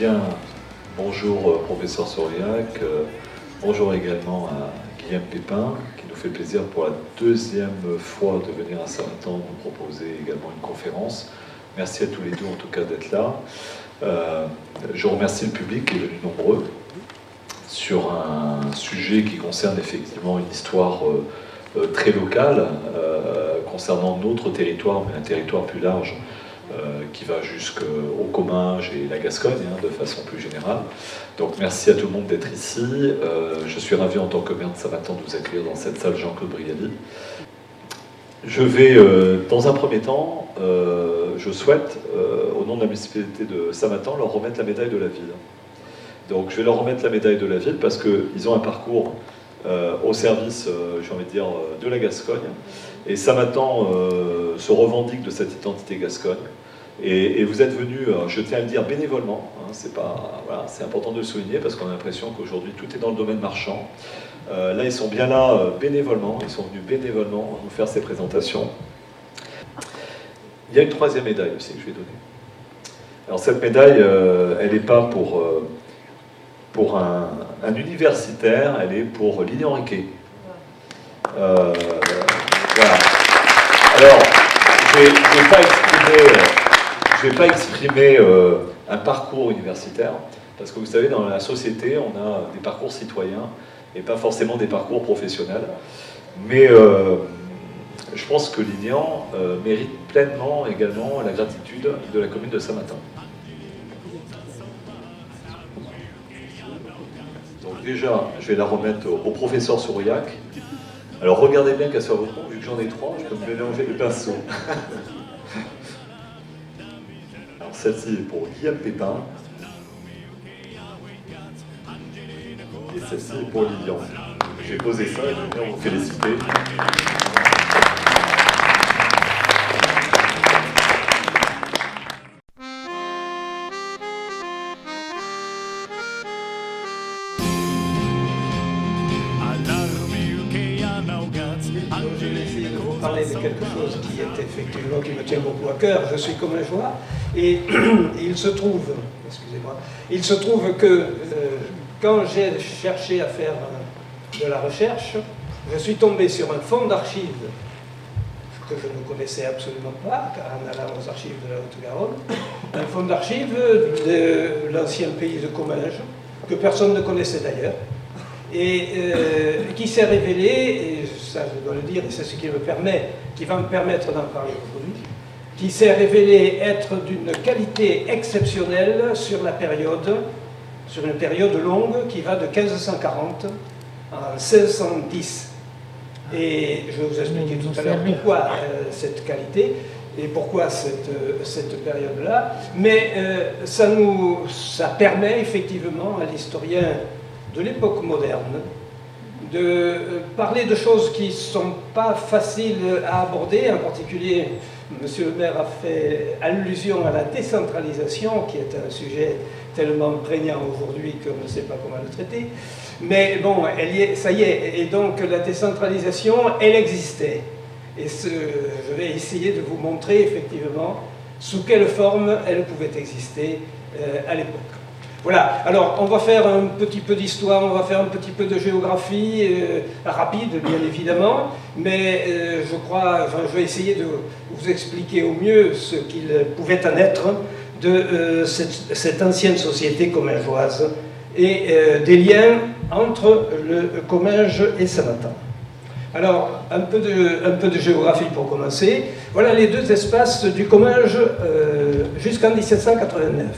Bien, bonjour professeur Sauriac, bonjour également à Guillaume Pépin, qui nous fait le plaisir pour la deuxième fois de venir à Saint-Nathan nous proposer également une conférence. Merci à tous les deux en tout cas d'être là. Je remercie le public qui est venu nombreux sur un sujet qui concerne effectivement une histoire très locale concernant notre territoire, mais un territoire plus large qui va jusqu'au Comminges et la Gascogne, de façon plus générale. Donc merci à tout le monde d'être ici. Je suis ravi en tant que maire de Saint-Nathan de vous accueillir dans cette salle Jean-Claude Brialy. Je vais, dans un premier temps, je souhaite, au nom de la municipalité de Saint-Nathan, leur remettre la médaille de la ville. Donc je vais leur remettre la médaille de la ville parce qu'ils ont un parcours au service, j'ai envie de dire, de la Gascogne. Et Saint-Nathan se revendique de cette identité gascogne. Et vous êtes venus, je tiens à le dire, bénévolement. Voilà, c'est important de le souligner parce qu'on a l'impression qu'aujourd'hui tout est dans le domaine marchand. Là, ils sont bien là bénévolement. Ils sont venus bénévolement nous faire ces présentations. Il y a une troisième médaille aussi que je vais donner. Alors cette médaille, elle n'est pas pour un universitaire, elle est pour Lilian Riquet. Voilà. Alors, je ne vais pas exprimer un parcours universitaire, parce que vous savez, dans la société, on a des parcours citoyens et pas forcément des parcours professionnels. Mais je pense que Lilian mérite pleinement également la gratitude de la commune de Saint-Nathan. Donc déjà, je vais la remettre au professeur Sauriac. Alors regardez bien qu'à ce moment, vu que j'en ai trois, je peux me mélanger les pinceaux. Alors celle-ci est pour Guillaume Pépin. Et celle-ci est pour Lilian. J'ai posé ça et je vais venir vous féliciter. Parler de quelque chose qui est effectivement, qui me tient beaucoup à cœur. Je suis commingeois et il se trouve que quand j'ai cherché à faire de la recherche, je suis tombé sur un fonds d'archives que je ne connaissais absolument pas en allant aux archives de la Haute-Garonne, un fonds d'archives de l'ancien pays de Comminges, que personne ne connaissait d'ailleurs, et qui s'est révélé, et ça je dois le dire, et c'est ce qui va me permettre d'en parler aujourd'hui, qui s'est révélé être d'une qualité exceptionnelle sur une période longue qui va de 1540 à 1610. Et je vais vous expliquer tout à l'heure pourquoi cette qualité et pourquoi cette période-là, mais ça permet effectivement à l'historien de l'époque moderne, de parler de choses qui ne sont pas faciles à aborder. En particulier, Monsieur le maire a fait allusion à la décentralisation, qui est un sujet tellement prégnant aujourd'hui qu'on ne sait pas comment le traiter. Mais bon, ça y est, et donc la décentralisation, elle existait. Et je vais essayer de vous montrer effectivement sous quelle forme elle pouvait exister à l'époque. Voilà, alors on va faire un petit peu d'histoire, on va faire un petit peu de géographie, rapide bien évidemment, mais je vais essayer de vous expliquer au mieux ce qu'il pouvait en être de cette ancienne société commingeoise et des liens entre le Comminges et Saint-Nathan. Alors, un peu de géographie pour commencer. Voilà les deux espaces du Comminges jusqu'en 1789.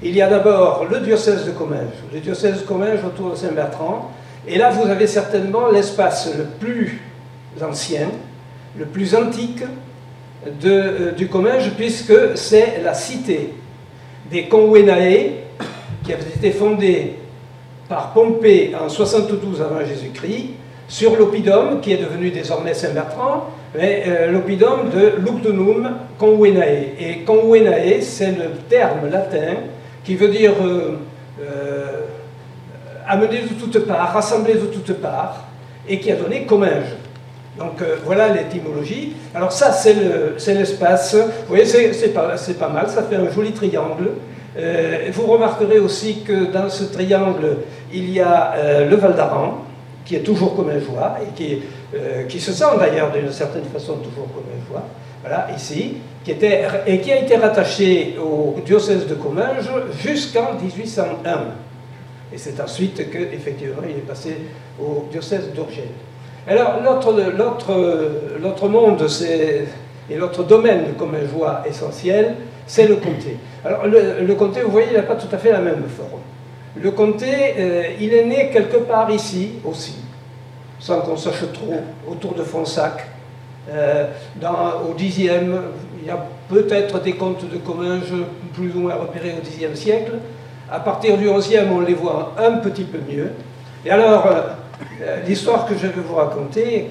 Il y a d'abord le diocèse de Comminges autour de Saint-Bertrand, et là vous avez certainement l'espace le plus ancien, le plus antique du Comminges, puisque c'est la cité des Conwenae, qui avait été fondée par Pompée en 72 avant Jésus-Christ, sur l'oppidum, qui est devenu désormais Saint-Bertrand, mais l'oppidum de Lugdunum Conwenae. Et Conwenae, c'est le terme latin qui veut dire amener de toutes parts, rassembler de toutes parts, et qui a donné Comminges. Donc voilà l'étymologie. Alors ça, c'est l'espace. Vous voyez, c'est pas mal, ça fait un joli triangle. Vous remarquerez aussi que dans ce triangle, il y a le Val d'Aran, qui est toujours commingeois, et qui se sent d'ailleurs d'une certaine façon toujours commingeois. Voilà, ici, qui a été rattaché au diocèse de Comminges jusqu'en 1801. Et c'est ensuite qu'effectivement il est passé au diocèse d'Urgell. Alors l'autre monde et l'autre domaine commingeois essentiel, c'est le comté. Alors le comté, vous voyez, il n'a pas tout à fait la même forme. Le comté, il est né quelque part ici aussi, sans qu'on sache trop, autour de Fonsac. Au Xe, il y a peut-être des comtes de Comminges plus ou moins repérés au Xe siècle. À partir du XIe, on les voit un petit peu mieux. Et alors, l'histoire que je vais vous raconter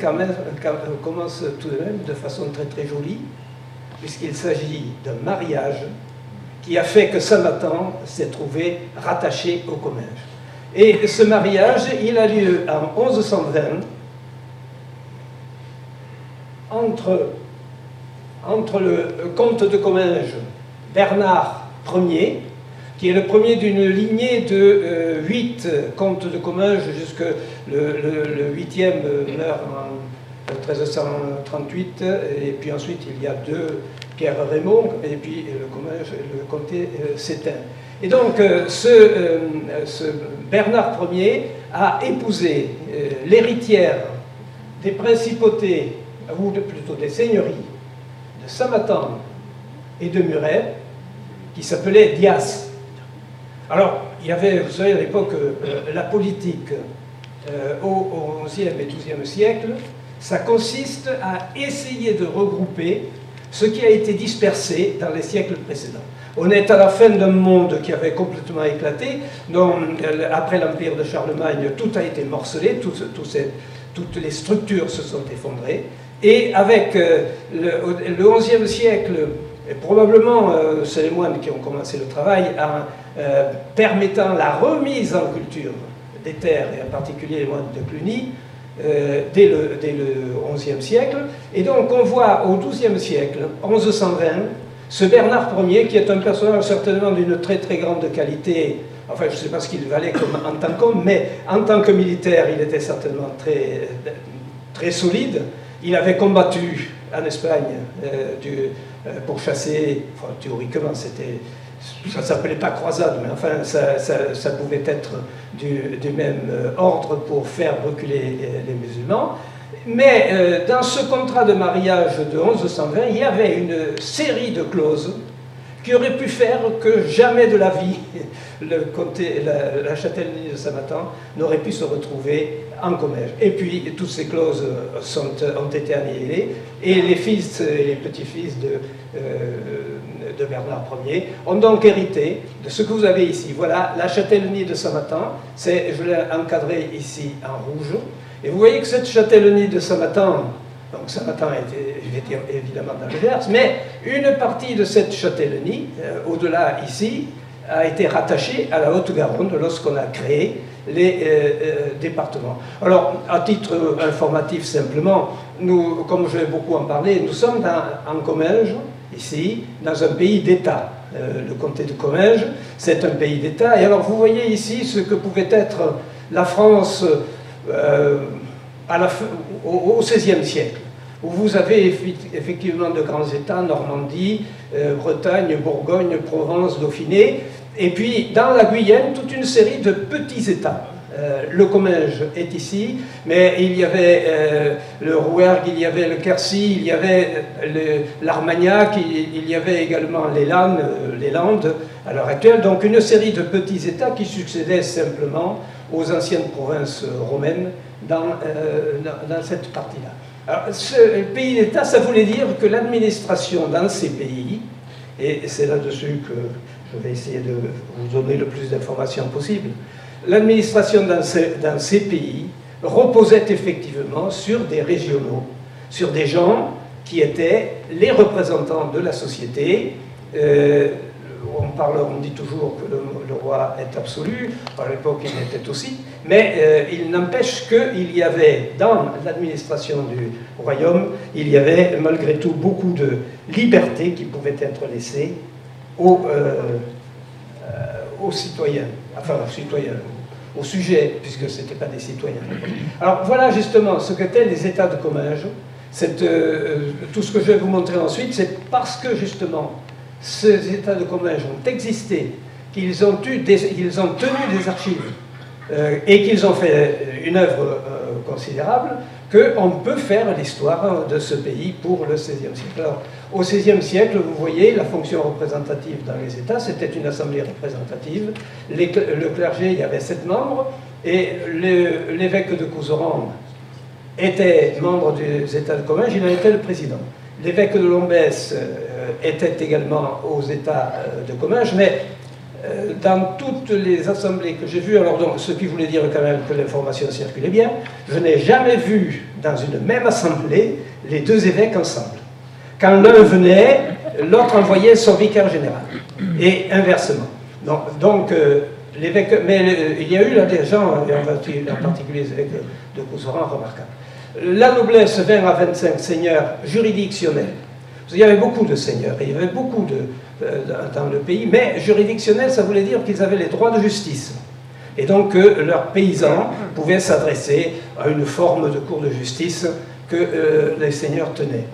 commence tout de même de façon très très jolie, puisqu'il s'agit d'un mariage qui a fait que Samatan s'est trouvé rattaché au Comminges. Et ce mariage, il a lieu en 1120 entre le comte de Comminges, Bernard Ier, qui est le premier d'une lignée de 8 comtes de Comminges, jusque le 8e meurt en 1338, et puis ensuite il y a 2 Pierre Raymond, et puis le comté s'éteint. Et donc ce Bernard Ier a épousé l'héritière des principautés, ou plutôt des seigneuries, de Samatan et de Muret, qui s'appelait Dias. Alors, il y avait, vous savez, à l'époque, la politique au XIe et XIIe siècle, ça consiste à essayer de regrouper ce qui a été dispersé dans les siècles précédents. On est à la fin d'un monde qui avait complètement éclaté, dont, après l'empire de Charlemagne, tout a été morcelé, toutes les structures se sont effondrées, et avec le XIe siècle, et probablement, c'est les moines qui ont commencé le travail en permettant la remise en culture des terres, et en particulier les moines de Cluny, dès le XIe siècle. Et donc on voit au XIIe siècle, 1120, ce Bernard Ier, qui est un personnage certainement d'une très très grande qualité, enfin je ne sais pas ce qu'il valait en tant qu'homme, mais en tant que militaire, il était certainement très, très solide. Il avait combattu en Espagne pour chasser, enfin théoriquement ça ne s'appelait pas croisade, mais enfin ça pouvait être du même ordre pour faire reculer les musulmans. Mais dans ce contrat de mariage de 1120, il y avait une série de clauses qui auraient pu faire que jamais de la vie la châtellenie de Samatan n'aurait pu se retrouver en Comminges. Et puis toutes ces clauses ont été annihilées, et les fils et les petits-fils de Bernard Ier ont donc hérité de ce que vous avez ici. Voilà la châtellenie de Samatan, je l'ai encadré ici en rouge, et vous voyez que cette châtellenie de Samatan, donc Samatan était évidemment dans le Gers, mais une partie de cette châtellenie, au-delà ici, a été rattachée à la Haute-Garonne lorsqu'on a créé les départements. Alors, à titre informatif simplement, nous, comme je vais beaucoup en parler, nous sommes en Comminges, ici, dans un pays d'État. Le comté de Comminges, c'est un pays d'État. Et alors, vous voyez ici ce que pouvait être la France au XVIe siècle, où vous avez effectivement de grands États, Normandie, Bretagne, Bourgogne, Provence, Dauphiné, et puis dans la Guyenne, toute une série de petits États. Le Comminges est ici, mais il y avait le Rouergue, il y avait le Quercy, il y avait l'Armagnac, il y avait également les Landes à l'heure actuelle, donc une série de petits États qui succédaient simplement aux anciennes provinces romaines dans cette partie-là. Alors, ce pays d'État, ça voulait dire que l'administration dans ces pays, et c'est là-dessus que je vais essayer de vous donner le plus d'informations possible, l'administration dans ces pays reposait effectivement sur des régionaux, sur des gens qui étaient les représentants de la société, on dit toujours que le roi est absolu, à l'époque il l'était aussi, mais il n'empêche qu'il y avait, dans l'administration du royaume, il y avait malgré tout beaucoup de liberté qui pouvaient être laissées aux citoyens, enfin aux citoyens, aux sujets, puisque ce n'étaient pas des citoyens. Alors voilà justement ce qu'étaient les États de Comminges. Tout ce que je vais vous montrer ensuite, c'est parce que justement ces États de Comminges ont existé, qu'ils ont tenu des archives et qu'ils ont fait une œuvre considérable, qu'on peut faire l'histoire de ce pays pour le XVIe siècle. Alors, au XVIe siècle, vous voyez, la fonction représentative dans les États, c'était une assemblée représentative. Le clergé, il y avait 7 membres, et l'évêque de Couserans était membre des États de Comminges, il en était le président. L'évêque de Lombès était également aux États de Comminges, mais dans toutes les assemblées que j'ai vues, alors donc, ce qui voulait dire quand même que l'information circulait bien, je n'ai jamais vu dans une même assemblée les 2 évêques ensemble. Quand l'un venait, l'autre envoyait son vicaire général, et inversement. Donc l'évêque, mais il y a eu là des gens, en particulier les évêques de Couserans, remarquables. La noblesse 20 à 25 seigneurs juridictionnels. Il y avait beaucoup de seigneurs, et il y avait beaucoup dans le pays, mais juridictionnels, ça voulait dire qu'ils avaient les droits de justice. Et donc leurs paysans pouvaient s'adresser à une forme de cour de justice que les seigneurs tenaient.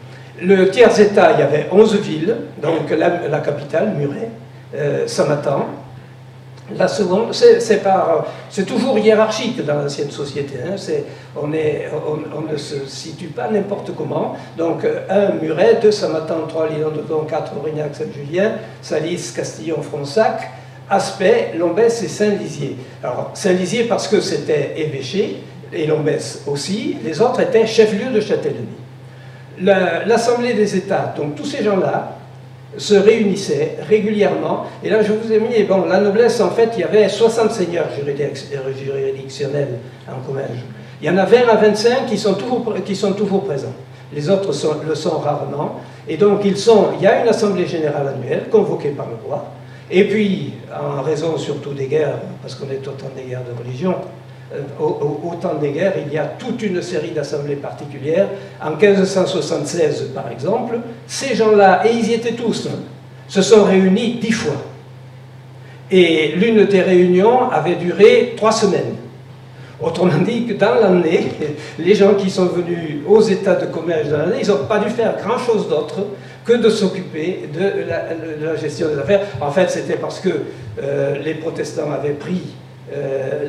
Le tiers-état, il y avait 11 villes, donc la capitale, Muret, Samatan. La seconde, c'est toujours hiérarchique dans l'ancienne société. Hein, on ne se situe pas n'importe comment. Donc, 1, Muret, 2, Samatan, 3, Lyon-de-Don, 4, Aurignac, Saint-Julien, Salis, Castillon, Fronsac, Aspet, Lombès et Saint-Lizier. Alors, Saint-Lizier parce que c'était évêché, et Lombès aussi. Les autres étaient chefs-lieux de châtellenie. L'Assemblée des États, donc tous ces gens-là, se réunissaient régulièrement. Et là, je vous ai mis, bon, la noblesse, en fait, il y avait 60 seigneurs juridictionnels en Comminges. Il y en a 20 à 25 qui sont toujours présents. Les autres le sont rarement. Et donc, il y a une assemblée générale annuelle convoquée par le roi. Et puis, en raison surtout des guerres, parce qu'on est au temps des guerres de religion, au temps des guerres, il y a toute une série d'assemblées particulières. En 1576, par exemple, ces gens-là, et ils y étaient tous, se sont réunis 10 fois. Et l'une des réunions avait duré 3 semaines. Autrement dit que dans l'année, les gens qui sont venus aux États de Comminges dans l'année, ils n'ont pas dû faire grand-chose d'autre que de s'occuper de la gestion des affaires. En fait, c'était parce que les protestants avaient pris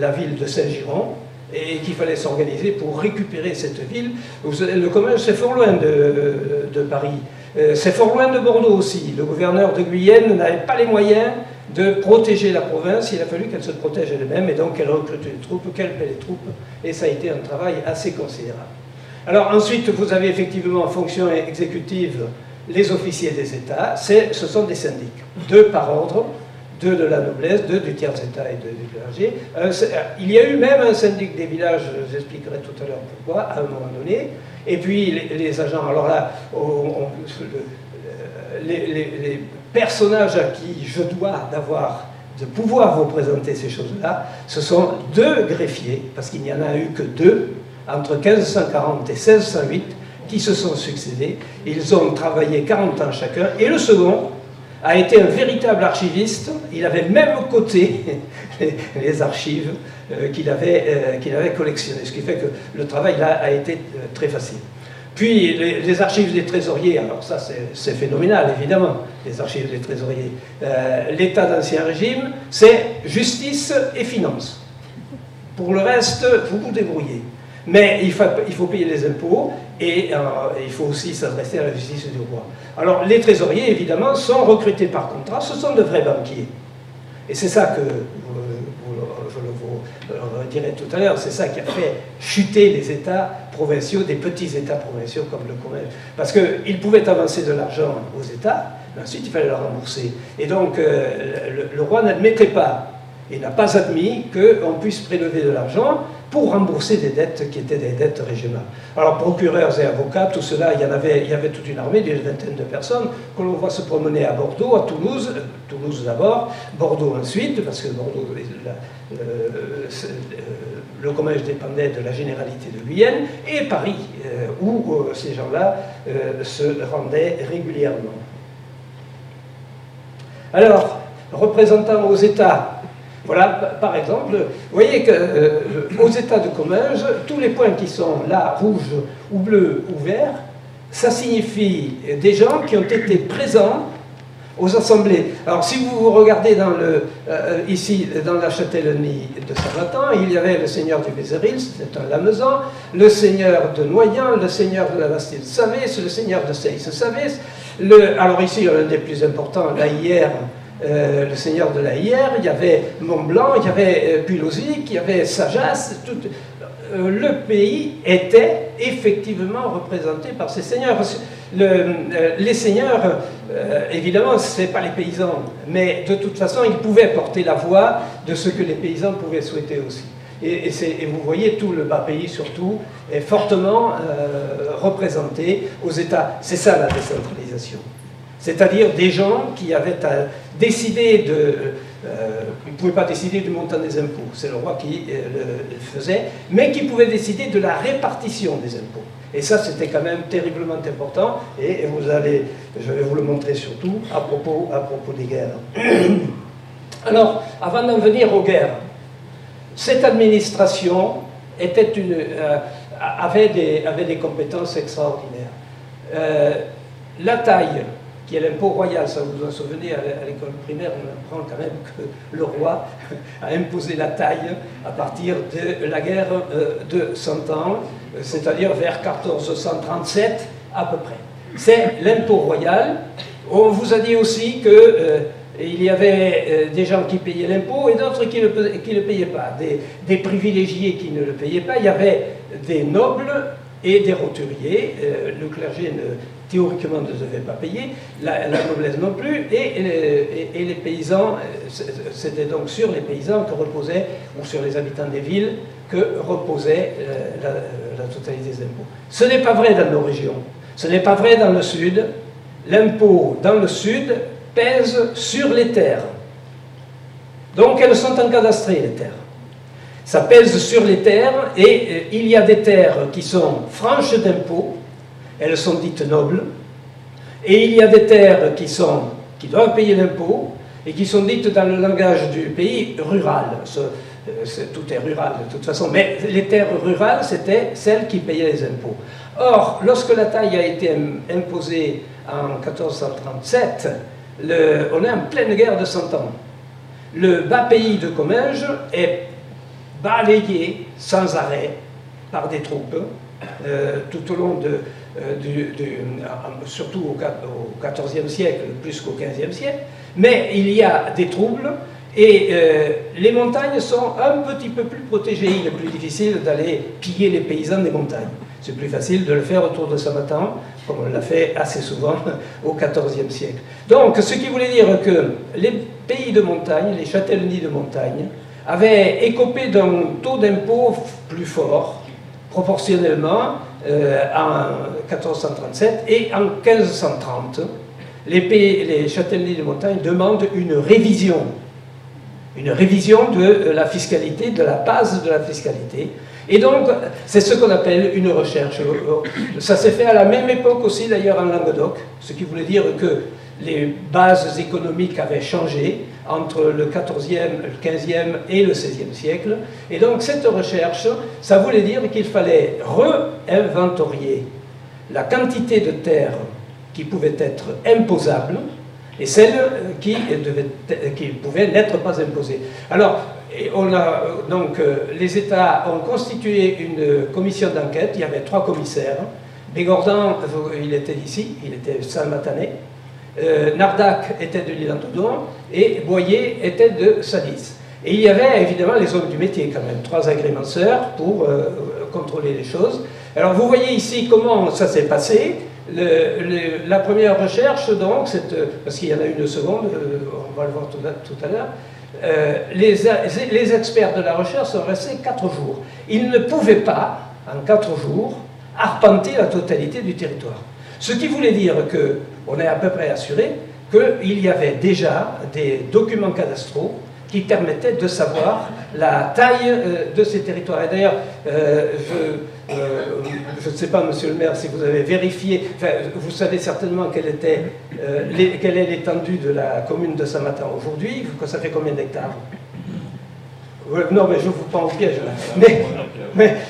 la ville de Saint-Giron et qu'il fallait s'organiser pour récupérer cette ville. Le Comminges, c'est fort loin de Paris. C'est fort loin de Bordeaux aussi. Le gouverneur de Guyenne n'avait pas les moyens de protéger la province. Il a fallu qu'elle se protège elle-même et donc qu'elle recrute les troupes, qu'elle paie les troupes. Et ça a été un travail assez considérable. Alors ensuite, vous avez effectivement en fonction exécutive les officiers des États. Ce sont des syndics, 2 par ordre. 2 de la noblesse, 2 du tiers-état et 2 du clergé. Il y a eu même un syndic des villages, j'expliquerai tout à l'heure pourquoi, à un moment donné. Et puis les agents, alors là, les personnages à qui je dois de pouvoir représenter ces choses-là, ce sont 2 greffiers, parce qu'il n'y en a eu que 2, entre 1540 et 1608, qui se sont succédés. Ils ont travaillé 40 ans chacun, et le second a été un véritable archiviste. Il avait même coté les archives qu'il avait collectionnées, ce qui fait que le travail là a été très facile. Puis les archives des trésoriers, alors ça c'est phénoménal évidemment, les archives des trésoriers. L'état d'Ancien Régime, c'est justice et finances. Pour le reste, vous vous débrouillez. Mais il faut payer les impôts et il faut aussi s'adresser à la justice du roi. Alors les trésoriers, évidemment, sont recrutés par contrat, ce sont de vrais banquiers. Et c'est ça que, je le redirai tout à l'heure, c'est ça qui a fait chuter les États provinciaux, des petits États provinciaux comme le Comminges. Parce qu'ils pouvaient avancer de l'argent aux États, mais ensuite il fallait le rembourser. Et donc le roi n'admettait pas, il n'a pas admis qu'on puisse prélever de l'argent pour rembourser des dettes qui étaient des dettes régionales. Alors, procureurs et avocats, tout cela, il y avait toute une armée d'une vingtaine de personnes que l'on voit se promener à Bordeaux, à Toulouse, Toulouse d'abord, Bordeaux ensuite, parce que Bordeaux, le commerce dépendait de la généralité de Guyenne, et Paris, où ces gens-là se rendaient régulièrement. Alors, représentant aux États, voilà, par exemple, vous voyez qu'aux États de Comminges, tous les points qui sont là, rouges ou bleus ou verts, ça signifie des gens qui ont été présents aux assemblées. Alors, si vous regardez ici, dans la châtellenie de Saint-Nathan, il y avait le seigneur du Vézéril, c'était un Lamezan, le seigneur de Noyant, le seigneur de la Bastille-Savès, le seigneur de Seyss-Savès, alors ici, l'un des plus importants, la Hyère, le seigneur de la Hyère, il y avait Mont-Blanc, il y avait Pulosic, il y avait Sajas, le pays était effectivement représenté par ces seigneurs. Les seigneurs, évidemment, ce n'est pas les paysans, mais de toute façon, ils pouvaient porter la voix de ce que les paysans pouvaient souhaiter aussi. Et vous voyez, tout le bas pays, surtout, est fortement représenté aux États. C'est ça la décentralisation. C'est-à-dire des gens qui avaient décidé de... ils ne pouvaient pas décider du montant des impôts, c'est le roi qui le faisait, mais qui pouvaient décider de la répartition des impôts. Et ça, c'était quand même terriblement important, et je vais vous le montrer surtout à propos des guerres. Alors, avant d'en venir aux guerres, cette administration avait des compétences extraordinaires. La taille, qui est l'impôt royal, ça vous en souvenez, à l'école primaire, on apprend quand même que le roi a imposé la taille à partir de la guerre de 100 ans, c'est-à-dire vers 1437 à peu près. C'est l'impôt royal. On vous a dit aussi que il y avait des gens qui payaient l'impôt et d'autres qui ne le payaient pas, des privilégiés qui ne le payaient pas. Il y avait des nobles et des roturiers. Le clergé théoriquement ne devait pas payer, la noblesse non plus, et les paysans, c'était donc sur les paysans que reposait, ou sur les habitants des villes, que reposait la totalité des impôts. Ce n'est pas vrai dans nos régions, ce n'est pas vrai dans le sud. L'impôt dans le sud pèse sur les terres. Donc elles sont encadastrées, les terres. Ça pèse sur les terres, et il y a des terres qui sont franches d'impôts, elles sont dites nobles, et il y a des terres qui doivent payer l'impôt, et qui sont dites dans le langage du pays rurales. Tout est rural de toute façon, mais les terres rurales, c'était celles qui payaient les impôts. Or, lorsque la taille a été imposée en 1437, on est en pleine guerre de 100 ans. Le bas pays de Comminges est balayé sans arrêt par des troupes tout au long surtout au XIVe siècle, plus qu'au XVe siècle, mais il y a des troubles et les montagnes sont un petit peu plus protégées. Il est plus difficile d'aller piller les paysans des montagnes. C'est plus facile de le faire autour de Saint-Nathan, comme on l'a fait assez souvent au XIVe siècle. Donc, ce qui voulait dire que les pays de montagne, les châtellenies de montagne, avaient écopé d'un taux d'impôt plus fort, proportionnellement, en 1437 et en 1530. Les châtellenies de montagne demandent une révision de la fiscalité, de la base de la fiscalité. Et donc, c'est ce qu'on appelle une recherche. Ça s'est fait à la même époque aussi, d'ailleurs, en Languedoc, ce qui voulait dire que les bases économiques avaient changé entre le XIVe, le XVe et le XVIe siècle. Et donc, cette recherche, ça voulait dire qu'il fallait réinventorier la quantité de terre qui pouvait être imposable et celle qui pouvait n'être pas imposée. Alors, les États ont constitué une commission d'enquête. Il y avait 3 commissaires. Bégordan, il était ici, il était saint-matanais. Nardac était de l'Île-en-Todon et Boyer était de Salis. Et il y avait évidemment les hommes du métier quand même, 3 agrémenteurs pour contrôler les choses. Alors vous voyez ici comment ça s'est passé. La première recherche, donc, parce qu'il y en a une seconde, on va le voir tout à l'heure, les experts de la recherche sont restés 4 jours. Ils ne pouvaient pas, en 4 jours, arpenter la totalité du territoire. Ce qui voulait dire qu'on est à peu près assuré qu'il y avait déjà des documents cadastraux qui permettaient de savoir la taille de ces territoires. Et d'ailleurs, je ne sais pas, monsieur le maire, si vous avez vérifié, enfin, vous savez certainement quelle est l'étendue de la commune de Samatan aujourd'hui, que ça fait combien d'hectares? Non, mais je vous prends au piège.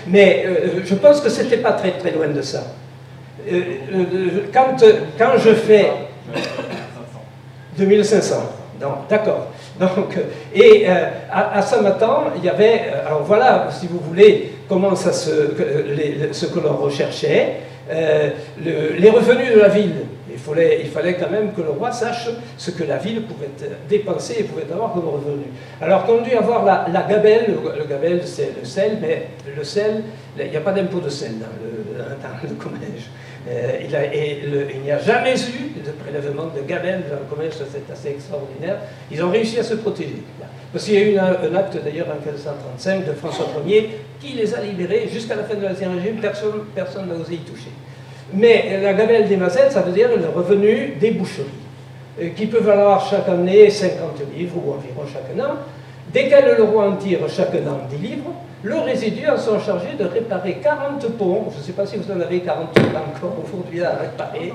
Mais je pense que ce n'était pas très, très loin de ça. Quand je fais 2500, d'accord. Donc, et à Samatan, il y avait, alors voilà, si vous voulez, comment ça ce que l'on recherchait, les revenus de la ville. Il fallait quand même que le roi sache ce que la ville pouvait dépenser et pouvait avoir comme revenu. Alors qu'on dû avoir la gabelle, le gabelle c'est le sel, mais le sel, il n'y a pas d'impôt de sel dans le commerce. Il n'y a jamais eu de prélèvement de gabelle dans le commerce, c'est assez extraordinaire. Ils ont réussi à se protéger. Parce qu'il y a eu un acte d'ailleurs en 1535 de François Ier qui les a libérés jusqu'à la fin de l'Ancien Régime, personne n'a osé y toucher. Mais la gabelle des mazelles, ça veut dire le revenu des boucheries, qui peut valoir chaque année 50 livres ou environ chaque an, desquels le roi en tire chaque an 10 livres. Le résidu en sont chargés de réparer 40 ponts, je ne sais pas si vous en avez 40 encore aujourd'hui à réparer,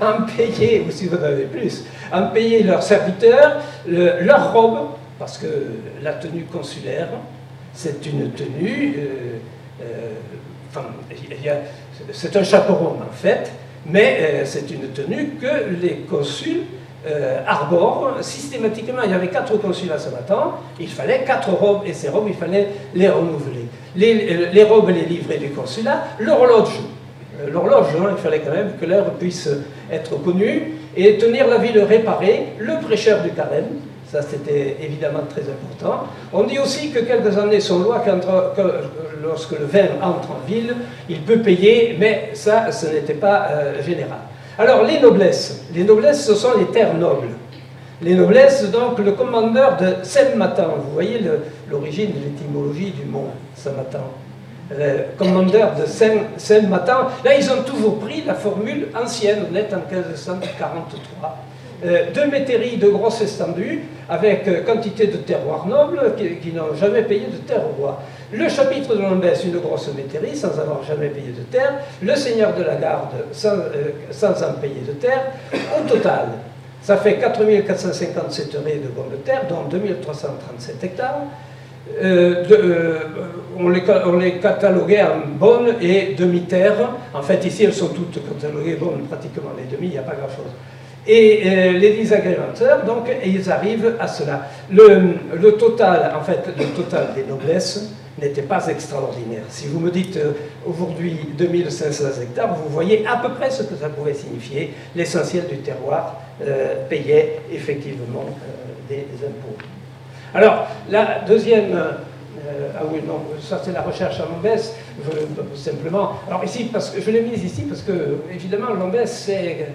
en payer, ou si vous en avez plus, en payer leurs serviteurs, leurs robes, parce que la tenue consulaire, c'est une tenue, c'est un chaperon en fait, mais c'est une tenue que les consuls arborent systématiquement. Il y avait 4 consuls à Samatan, il fallait 4 robes, et ces robes, il fallait les renouveler. Les robes, les livrets du consulat, l'horloge. L'horloge, il fallait quand même que l'heure puisse être connue, et tenir la ville réparée, le prêcheur du carême, ça c'était évidemment très important. On dit aussi que quelques années sont lois lorsque le vin entre en ville, il peut payer, mais ça, ce n'était pas général. Alors, les noblesses, ce sont les terres nobles. Les noblesses, donc, le commandeur de Samatan, vous voyez l'origine de l'étymologie du mot Samatan. Le commandeur de Samatan, là, ils ont toujours pris la formule ancienne, nette en 1543. 2 métairies de grosse étendue, avec quantité de terroirs nobles qui n'ont jamais payé de terre au roi. Le chapitre de Lombès, une grosse métairie, sans avoir jamais payé de terre. Le seigneur de la Garde, sans en payer de terre. Au total, ça fait 4457 raies de bonnes terres, dont 2337 hectares. On les cataloguait en bonnes et demi-terres. En fait, ici, elles sont toutes cataloguées bonnes, pratiquement les demi, il n'y a pas grand-chose. Et les 10 agrémenteurs, donc, ils arrivent à cela. Le total des noblesses n'était pas extraordinaire. Si vous me dites aujourd'hui 2500 hectares, vous voyez à peu près ce que ça pouvait signifier. L'essentiel du terroir payait effectivement des impôts. Alors, la deuxième... ah oui, non, ça c'est la recherche à Lombès, simplement. Alors ici, parce que je l'ai mise ici parce que, évidemment, Lombès, c'est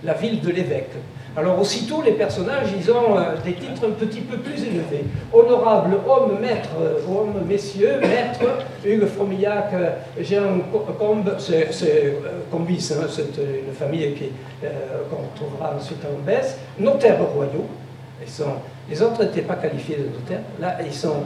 la ville de l'évêque. Alors aussitôt, les personnages, ils ont des titres un petit peu plus élevés. Honorable, homme, maître, homme, messieurs, maître, Hugues Fromillac, Jean Combe, c'est Combis, hein, c'est une famille qu'on retrouvera ensuite à Lombès. Notaires royaux, les autres n'étaient pas qualifiés de notaires. Là, ils sont...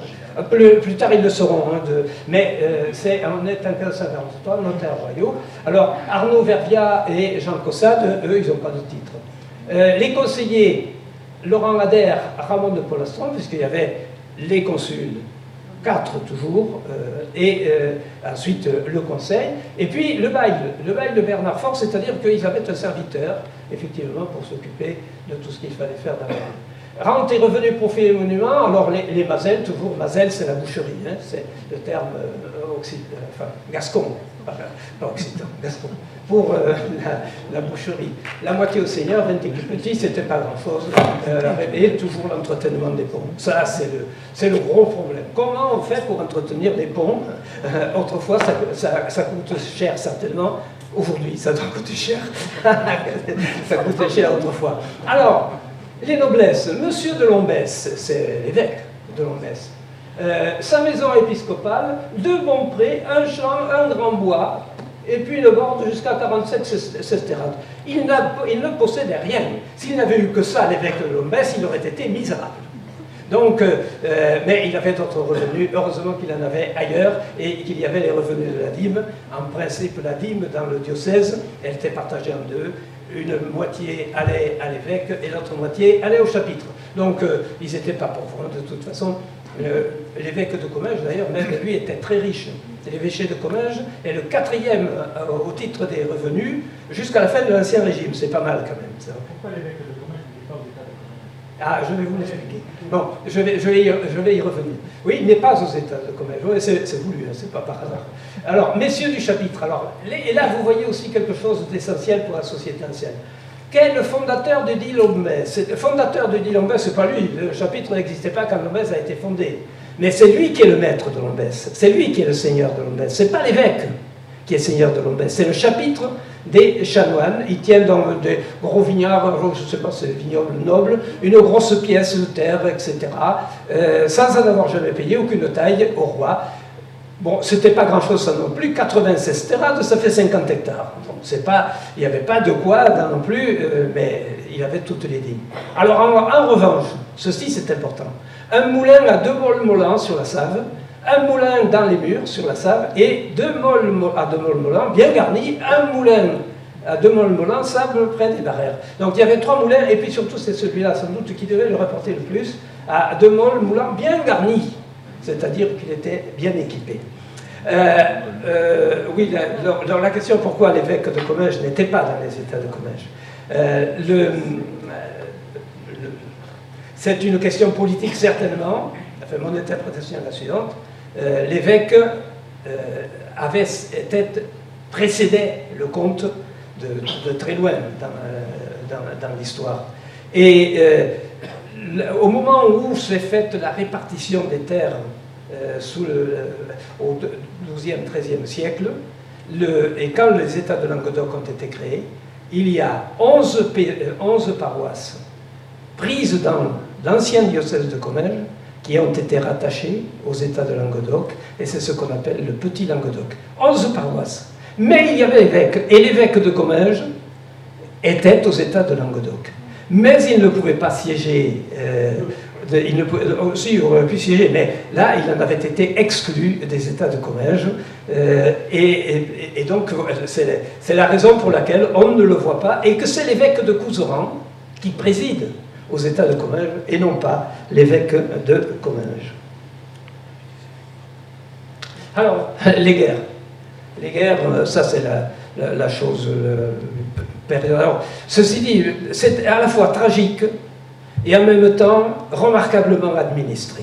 Plus tard, ils le seront. Hein, mais on est en 1543, notaires royaux. Alors, Arnaud Vervia et Jean Caussade, eux, ils n'ont pas de titre. Les conseillers, Laurent Adair, Ramon de Polastron, puisqu'il y avait les consuls, 4 toujours, et ensuite le conseil. Et puis le bail de Bernard Fort, c'est-à-dire qu'ils avaient un serviteur, effectivement, pour s'occuper de tout ce qu'il fallait faire dans la ville. Rente et revenus, profit et monuments, alors les mazelles, toujours, mazelles c'est la boucherie, hein, c'est le terme gascon, pas occitan, gascon, pour la boucherie. La moitié au seigneur, 20 plus petits, c'était pas grand-chose, et toujours l'entretenement des ponts. Ça, c'est le gros problème. Comment on fait pour entretenir des ponts? Autrefois, ça coûte cher, certainement, Aujourd'hui, ça doit coûter cher. Ça coûtait cher autrefois. Alors, les noblesses. Monsieur de Lombès, c'est l'évêque de Lombès. Sa maison épiscopale, 2 bons prés, un champ, un grand bois, et puis une borde jusqu'à 47 sesterades. Il ne possédait rien. S'il n'avait eu que ça, l'évêque de Lombès, il aurait été misérable. Donc, mais il avait d'autres revenus. Heureusement qu'il en avait ailleurs et qu'il y avait les revenus de la dîme. En principe, la dîme dans le diocèse, elle était partagée en 2. Une moitié allait à l'évêque et l'autre moitié allait au chapitre. Donc, ils n'étaient pas pauvres, de toute façon. L'évêque de Comminges, d'ailleurs, même lui, était très riche. L'évêché de Comminges est le 4e au titre des revenus jusqu'à la fin de l'Ancien Régime. C'est pas mal quand même, ça. Pourquoi l'évêque de Comminges n'est pas au État de Comminges? Ah, je vais vous l'expliquer. Bon, je vais y revenir. Oui, il n'est pas aux États de Comminges. Oui, c'est voulu, hein, c'est pas par hasard. Alors, messieurs du chapitre, alors, et là, vous voyez aussi quelque chose d'essentiel pour la société ancienne. Quel est le fondateur de dit Lombès? Le fondateur de dit Lombès, c'est pas lui. Le chapitre n'existait pas quand Lombès a été fondé. Mais c'est lui qui est le maître de Lombès. C'est lui qui est le seigneur de Lombès. C'est pas l'évêque qui est seigneur de Lombès. C'est le chapitre des chanoines. Ils tiennent dans des gros vignobles, je ne sais pas, c'est des vignobles nobles, une grosse pièce de terre, etc. Sans en avoir jamais payé aucune taille au roi. Bon, c'était pas grand-chose ça non plus, 96 sesterades, ça fait 50 hectares. Donc, il n'y avait pas de quoi non plus, mais il avait toutes les dîmes. Alors, en revanche, ceci c'est important, un moulin à 2 molles-mollans sur la Save, un moulin dans les murs sur la Save, et 2 molles à 2 molles-mollans bien garnis, un moulin à 2 molles-mollans, Save près des barrières. Donc, il y avait 3 moulins, et puis surtout, c'est celui-là, sans doute, qui devait le rapporter le plus, à 2 molles-mollans bien garnis. C'est-à-dire qu'il était bien équipé. Oui, la question pourquoi l'évêque de Comminges n'était pas dans les États de Comminges. C'est une question politique certainement. Enfin, mon interprétation est la suivante. L'évêque précédait le comte de très loin dans l'histoire. Et au moment où s'est faite la répartition des terres au XIIe, XIIIe siècle, et quand les États de Languedoc ont été créés, il y a 11 paroisses prises dans l'ancien diocèse de Comminges qui ont été rattachées aux États de Languedoc, et c'est ce qu'on appelle le Petit Languedoc. 11 paroisses. Mais il y avait l'évêque, et l'évêque de Comminges était aux États de Languedoc. Mais il ne pouvait pas siéger, il aurait pu siéger, mais là, il en avait été exclu des États de Comminges, et donc c'est la raison pour laquelle on ne le voit pas, et que c'est l'évêque de Couserans qui préside aux États de Comminges, et non pas l'évêque de Comminges. Alors, les guerres. Les guerres, ça c'est la chose... Alors, ceci dit, c'est à la fois tragique et en même temps remarquablement administré.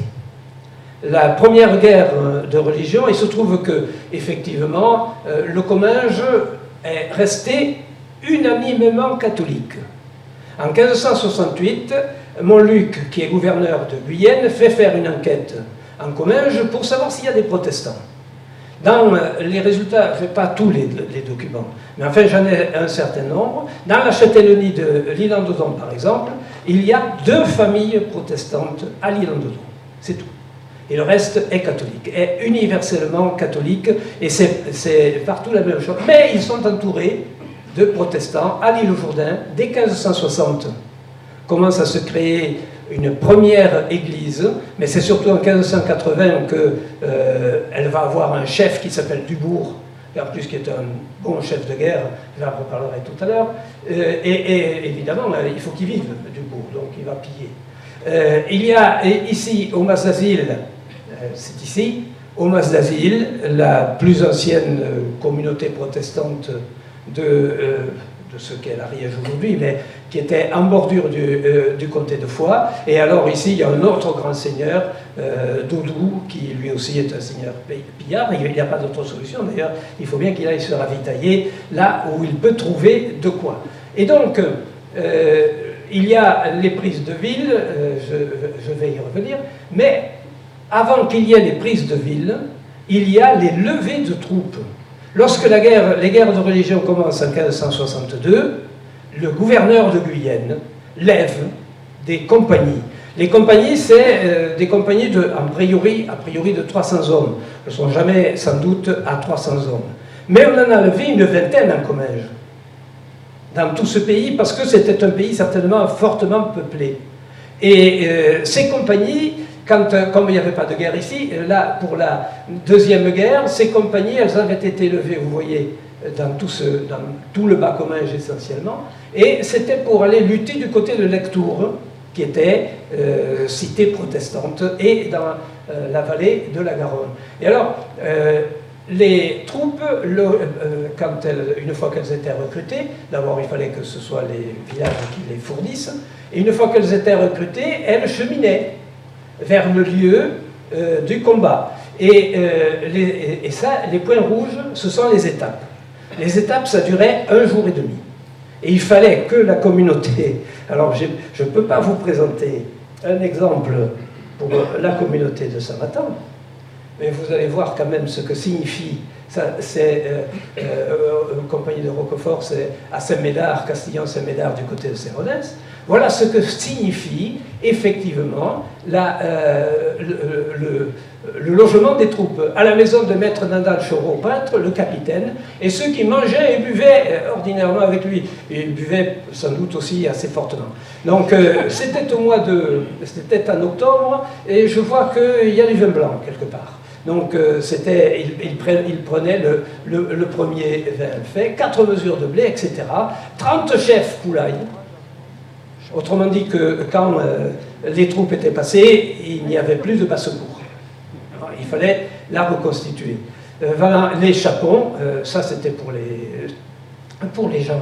La première guerre de religion, il se trouve que, effectivement, le Comminges est resté unanimement catholique. En 1568, Montluc, qui est gouverneur de Guyenne, fait faire une enquête en Comminges pour savoir s'il y a des protestants. Dans les résultats, je n'ai pas tous les documents, mais enfin j'en ai un certain nombre. Dans la châtellenie de l'Île-en-Dodon, par exemple, il y a 2 familles protestantes à l'Île-en-Dodon. C'est tout. Et le reste est catholique, est universellement catholique, et c'est partout la même chose. Mais ils sont entourés de protestants à l'Île-au-Jourdain. Dès 1560, commence à se créer une première église, mais c'est surtout en 1580 qu'elle va avoir un chef qui s'appelle Dubourg, et en plus qui est un bon chef de guerre, j'en reparlerai tout à l'heure, et évidemment, il faut qu'il vive, Dubourg, donc il va piller. Il y a ici, au Mas d'Asile, c'est ici, au Mas d'Asile, la plus ancienne communauté protestante de ce qu'est l'Ariège aujourd'hui, mais qui était en bordure du comté de Foix. Et alors ici, il y a un autre grand seigneur, Doudou, qui lui aussi est un seigneur pillard. Il n'y a pas d'autre solution, d'ailleurs. Il faut bien qu'il aille se ravitailler là où il peut trouver de quoi. Et donc, il y a les prises de ville, je vais y revenir, mais avant qu'il y ait les prises de ville, il y a les levées de troupes. Lorsque les guerres de religion commencent en 1562, le gouverneur de Guyenne lève des compagnies. Les compagnies, c'est des compagnies a priori de 300 hommes. Elles ne sont jamais, sans doute, à 300 hommes. Mais on en a levé une vingtaine en Comminges, dans tout ce pays, parce que c'était un pays certainement fortement peuplé. Et ces compagnies, comme il n'y avait pas de guerre ici, là, pour la Deuxième Guerre, ces compagnies, elles avaient été levées, vous voyez, dans tout le bas Comminges essentiellement, et c'était pour aller lutter du côté de Lectoure, qui était cité protestante, et dans la vallée de la Garonne. Et alors, les troupes, une fois qu'elles étaient recrutées, d'abord il fallait que ce soit les villages qui les fournissent, et une fois qu'elles étaient recrutées, elles cheminaient vers le lieu du combat. Et ça, les points rouges, ce sont les étapes. Les étapes, ça durait 1 jour et demi. Et il fallait que la communauté... Alors, je ne peux pas vous présenter un exemple pour la communauté de Saint-Matan, mais vous allez voir quand même ce que signifie. C'est compagnie de Roquefort, c'est à Saint-Médard, Castillon-Saint-Médard du côté de Céronès. Voilà ce que signifie effectivement le logement des troupes. À la maison de maître Nandal Chaureau, peintre, le capitaine, et ceux qui mangeaient et buvaient ordinairement avec lui. Et ils buvaient sans doute aussi assez fortement. Donc c'était c'était en octobre, et je vois qu'il y a du vin blanc quelque part. Donc il prenait le premier vin fait, 4 mesures de blé, etc. 30 chefs poulailles. Autrement dit que quand les troupes étaient passées, il n'y avait plus de basse-cour. Il fallait la reconstituer. Voilà, les chapons, ça c'était pour les gens,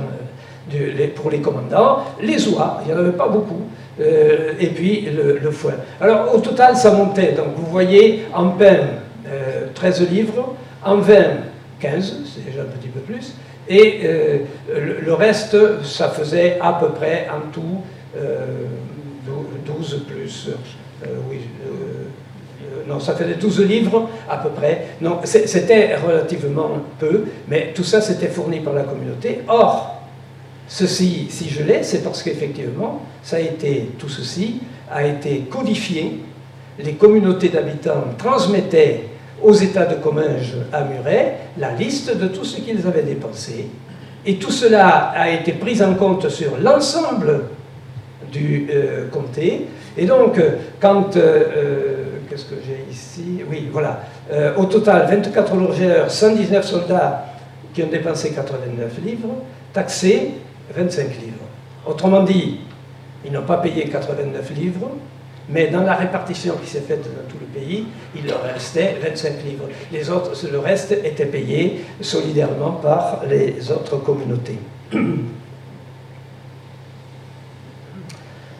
pour les commandants. Les oies, il n'y en avait pas beaucoup. Et puis le foin. Alors au total, ça montait. Donc vous voyez, en pain, 13 livres, en vin, 15, c'est déjà un petit peu plus. Et le reste, ça faisait à peu près en tout 12 plus... non, ça faisait 12 livres à peu près. Non, c'était relativement peu, mais tout ça c'était fourni par la communauté. Or, ceci, si je l'ai, c'est parce qu'effectivement, tout ceci a été codifié. Les communautés d'habitants transmettaient aux États de Comminges à Muret la liste de tout ce qu'ils avaient dépensé. Et tout cela a été pris en compte sur l'ensemble du comté. Et donc, quand... qu'est-ce que j'ai ici? Oui, voilà. Au total, 24 logeurs, 119 soldats qui ont dépensé 89 livres, taxés 25 livres. Autrement dit, ils n'ont pas payé 89 livres, mais dans la répartition qui s'est faite dans tout le pays, il leur restait 25 livres. Le reste était payé solidairement par les autres communautés.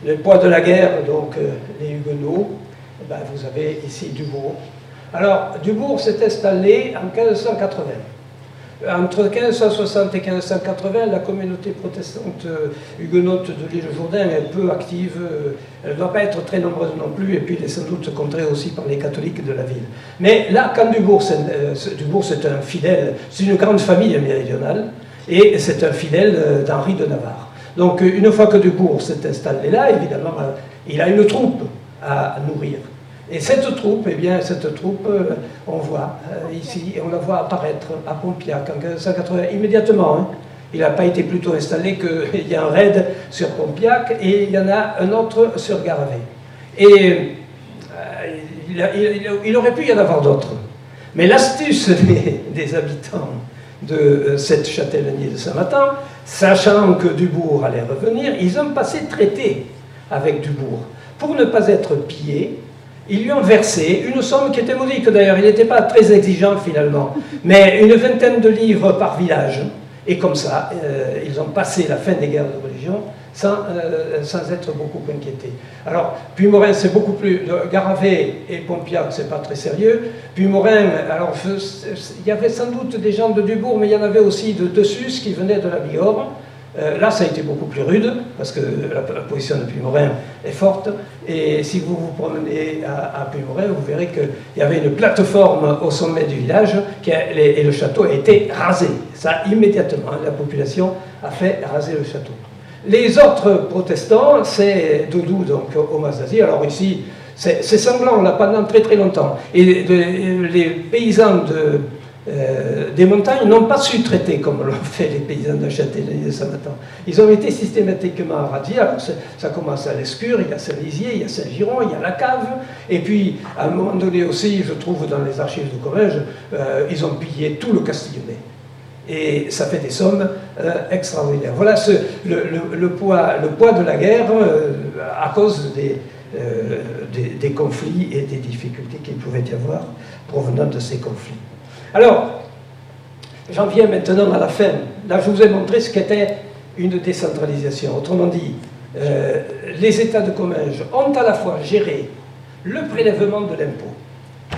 Le poids de la guerre, donc les Huguenots, vous avez ici Dubourg. Alors, Dubourg s'est installé en 1580. Entre 1560 et 1580, la communauté protestante huguenote de l'île Jourdain est peu active. Elle ne doit pas être très nombreuse non plus, et puis elle est sans doute contrée aussi par les catholiques de la ville. Mais là, quand Dubourg c'est un fidèle, c'est une grande famille méridionale, et c'est un fidèle d'Henri de Navarre. Donc, une fois que Dubourg s'est installé là, évidemment, il a une troupe à nourrir. Et cette troupe, on voit ici, on la voit apparaître à Pompiac en 1580, immédiatement. Hein. Il n'a pas été plutôt installé qu'il y a un raid sur Pompiac et il y en a un autre sur Garavet. Et il aurait pu y en avoir d'autres. Mais l'astuce des habitants de cette châtellenie de Saint-Matan, sachant que Dubourg allait revenir, ils ont passé traité avec Dubourg. Pour ne pas être pillés, ils lui ont versé une somme qui était modique d'ailleurs, il n'était pas très exigeant finalement, mais une 20aine de livres par village. Et comme ça, ils ont passé la fin des guerres de religion sans être beaucoup inquiétés. Alors, Puymorin, c'est beaucoup plus... Garavet et Pompiac, c'est pas très sérieux. Puymorin, alors, il y avait sans doute des gens de Dubourg, mais il y en avait aussi de Dessus qui venaient de la Bigorre. Là, ça a été beaucoup plus rude, parce que la position de Puymorin est forte. Et si vous vous promenez à Puymorin, vous verrez qu'il y avait une plateforme au sommet du village et le château a été rasé. Ça, immédiatement, la population a fait raser le château. Les autres protestants, c'est Doudou, donc au Mazazi. Alors ici, c'est sanglant, là, pendant très très longtemps. Et les paysans des montagnes n'ont pas su traiter comme l'ont fait les paysans de Châtellenie de Saint-Nathan. Ils ont été systématiquement radiés. Alors ça commence à l'Escure, il y a Saint-Lizier, il y a Saint-Giron, il y a la Cave. Et puis, à un moment donné aussi, je trouve dans les archives de Comminges, ils ont pillé tout le Castillonnais. Et ça fait des sommes extraordinaires. Voilà le poids de la guerre à cause des conflits et des difficultés qu'il pouvait y avoir provenant de ces conflits. Alors, j'en viens maintenant à la fin. Là, je vous ai montré ce qu'était une décentralisation. Autrement dit, les États de Comminges ont à la fois géré le prélèvement de l'impôt.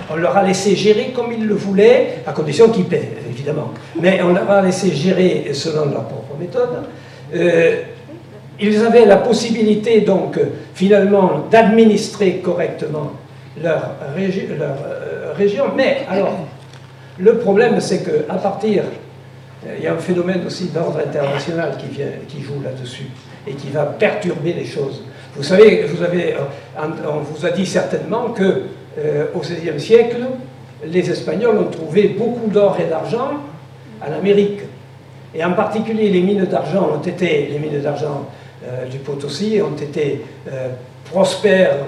On leur a laissé gérer comme ils le voulaient, à condition qu'ils paient, évidemment. Mais on leur a laissé gérer selon leur propre méthode. Ils avaient la possibilité, donc, finalement, d'administrer correctement leur région. Mais, alors, le problème, c'est qu'à partir... Il y a un phénomène aussi d'ordre international qui joue là-dessus et qui va perturber les choses. Vous savez, on vous a dit certainement que au XVIe siècle, les Espagnols ont trouvé beaucoup d'or et d'argent en Amérique. Et en particulier, les mines d'argent du Potosi ont été prospères,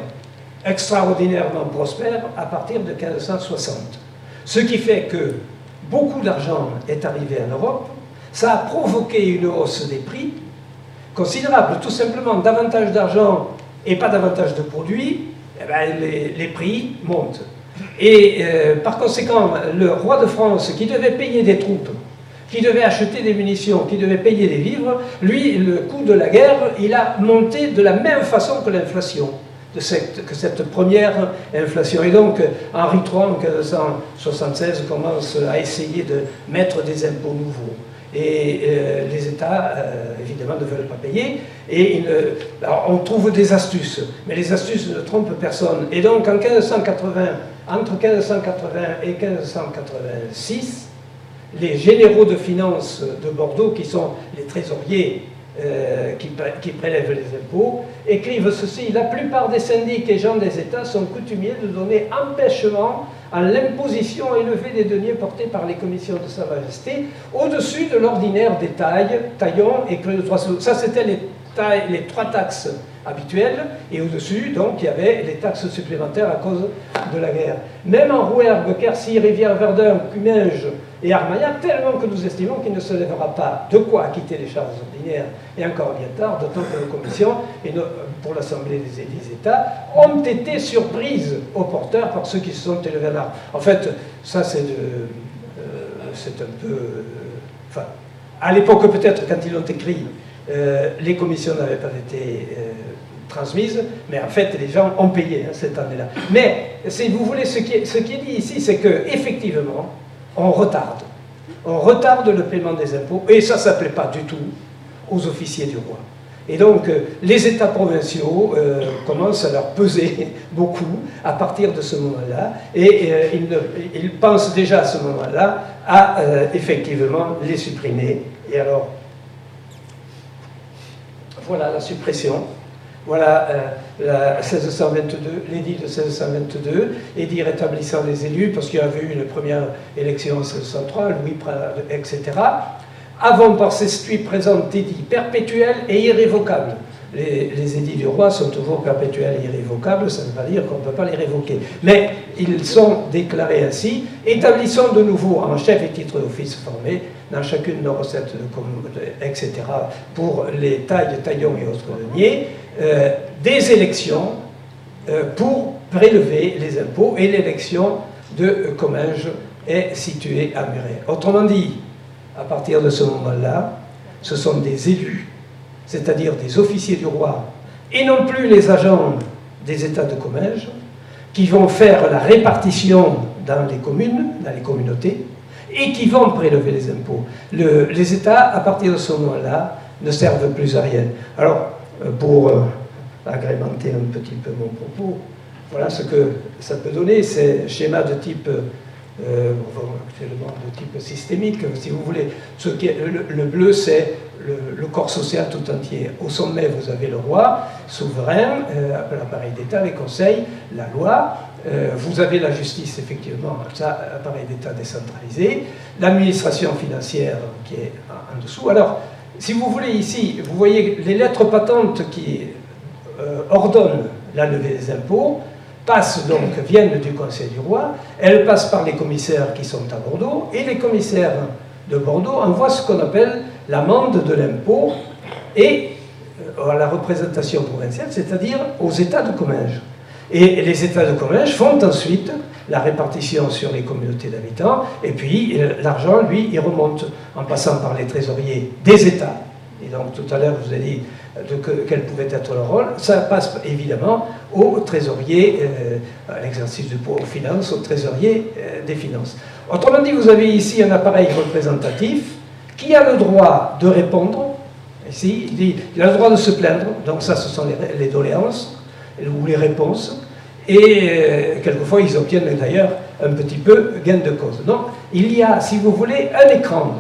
extraordinairement prospères, à partir de 1560. Ce qui fait que beaucoup d'argent est arrivé en Europe. Ça a provoqué une hausse des prix considérable. Tout simplement, davantage d'argent et pas davantage de produits, eh bien, les prix montent. Et par conséquent, le roi de France, qui devait payer des troupes, qui devait acheter des munitions, qui devait payer des vivres, lui, le coût de la guerre, il a monté de la même façon que l'inflation, que cette première inflation. Et donc, Henri III, en 1576, commence à essayer de mettre des impôts nouveaux. Et les États, évidemment, ne veulent pas payer. Et alors, on trouve des astuces, mais les astuces ne trompent personne. Et donc, entre 1580 et 1586, les généraux de finances de Bordeaux, qui sont les trésoriers qui prélèvent les impôts, écrivent ceci: la plupart des syndics et gens des États sont coutumiers de donner empêchement à l'imposition élevée des deniers portés par les commissions de Sa Majesté au-dessus de l'ordinaire des taillons et creux de 3 sous. Ça, c'était les 3 taxes habituelles, et au-dessus, donc, il y avait les taxes supplémentaires à cause de la guerre. Même en Rouergue, Quercy, Rivière-Verdun, Comminges et Armagnac, tellement que nous estimons qu'il ne se lèvera pas de quoi acquitter les charges ordinaires, et encore bien tard, d'autant que nos commissions, et pour l'Assemblée des États, ont été surprises aux porteurs par ceux qui se sont élevés à l'arbre. En fait, ça c'est un peu... enfin, à l'époque peut-être, quand ils l'ont écrit, les commissions n'avaient pas été transmises, mais en fait les gens ont payé cette année-là. Mais si vous voulez, ce qui est dit ici, c'est qu'effectivement, on retarde le paiement des impôts, et ça ne plaît pas du tout aux officiers du roi. Et donc les États provinciaux commencent à leur peser beaucoup à partir de ce moment-là, et ils pensent déjà à ce moment-là à effectivement les supprimer. Et alors, voilà la suppression. Voilà l'édit de 1622, édit rétablissant les élus, parce qu'il y avait eu une première élection en 1603, Louis, etc. Avons par ces stuits présentes édits perpétuels et irrévocables. Les édits du roi sont toujours perpétuels et irrévocables, ça ne veut pas dire qu'on ne peut pas les révoquer. Mais ils sont déclarés ainsi: établissons de nouveau en chef et titre d'office formés dans chacune de nos recettes, etc., pour les tailles, taillons et autres deniers, des élections pour prélever les impôts, et l'élection de Comminges est située à Muret. Autrement dit, à partir de ce moment-là, ce sont des élus, c'est-à-dire des officiers du roi, et non plus les agents des États de Comminges, qui vont faire la répartition dans les communes, dans les communautés, et qui vont prélever les impôts. Les États, à partir de ce moment-là, ne servent plus à rien. Alors, pour agrémenter un petit peu mon propos, voilà ce que ça peut donner, c'est un schéma de type, actuellement de type systémique, si vous voulez. Le bleu, c'est le corps social tout entier. Au sommet, vous avez le roi, souverain, l'appareil d'État, les conseils, la loi. Vous avez la justice, effectivement, ça, appareil d'État décentralisé. L'administration financière qui est en dessous. Alors, si vous voulez, ici, vous voyez les lettres patentes qui ordonnent la levée des impôts, viennent du Conseil du Roi, elles passent par les commissaires qui sont à Bordeaux, et les commissaires de Bordeaux envoient ce qu'on appelle l'amende de l'impôt et à la représentation provinciale, c'est-à-dire aux États de Comminges. Et les États de Comminges font ensuite la répartition sur les communautés d'habitants, et puis l'argent, lui, il remonte en passant par les trésoriers des États. Et donc tout à l'heure, je vous ai dit quel pouvait être leur rôle. Ça passe évidemment au trésorier, à l'exercice du pouvoir aux finances, au trésorier des finances. Autrement dit, vous avez ici un appareil représentatif qui a le droit de répondre. Ici, il a le droit de se plaindre. Donc ça, ce sont les doléances ou les réponses. Et quelquefois, ils obtiennent d'ailleurs un petit peu gain de cause. Donc, il y a, si vous voulez, un écran.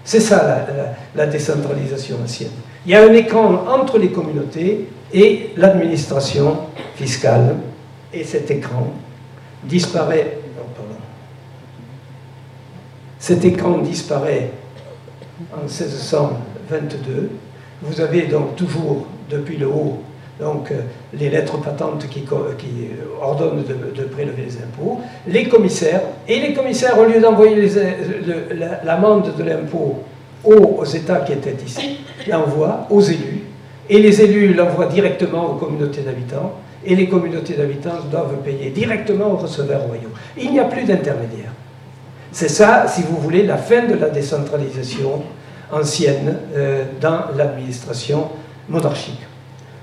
C'est ça la décentralisation ancienne. Il y a un écran entre les communautés et l'administration fiscale. Et cet écran disparaît. Oh, pardon. Cet écran disparaît en 1622. Vous avez donc toujours, depuis le haut, donc, les lettres patentes qui ordonnent de prélever les impôts, les commissaires, et les commissaires, au lieu d'envoyer l'amende de l'impôt aux États qui étaient ici, l'envoient aux élus, et les élus l'envoient directement aux communautés d'habitants, et les communautés d'habitants doivent payer directement aux receveurs royaux. Il n'y a plus d'intermédiaire. C'est ça, si vous voulez, la fin de la décentralisation ancienne dans l'administration monarchique.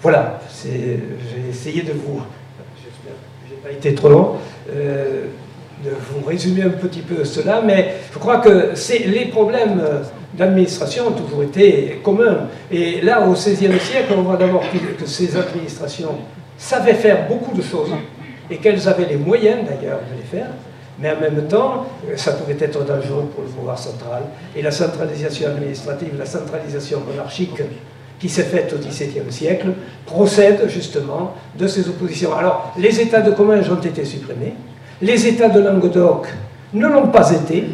Voilà, j'ai essayé de vous, j'espère que je n'ai pas été trop long, de vous résumer un petit peu cela, mais je crois que les problèmes d'administration ont toujours été communs. Et là, au XVIe siècle, on voit d'abord que ces administrations savaient faire beaucoup de choses, et qu'elles avaient les moyens d'ailleurs de les faire, mais en même temps, ça pouvait être dangereux pour le pouvoir central. Et la centralisation administrative, la centralisation monarchique, qui s'est faite au XVIIe siècle, procède justement de ces oppositions. Alors, les États de Comminges ont été supprimés, les États de Languedoc ne l'ont pas été,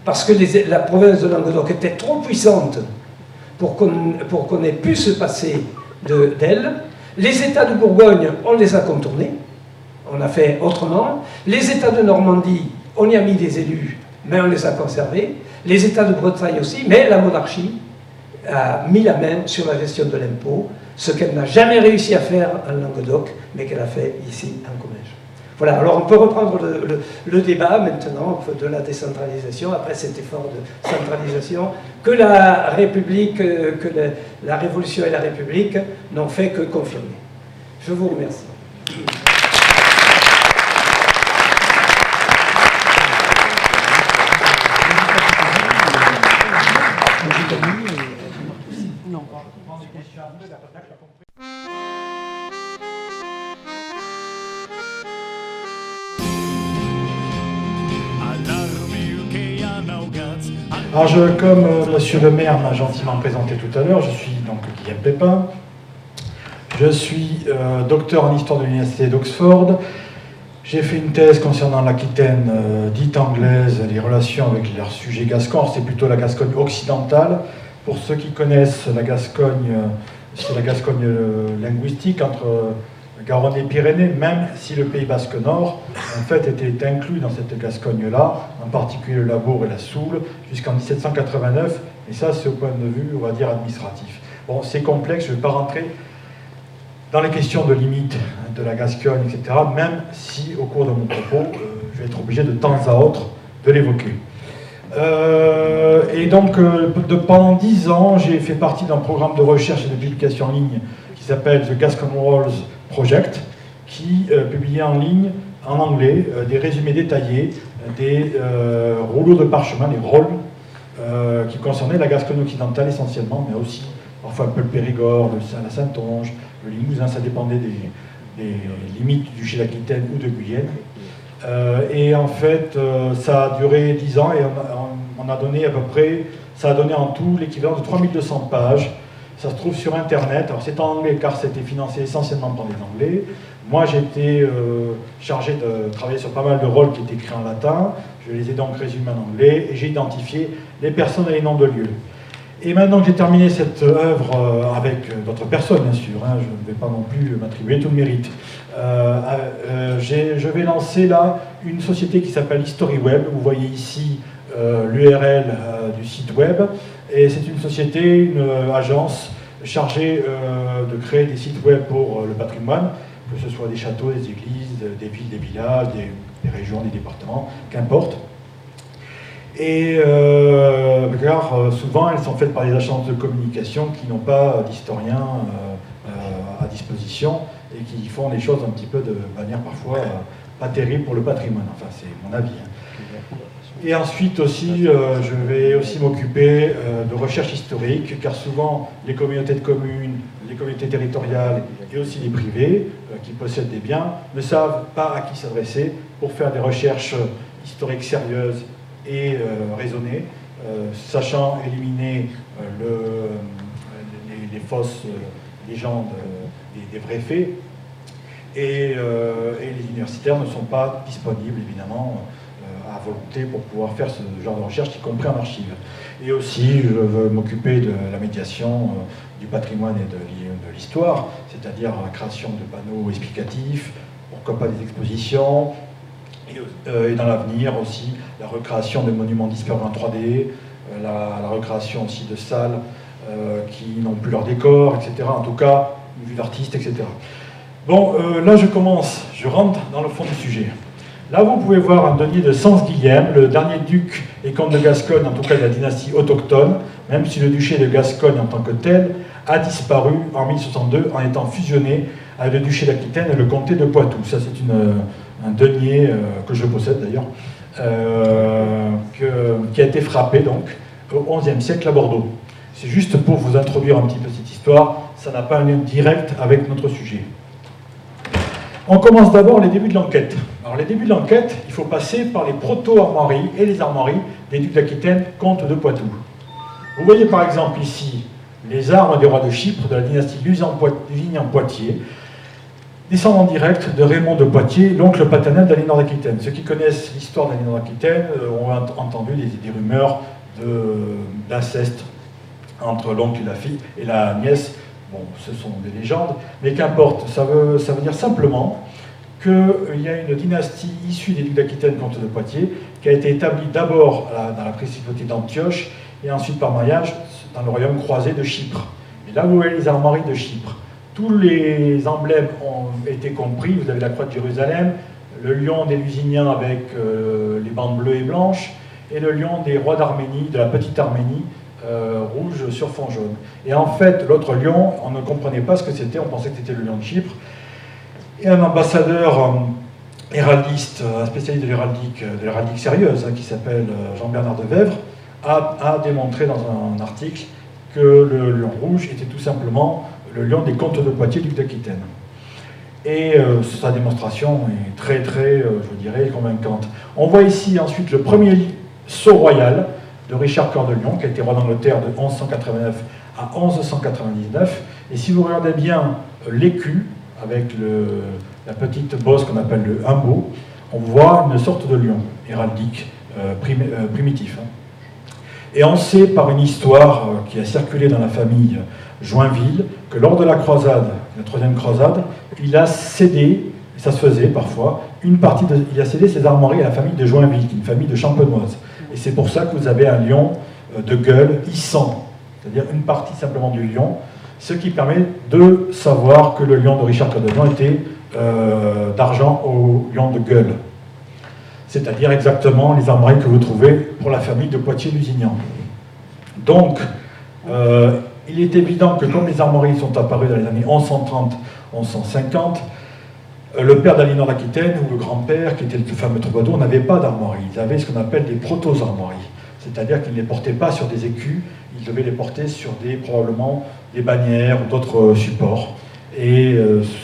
parce que la province de Languedoc était trop puissante pour qu'on ait pu se passer d'elle. Les États de Bourgogne, on les a contournés, on a fait autrement. Les États de Normandie, on y a mis des élus, mais on les a conservés. Les États de Bretagne aussi, mais la monarchie a mis la main sur la gestion de l'impôt, ce qu'elle n'a jamais réussi à faire en Languedoc, mais qu'elle a fait ici en Comminges. Voilà, alors on peut reprendre le débat maintenant de la décentralisation, après cet effort de centralisation, que la République, que la Révolution et la République n'ont fait que confirmer. Je vous remercie. Alors, comme monsieur le maire m'a gentiment présenté tout à l'heure, je suis donc Guillaume Pépin. Je suis docteur en histoire de l'université d'Oxford. J'ai fait une thèse concernant l'Aquitaine dite anglaise, les relations avec leurs sujets gascons. C'est plutôt la Gascogne occidentale. Pour ceux qui connaissent la Gascogne, c'est la Gascogne linguistique entre Garonne et Pyrénées, même si le Pays Basque Nord, en fait, était inclus dans cette Gascogne-là, en particulier le Labour et la Soule, jusqu'en 1789, et ça, c'est au point de vue, on va dire, administratif. Bon, c'est complexe, je ne vais pas rentrer dans les questions de limites de la Gascogne, etc., même si, au cours de mon propos, je vais être obligé de temps à autre de l'évoquer. Et donc, pendant 10 ans, j'ai fait partie d'un programme de recherche et de publication en ligne qui s'appelle The Gascon Rolls Project, qui publiait en ligne, en anglais, des résumés détaillés des rouleaux de parchemin, des rolls, qui concernaient la Gascogne occidentale essentiellement, mais aussi parfois un peu le Périgord, la Saintonge, le Limousin, ça dépendait des limites du duché d'Aquitaine ou de Guyenne. Et en fait, ça a duré 10 ans et on a donné à peu près, ça a donné en tout l'équivalent de 3200 pages. Ça se trouve sur Internet. Alors c'est en anglais car c'était financé essentiellement par les Anglais. Moi j'étais chargé de travailler sur pas mal de rôles qui étaient écrits en latin. Je les ai donc résumés en anglais et j'ai identifié les personnes et les noms de lieux. Et maintenant que j'ai terminé cette œuvre avec d'autres personnes, bien sûr, hein, je ne vais pas non plus m'attribuer tout le mérite, je vais lancer là une société qui s'appelle HistoryWeb. Vous voyez ici l'URL du site web. Et c'est une société, une agence chargée de créer des sites web pour le patrimoine, que ce soit des châteaux, des églises, des villes, des villages, des régions, des départements, qu'importe. Et car souvent elles sont faites par des agences de communication qui n'ont pas d'historiens à disposition et qui font des choses un petit peu de manière parfois pas terrible pour le patrimoine. Enfin, c'est mon avis. Hein. Et ensuite aussi, je vais aussi m'occuper de recherche historique, car souvent les communautés de communes, les communautés territoriales et aussi les privés qui possèdent des biens ne savent pas à qui s'adresser pour faire des recherches historiques sérieuses et raisonnées, sachant éliminer les fausses légendes des vrais faits. Et les universitaires ne sont pas disponibles, évidemment, à volonté pour pouvoir faire ce genre de recherche, y compris en archives. Et aussi, je veux m'occuper de la médiation du patrimoine et de l'histoire, c'est-à-dire la création de panneaux explicatifs, pourquoi pas des expositions, et dans l'avenir aussi, la recréation de monuments disparus en 3D, la recréation aussi de salles qui n'ont plus leur décor, etc. En tout cas, une vue d'artiste, etc. Bon, là je rentre dans le fond du sujet. Là, vous pouvez voir un denier de Sens-Guilhem, le dernier duc et comte de Gascogne, en tout cas de la dynastie autochtone, même si le duché de Gascogne en tant que tel a disparu en 1062 en étant fusionné avec le duché d'Aquitaine et le comté de Poitou. Ça, c'est un denier que je possède d'ailleurs, qui a été frappé donc au XIe siècle à Bordeaux. C'est juste pour vous introduire un petit peu cette histoire, ça n'a pas un lien direct avec notre sujet. On commence d'abord les débuts de l'enquête. Alors les débuts de l'enquête, il faut passer par les proto-armoiries et les armoiries des ducs d'Aquitaine, comtes de Poitou. Vous voyez par exemple ici les armes des rois de Chypre de la dynastie Lusignan-Poitiers, descendant direct de Raymond de Poitiers, l'oncle paternel d'Aliénor d'Aquitaine. Ceux qui connaissent l'histoire d'Aliénor d'Aquitaine ont entendu des rumeurs d'inceste entre l'oncle et la fille et la nièce. Bon, ce sont des légendes, mais qu'importe, ça veut dire simplement qu'il y a une dynastie issue des ducs d'Aquitaine, comtes de Poitiers, qui a été établie d'abord dans la principauté d'Antioche et ensuite par mariage dans le royaume croisé de Chypre. Et là, vous voyez les armoiries de Chypre. Tous les emblèmes ont été compris. Vous avez la croix de Jérusalem, le lion des Lusigniens avec les bandes bleues et blanches, et le lion des rois d'Arménie, de la petite Arménie, rouge sur fond jaune. Et en fait, l'autre lion, on ne comprenait pas ce que c'était, on pensait que c'était le lion de Chypre. Et un ambassadeur héraldiste, un spécialiste de l'héraldique sérieuse, qui s'appelle Jean-Bernard de Vèvre, a démontré dans un article que le lion rouge était tout simplement le lion des comtes de Poitiers, duc d'Aquitaine. Et sa démonstration est très, je dirais, convaincante. On voit ici ensuite le premier sceau royal de Richard Cœur de Lion, qui a été roi d'Angleterre de 1189 à 1199. Et si vous regardez bien l'écu, avec la petite bosse qu'on appelle le humbo, on voit une sorte de lion héraldique primitif. Et on sait par une histoire qui a circulé dans la famille Joinville que lors de la croisade, la troisième croisade, il a cédé, et ça se faisait parfois, il a cédé ses armoiries à la famille de Joinville, qui est une famille de champenoise. Et c'est pour ça que vous avez un lion de gueule issant, c'est-à-dire une partie simplement du lion, ce qui permet de savoir que le lion de Richard Cœur de Lion était d'argent au lion de gueule. C'est-à-dire exactement les armoiries que vous trouvez pour la famille de Poitiers-Lusignan. Donc, il est évident que comme les armoiries sont apparues dans les années 1130-1150, le père d'Aliénor d'Aquitaine ou le grand-père, qui était le fameux troubadour, n'avait pas d'armoirie. Ils avaient ce qu'on appelle des proto-armoiries. c'est-à-dire qu'ils ne les portaient pas sur des écus, ils devaient les porter sur probablement des bannières ou d'autres supports, et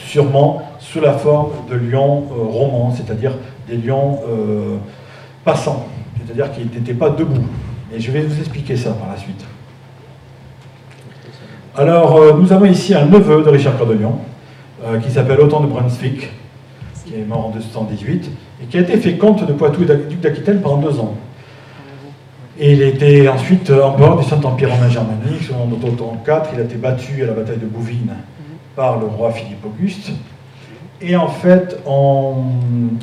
sûrement sous la forme de lions romans, c'est-à-dire des lions passants, c'est-à-dire qu'ils n'étaient pas debout. Et je vais vous expliquer ça par la suite. Alors, nous avons ici un neveu de Richard Cœur de Lion, qui s'appelle Otton de Brunswick, qui est mort en 218, et qui a été fait comte de Poitou et duc d'Aquitaine pendant 2 ans. Et il était ensuite empereur du Saint-Empire romain germanique, selon Otton IV. Il a été battu à la bataille de Bouvines par le roi Philippe Auguste. Et en fait,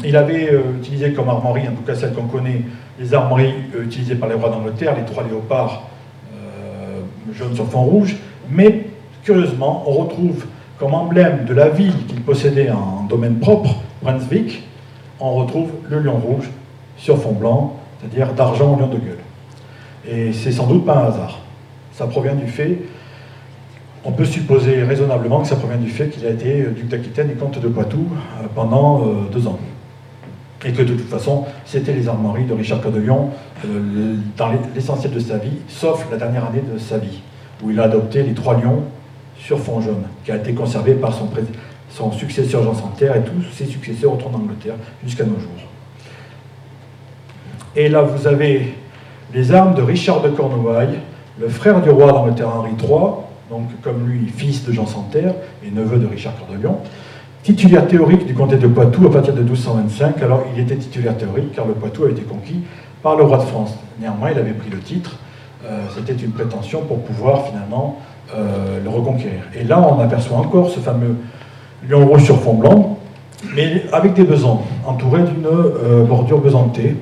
il avait utilisé comme armoirie, en tout cas celle qu'on connaît, les armoiries utilisées par les rois d'Angleterre, les 3 léopards jaunes sur fond rouge. Mais curieusement, on retrouve comme emblème de la ville qu'il possédait en domaine propre, Brunswick, on retrouve le lion rouge sur fond blanc, c'est-à-dire d'argent au lion de gueule. Et c'est sans doute pas un hasard. Ça provient du fait, on peut supposer raisonnablement que ça provient du fait qu'il a été duc d'Aquitaine et comte de Poitou pendant 2 ans. Et que de toute façon, c'était les armoiries de Richard Cœur de Lion dans l'essentiel de sa vie, sauf la dernière année de sa vie, où il a adopté les 3 lions sur fond jaune, qui a été conservé par son successeur Jean Santerre, et tous ses successeurs retournent en Angleterre jusqu'à nos jours. Et là, vous avez les armes de Richard de Cornouailles, le frère du roi d'Angleterre Henri III, donc comme lui, fils de Jean Santerre et neveu de Richard Cœur de Lion, titulaire théorique du comté de Poitou à partir de 1225. Alors, il était titulaire théorique car le Poitou a été conquis par le roi de France. Néanmoins, il avait pris le titre. C'était une prétention pour pouvoir finalement le reconquérir. Et là, on aperçoit encore ce fameux lion rouge sur fond blanc, mais avec des besants, entouré d'une bordure besantée.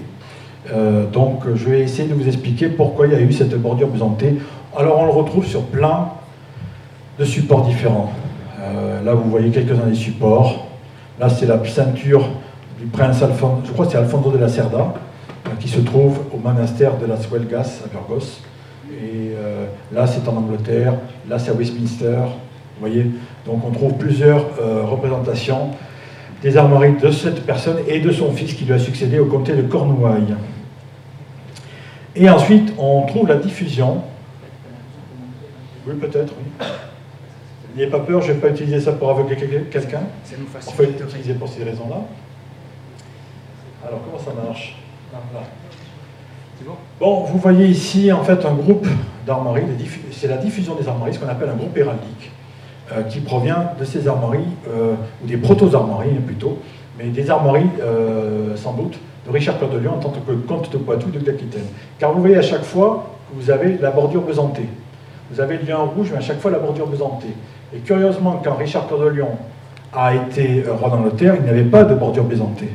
Donc, je vais essayer de vous expliquer pourquoi il y a eu cette bordure besantée. Alors, on le retrouve sur plein de supports différents. Là, vous voyez quelques-uns des supports. Là, c'est la ceinture du prince Alphonse, je crois que c'est Alfonso de la Cerda, qui se trouve au monastère de Las Huelgas à Burgos. Et là, c'est en Angleterre. Là, c'est à Westminster. Vous voyez. Donc, on trouve plusieurs représentations des armoiries de cette personne et de son fils qui lui a succédé au comté de Cornouailles. Et ensuite, on trouve la diffusion. Oui, peut-être, oui. N'ayez pas peur, je ne vais pas utiliser ça pour aveugler quelqu'un. On peut l'utiliser pour ces raisons-là. Alors, comment ça marche? Là. C'est bon? Bon, vous voyez ici, en fait, un groupe d'armoiries. C'est la diffusion des armoiries, ce qu'on appelle un groupe héraldique, qui provient de ces armoiries, ou des proto-armoiries plutôt, mais des armoiries, sans doute, de Richard Cœur de Lion en tant que comte de Poitou, duc d'Aquitaine. Car vous voyez à chaque fois que vous avez la bordure besantée. Vous avez le lion rouge, mais à chaque fois la bordure besantée. Et curieusement, quand Richard Cœur de Lion a été roi d'Angleterre, il n'y avait pas de bordure besantée.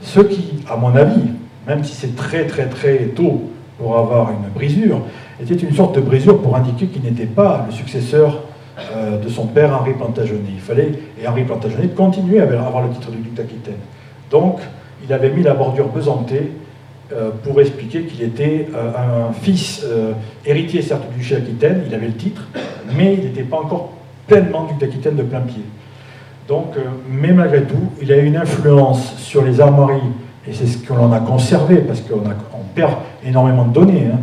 Ce qui, à mon avis, même si c'est très très très tôt pour avoir une brisure, était une sorte de brisure pour indiquer qu'il n'était pas le successeur de son père Henri Plantagenet. Et Henri Plantagenet continuait à avoir le titre de duc d'Aquitaine. Donc, il avait mis la bordure besantée pour expliquer qu'il était un fils héritier, certes, du duché d'Aquitaine, il avait le titre, mais il n'était pas encore pleinement duc d'Aquitaine de plein pied. Donc, mais malgré tout, il a eu une influence sur les armoiries, et c'est ce que l'on a conservé, parce qu'on perd énormément de données, hein.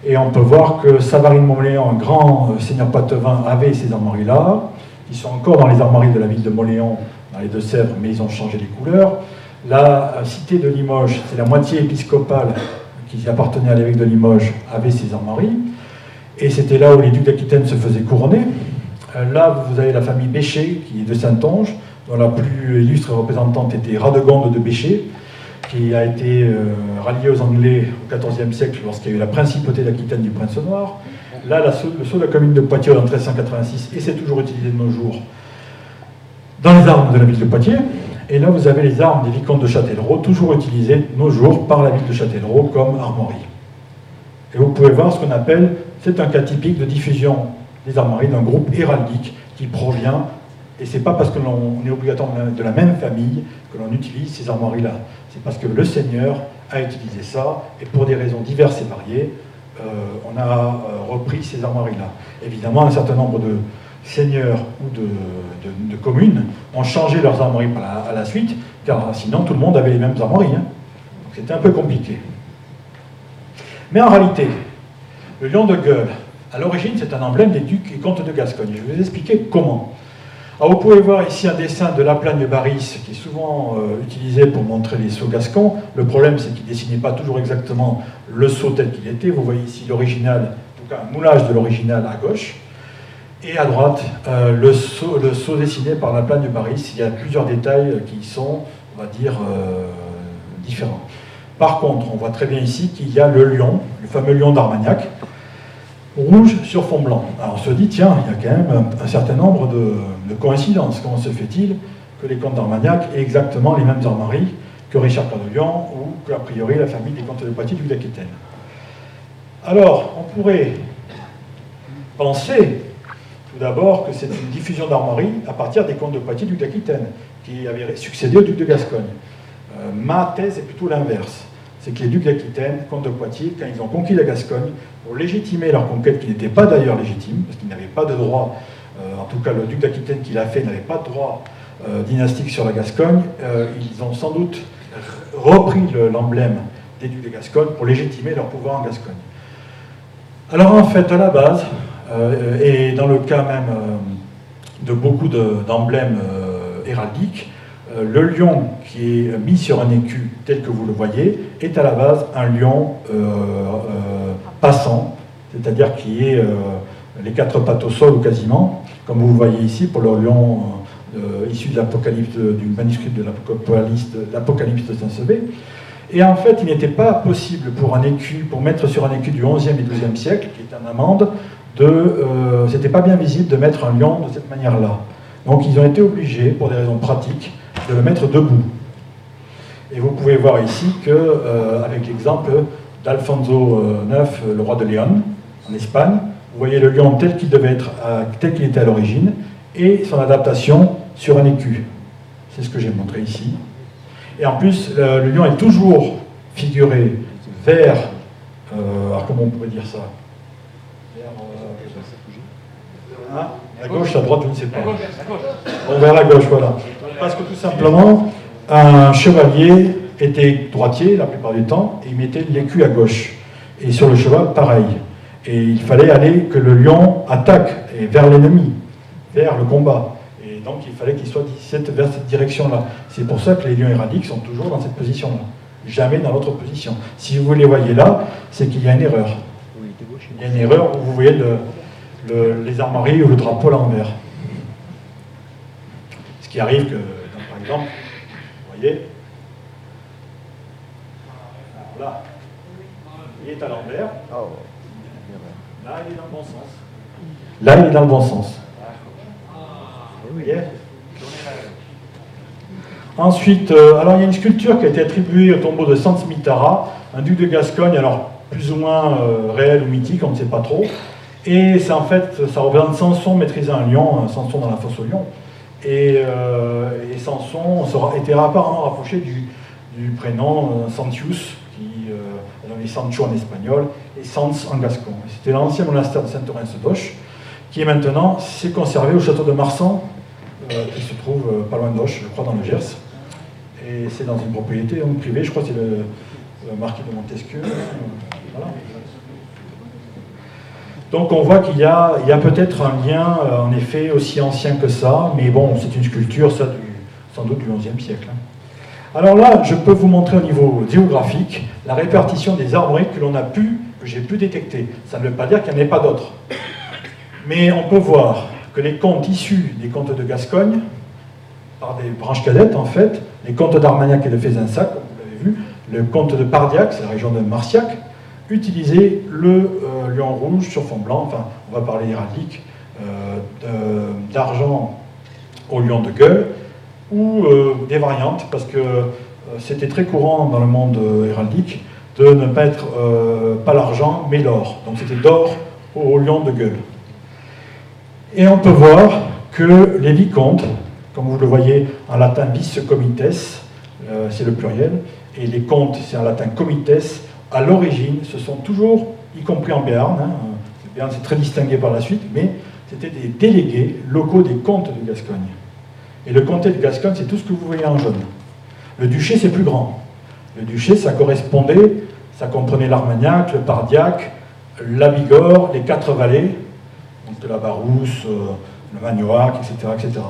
Et on peut voir que Savary de Montmélian, un grand seigneur poitevin, avait ces armoiries-là, qui sont encore dans les armoiries de la ville de Montléon, dans les Deux-Sèvres, mais ils ont changé les couleurs. La cité de Limoges, c'est la moitié épiscopale qui appartenait à l'évêque de Limoges, avait ses armoiries, et c'était là où les ducs d'Aquitaine se faisaient couronner. Là, vous avez la famille Bécher, qui est de Saintonge, dont la plus illustre représentante était Radegonde de Bécher, qui a été ralliée aux Anglais au XIVe siècle lorsqu'il y a eu la principauté d'Aquitaine du Prince Noir. Là, le sceau de la commune de Poitiers en 1386, et c'est toujours utilisé de nos jours dans les armes de la ville de Poitiers. Et là, vous avez les armes des vicomtes de Châtellerault, toujours utilisées de nos jours par la ville de Châtellerault comme armoirie. Et vous pouvez voir ce qu'on appelle, c'est un cas typique de diffusion des armoiries d'un groupe héraldique qui provient, et c'est pas parce que l'on est obligatoirement de la même famille que l'on utilise ces armoiries-là. C'est parce que le seigneur a utilisé ça, et pour des raisons diverses et variées, on a repris ces armoiries-là. Évidemment, un certain nombre de seigneurs ou de communes ont changé leurs armoiries à la suite, car sinon tout le monde avait les mêmes armoiries. Hein. Donc c'était un peu compliqué. Mais en réalité, le lion de gueule, à l'origine, c'est un emblème des ducs et comtes de Gascogne. Je vais vous expliquer comment. Alors, vous pouvez voir ici un dessin de Laplagne Baris, qui est souvent utilisé pour montrer les sceaux gascons. Le problème, c'est qu'il ne dessinait pas toujours exactement le sceau tel qu'il était. Vous voyez ici l'original, en tout cas un moulage de l'original à gauche. Et à droite, le sceau dessiné par Laplagne Baris. Il y a plusieurs détails qui sont, on va dire, différents. Par contre, on voit très bien ici qu'il y a le lion, le fameux lion d'Armagnac, rouge sur fond blanc. Alors on se dit, tiens, il y a quand même un certain nombre de coïncidences. Comment se fait-il que les comtes d'Armagnac aient exactement les mêmes armoiries que Richard Cœur de Lion ou que, a priori, la famille des comtes de Poitiers du d'Aquitaine? Alors, on pourrait penser, tout d'abord, que c'est une diffusion d'armoiries à partir des comtes de Poitiers du d'Aquitaine, qui avaient succédé au duc de Gascogne. Ma thèse est plutôt l'inverse. C'est que les ducs d'Aquitaine, comtes de Poitiers, quand ils ont conquis la Gascogne, pour légitimer leur conquête, qui n'était pas d'ailleurs légitime, parce qu'ils n'avaient pas de droit, en tout cas le duc d'Aquitaine qui l'a fait n'avait pas de droit dynastique sur la Gascogne, ils ont sans doute repris l'emblème des ducs de Gascogne pour légitimer leur pouvoir en Gascogne. Alors en fait, à la base, et dans le cas même de beaucoup d'emblèmes héraldiques, le lion qui est mis sur un écu tel que vous le voyez est à la base un lion passant, c'est-à-dire qui est les quatre pattes au sol ou quasiment, comme vous le voyez ici pour le lion issu de l'Apocalypse, du manuscrit de l'Apocalypse de Saint-Sevé. Et en fait, il n'était pas possible pour mettre sur un écu du XIe et XIIe siècle, qui est un amande, c'était pas bien visible de mettre un lion de cette manière-là. Donc ils ont été obligés, pour des raisons pratiques, de le mettre debout. Et vous pouvez voir ici avec l'exemple d'Alfonso IX, le roi de Léon, en Espagne, vous voyez le lion tel qu'il était à l'origine, et son adaptation sur un écu. C'est ce que j'ai montré ici. Et en plus, le lion est toujours figuré vers, alors comment on pourrait dire ça? À gauche, à droite, je ne sais pas. Bon, vers la gauche, voilà. Parce que tout simplement, un chevalier était droitier la plupart du temps, et il mettait l'écu à gauche. Et sur le cheval, pareil. Et il fallait que le lion attaque vers l'ennemi, vers le combat. Et donc il fallait qu'il soit vers cette direction-là. C'est pour ça que les lions héraldiques sont toujours dans cette position-là. Jamais dans l'autre position. Si vous les voyez là, c'est qu'il y a une erreur. Il y a une erreur où vous voyez les armoiries ou le drapeau à l'envers. Ce qui arrive que, par exemple, vous voyez, alors là, il est à l'envers. Là, il est dans le bon sens. Là, il est dans le bon sens. Vous voyez ? Ensuite, alors il y a une sculpture qui a été attribuée au tombeau de Sant Smitara, un duc de Gascogne, alors plus ou moins réel ou mythique, on ne sait pas trop. Et c'est en fait, ça représente Samson maîtrisant un lion, Samson dans la fosse au lion. Et Samson était apparemment rapproché du prénom Santius, qui est Sancho en espagnol, et Sans en gascon. C'était l'ancien monastère de Saint-Orens-d'Auch, qui est maintenant conservé au château de Marsan, qui se trouve pas loin d'Auch, je crois, dans le Gers. Et c'est dans une propriété privée, je crois que c'est le marquis de Montesquieu. Voilà. Donc on voit qu'il y a peut-être un lien, en effet, aussi ancien que ça, mais bon, c'est une sculpture, ça, sans doute du XIe siècle. Alors là, je peux vous montrer au niveau géographique la répartition des armoiries que j'ai pu détecter. Ça ne veut pas dire qu'il n'y en ait pas d'autres. Mais on peut voir que les comtes issus des comtes de Gascogne, par des branches cadettes en fait, les comtes d'Armagnac et de Fezensac, comme vous l'avez vu, le comte de Pardiac, c'est la région de Marciac, utilisaient le lion rouge sur fond blanc, enfin on va parler héraldique, d'argent au lion de gueule, ou des variantes, parce que c'était très courant dans le monde héraldique de ne pas être pas l'argent, mais l'or. Donc c'était d'or au lion de gueule. Et on peut voir que les vicomtes, comme vous le voyez en latin bis comites, c'est le pluriel, et les comtes, c'est en latin comites, à l'origine, ce sont toujours, y compris en Béarn, Béarn c'est très distingué par la suite, mais c'était des délégués locaux des comtes de Gascogne. Et le comté de Gascogne, c'est tout ce que vous voyez en jaune. Le duché, c'est plus grand. Le duché, ça correspondait, Ça comprenait l'Armagnac, le Pardiac, la Bigorre, les 4 vallées, donc de la Barousse, le Magnoac, etc., etc.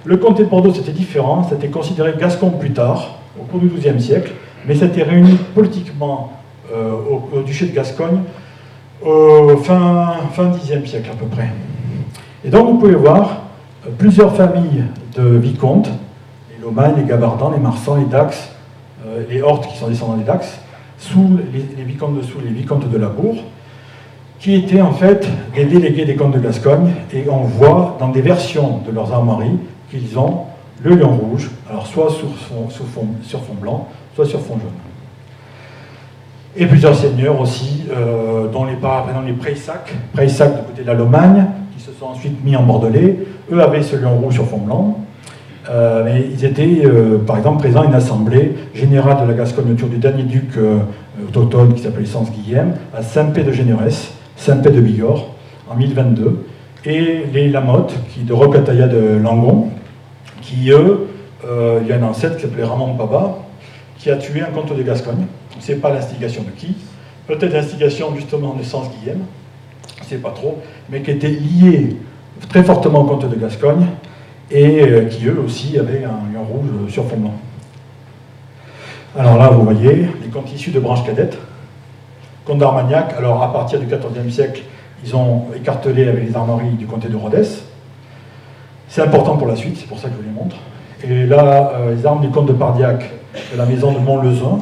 Le comté de Bordeaux, c'était différent, c'était considéré gascon plus tard, au cours du XIIe siècle, mais c'était réuni politiquement au duché de Gascogne fin Xe siècle à peu près. Et donc vous pouvez voir plusieurs familles de vicomtes, les Lomagne, les Gabardins, les Marsans, les Dax, les Hortes qui sont descendants des Dax, Soule, les vicomtes de Soule et les vicomtes de Labour, qui étaient en fait des délégués des comtes de Gascogne, et on voit dans des versions de leurs armoiries qu'ils ont le lion rouge, alors soit sur fond blanc, soit sur fond jaune. Et plusieurs seigneurs aussi, dont par exemple les Preyssac du côté de la Lomagne, qui se sont ensuite mis en bordelais. Eux avaient ce lion rouge sur fond blanc, mais ils étaient par exemple présents à une assemblée générale de la Gascogne autour du dernier duc autochtone qui s'appelait Sens-Guillem, à Saint-Pé-de-Généresse, Saint-Pé-de-Bigorre, en 1022, et les Lamotte, de Rocataya de Langon, qui eux, il y a un ancêtre qui s'appelait Ramon Paba, qui a tué un comte de Gascogne. On ne sait pas l'instigation de qui, peut-être l'instigation justement de Sens-Guillem, on ne sait pas trop, mais qui était lié très fortement au comte de Gascogne, et qui eux aussi avaient un lion rouge sur fond blanc. Alors là, vous voyez, les comtes issus de branches cadettes, comte d'Armagnac. Alors à partir du XIVe siècle, ils ont écartelé avec les armoiries du comté de Rodez. C'est important pour la suite, c'est pour ça que je vous les montre. Et là, les armes du comte de Pardiac, de la maison de Montlezun.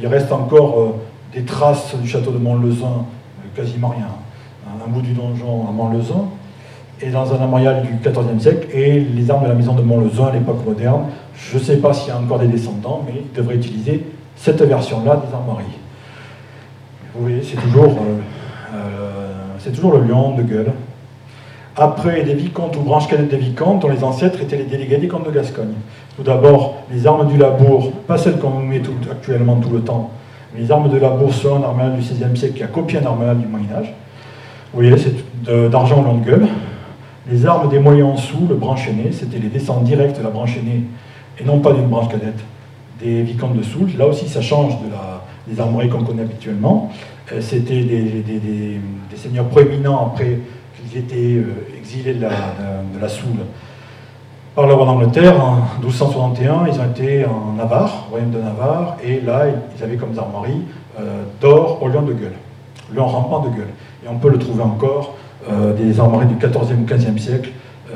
Il reste encore des traces du château de Montlezun, quasiment rien, un bout du donjon à Montlezun, et dans un armorial du XIVe siècle, et les armes de la maison de Montlezun à l'époque moderne. Je ne sais pas s'il y a encore des descendants, mais ils devraient utiliser cette version-là des armoiries. Vous voyez, c'est toujours le lion de gueule. Après, des vicomtes ou branches cadettes des vicomtes, dont les ancêtres étaient les délégués des comtes de Gascogne. Tout d'abord, les armes du Labour, pas celles qu'on met actuellement tout le temps, mais les armes de Labour sont un armorial du XVIe siècle qui a copié un armorial du Moyen-Âge. Vous voyez, c'est d'argent au long de gueule. Les armes des moyens en dessous, le branche aîné, c'était les descendants directs de la branche aînée, et non pas d'une branche cadette, des vicomtes de Soule. Là aussi, ça change des armoiries qu'on connaît habituellement. C'était des seigneurs proéminents après qu'ils étaient exilés de la Soule par le roi d'Angleterre. En 1261, ils ont été en Navarre, royaume de Navarre, et là, ils avaient comme armoiries d'or au lion de gueule, lion rampant de gueule. Et on peut le trouver encore, des armoiries du XIVe ou XVe siècle,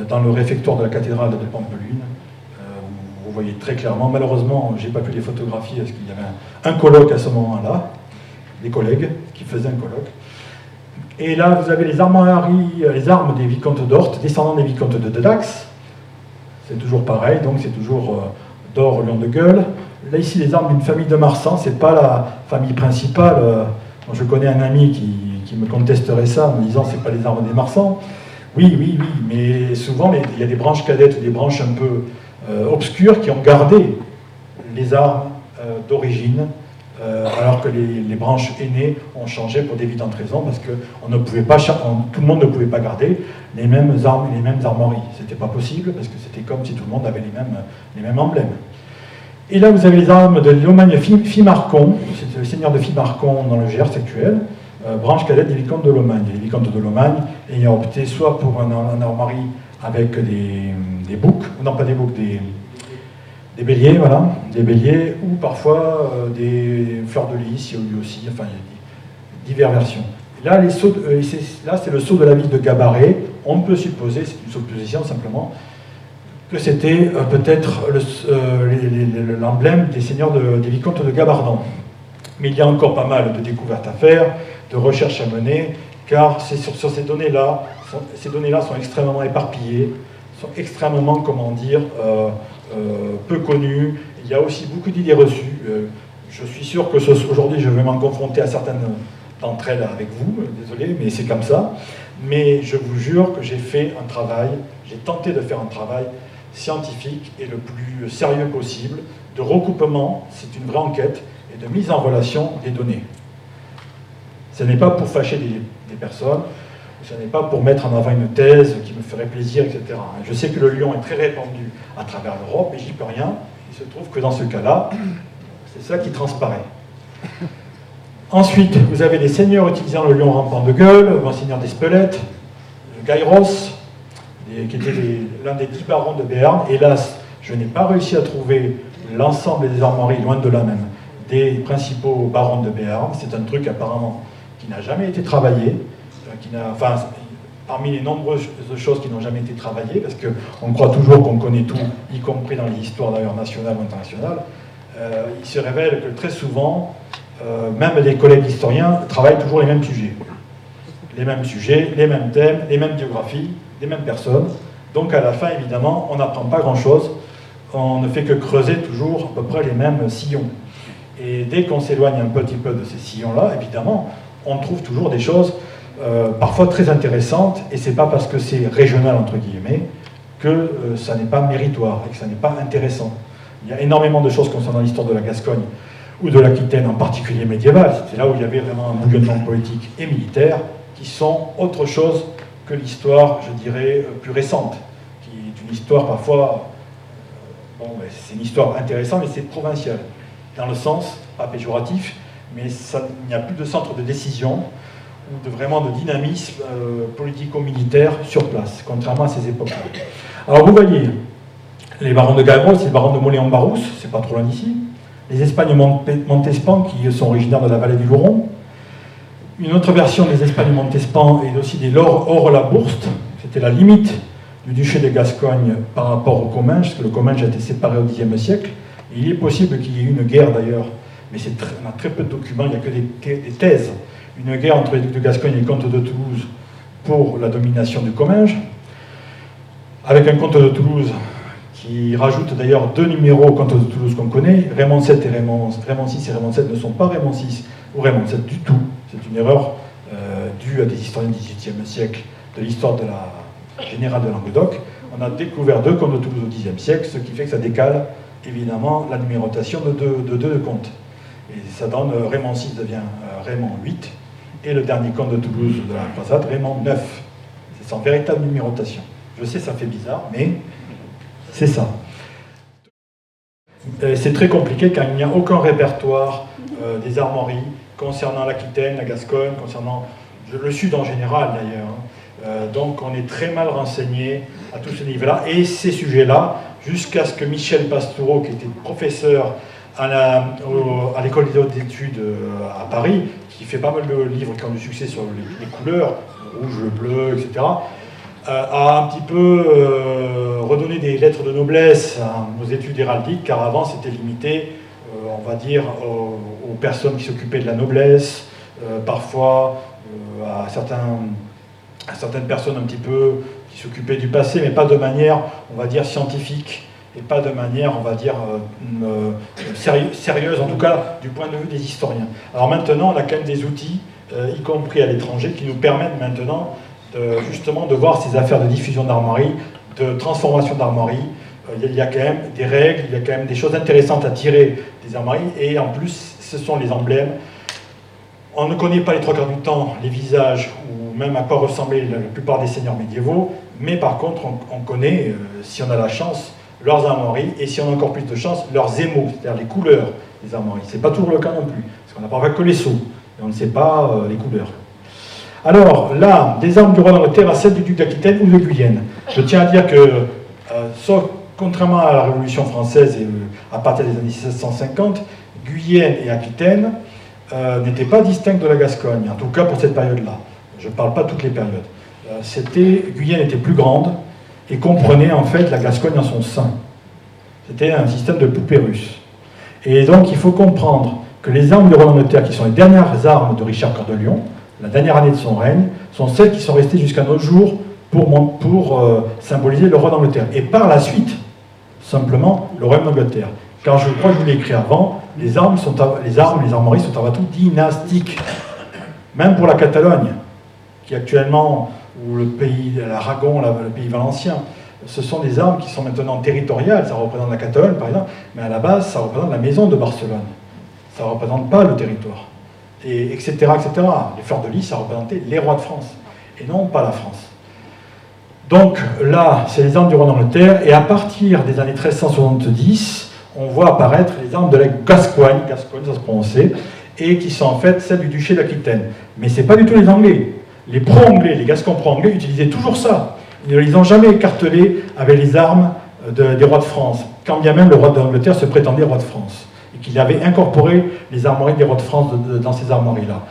dans le réfectoire de la cathédrale de Pampelune. Vous voyez très clairement. Malheureusement, je n'ai pas pu les photographier parce qu'il y avait un colloque à ce moment-là, des collègues qui faisaient un colloque. Et là, vous avez les armoiries, les armes des vicomtes d'Orte, descendants des vicomtes de Dax. C'est toujours pareil, donc c'est toujours d'or au lion de gueule. Là, ici, les armes d'une famille de Marsan, c'est pas la famille principale. Moi, je connais un ami qui me contesterait ça en me disant c'est pas les armes des Marsans. Oui, mais souvent, il y a des branches cadettes ou des branches un peu obscures qui ont gardé les armes d'origine, alors que les branches aînées ont changé pour d'évidentes raisons, parce que tout le monde ne pouvait pas garder les mêmes armes et les mêmes armoiries. C'était pas possible, parce que c'était comme si tout le monde avait les mêmes emblèmes. Et là, vous avez les armes de Lomagne Fimarcon, c'est le seigneur de Fimarcon dans le Gers actuel, branche cadette des vicomtes de Lomagne. Les vicomtes de Lomagne ayant opté soit pour un armoirie avec des boucs, non pas des boucs, des béliers, voilà, des béliers, ou parfois des fleurs de lys, il y a eu aussi, enfin, il y a diverses versions. Et là, là, c'est le sceau de la ville de Gabaret. On peut supposer, c'est une supposition simplement, que c'était peut-être l'emblème des seigneurs des vicomtes de Gabardon. Mais il y a encore pas mal de découvertes à faire, de recherches à mener, car sur ces données-là, sont extrêmement éparpillées, sont extrêmement, comment dire, peu connues. Il y a aussi beaucoup d'idées reçues. Je suis sûr que aujourd'hui, je vais m'en confronter à certaines d'entre elles avec vous, désolé, mais c'est comme ça. Mais je vous jure que j'ai tenté de faire un travail scientifique et le plus sérieux possible, de recoupement, c'est une vraie enquête, et de mise en relation des données. Ce n'est pas pour fâcher des personnes, ce n'est pas pour mettre en avant une thèse qui me ferait plaisir, etc. Je sais que le lion est très répandu à travers l'Europe, et j'y peux rien. Il se trouve que dans ce cas-là, c'est ça qui transparaît. Ensuite, vous avez des seigneurs utilisant le lion rampant de Gueule, Monseigneur d'Espelette, Gairos, qui était l'un des 10 barons de Béarn. Hélas, je n'ai pas réussi à trouver l'ensemble des armoiries, loin de là même, des principaux barons de Béarn. C'est un truc apparemment qui n'a jamais été travaillé, parmi les nombreuses choses qui n'ont jamais été travaillées, parce qu'on croit toujours qu'on connaît tout, y compris dans les histoires d'ailleurs nationales ou internationales, il se révèle que très souvent, même les collègues historiens travaillent toujours les mêmes sujets. Les mêmes sujets, les mêmes thèmes, les mêmes biographies, les mêmes personnes. Donc à la fin, évidemment, on n'apprend pas grand-chose. On ne fait que creuser toujours à peu près les mêmes sillons. Et dès qu'on s'éloigne un petit peu de ces sillons-là, évidemment, on trouve toujours des choses parfois très intéressantes. Et c'est pas parce que c'est régional, entre guillemets, que ça n'est pas méritoire et que ça n'est pas intéressant. Il y a énormément de choses concernant l'histoire de la Gascogne ou de l'Aquitaine, en particulier médiévale. C'était là où il y avait vraiment un bouillonnement politique et militaire, qui sont autre chose que l'histoire, je dirais, plus récente, qui est une histoire parfois, c'est une histoire intéressante, mais c'est provincial, dans le sens, pas péjoratif, mais il n'y a plus de centre de décision, ou vraiment de dynamisme politico-militaire sur place, contrairement à ces époques-là. Alors vous voyez, les barons de Gairos, c'est les barons de Molé-en-Barousse, c'est pas trop loin d'ici, les Espagnes Montespan, qui sont originaires de la vallée du Louron. Une autre version des Espagnes Montespan est aussi des Laure-la-Bourste. C'était la limite du duché de Gascogne par rapport au Comminges, parce que le Comminges a été séparé au Xe siècle. Et il est possible qu'il y ait eu une guerre d'ailleurs, mais on a très peu de documents, il n'y a que des thèses. Une guerre entre les ducs de Gascogne et les comtes de Toulouse pour la domination du Comminges, avec un comte de Toulouse qui rajoute d'ailleurs 2 numéros au comte de Toulouse qu'on connaît. Raymond VI et Raymond VI et Raymond VII ne sont pas Raymond VI ou Raymond VII du tout. C'est une erreur due à des historiens du XVIIIe siècle de l'histoire de la générale de Languedoc. On a découvert 2 comtes de Toulouse au Xe siècle, ce qui fait que ça décale évidemment la numérotation de 2 comtes. Et ça donne Raymond VI devient Raymond VIII, et le dernier comte de Toulouse de la croisade, Raymond IX. C'est son véritable numérotation. Je sais, ça fait bizarre, mais c'est ça. C'est très compliqué car il n'y a aucun répertoire des armoiries concernant l'Aquitaine, la Gascogne, concernant le Sud en général d'ailleurs. Donc on est très mal renseigné à tout ce niveau-là. Et ces sujets-là, jusqu'à ce que Michel Pastoureau, qui était professeur à l'école des hautes études à Paris, qui fait pas mal de livres qui ont du succès sur les couleurs, rouge, bleu, etc., a un petit peu redonné des lettres de noblesse aux études héraldiques, car avant c'était limité, on va dire, aux personnes qui s'occupaient de la noblesse, parfois à certaines personnes un petit peu qui s'occupaient du passé, mais pas de manière, on va dire, scientifique, et pas de manière, on va dire, sérieuse, en tout cas du point de vue des historiens. Alors maintenant, on a quand même des outils, y compris à l'étranger, qui nous permettent maintenant justement de voir ces affaires de diffusion d'armoiries, de transformation d'armoiries. Il y a quand même des règles, il y a quand même des choses intéressantes à tirer des armoiries, et en plus, ce sont les emblèmes. On ne connaît pas les 3/4 du temps les visages, ou même à quoi ressemblaient la plupart des seigneurs médiévaux, mais par contre, on connaît, si on a la chance, leurs armoiries, et si on a encore plus de chance, leurs émaux, c'est-à-dire les couleurs des armoiries. C'est pas toujours le cas non plus, parce qu'on n'a parfois que les sceaux, et on ne sait pas les couleurs. Alors, là, des armes du roi d'Angleterre à celles du duc d'Aquitaine ou de Guyenne. Je tiens à dire que, sauf contrairement à la Révolution française et à partir des années 1650, Guyenne et Aquitaine n'étaient pas distinctes de la Gascogne, en tout cas pour cette période-là. Je ne parle pas de toutes les périodes. Guyenne était plus grande et comprenait en fait la Gascogne en son sein. C'était un système de poupée russe. Et donc il faut comprendre que les armes du roi d'Angleterre, qui sont les dernières armes de Richard Cœur de Lion, la dernière année de son règne, sont celles qui sont restées jusqu'à nos jours pour symboliser le roi d'Angleterre. Et par la suite, simplement, le royaume d'Angleterre. Car je crois que je vous l'ai écrit avant, les armoiries sont avant tout dynastiques. Même pour la Catalogne, qui actuellement, ou le pays, l'Aragon, le pays valencien, ce sont des armes qui sont maintenant territoriales. Ça représente la Catalogne, par exemple, mais à la base, ça représente la maison de Barcelone. Ça ne représente pas le territoire. Et etc., etc. Les fleurs de lys, ça représentait les rois de France, et non pas la France. Donc là, c'est les armes du roi d'Angleterre, et à partir des années 1370, on voit apparaître les armes de la Gascogne, ça se prononçait, et qui sont en fait celles du duché d'Aquitaine. Mais ce n'est pas du tout les Anglais. Les pro-anglais, les Gascons pro-anglais utilisaient toujours ça. Ils n'ont jamais écartelé avec les armes des rois de France, quand bien même le roi d'Angleterre se prétendait roi de France, et qu'il avait incorporé les armoiries des rois de France dans ces armoiries-là.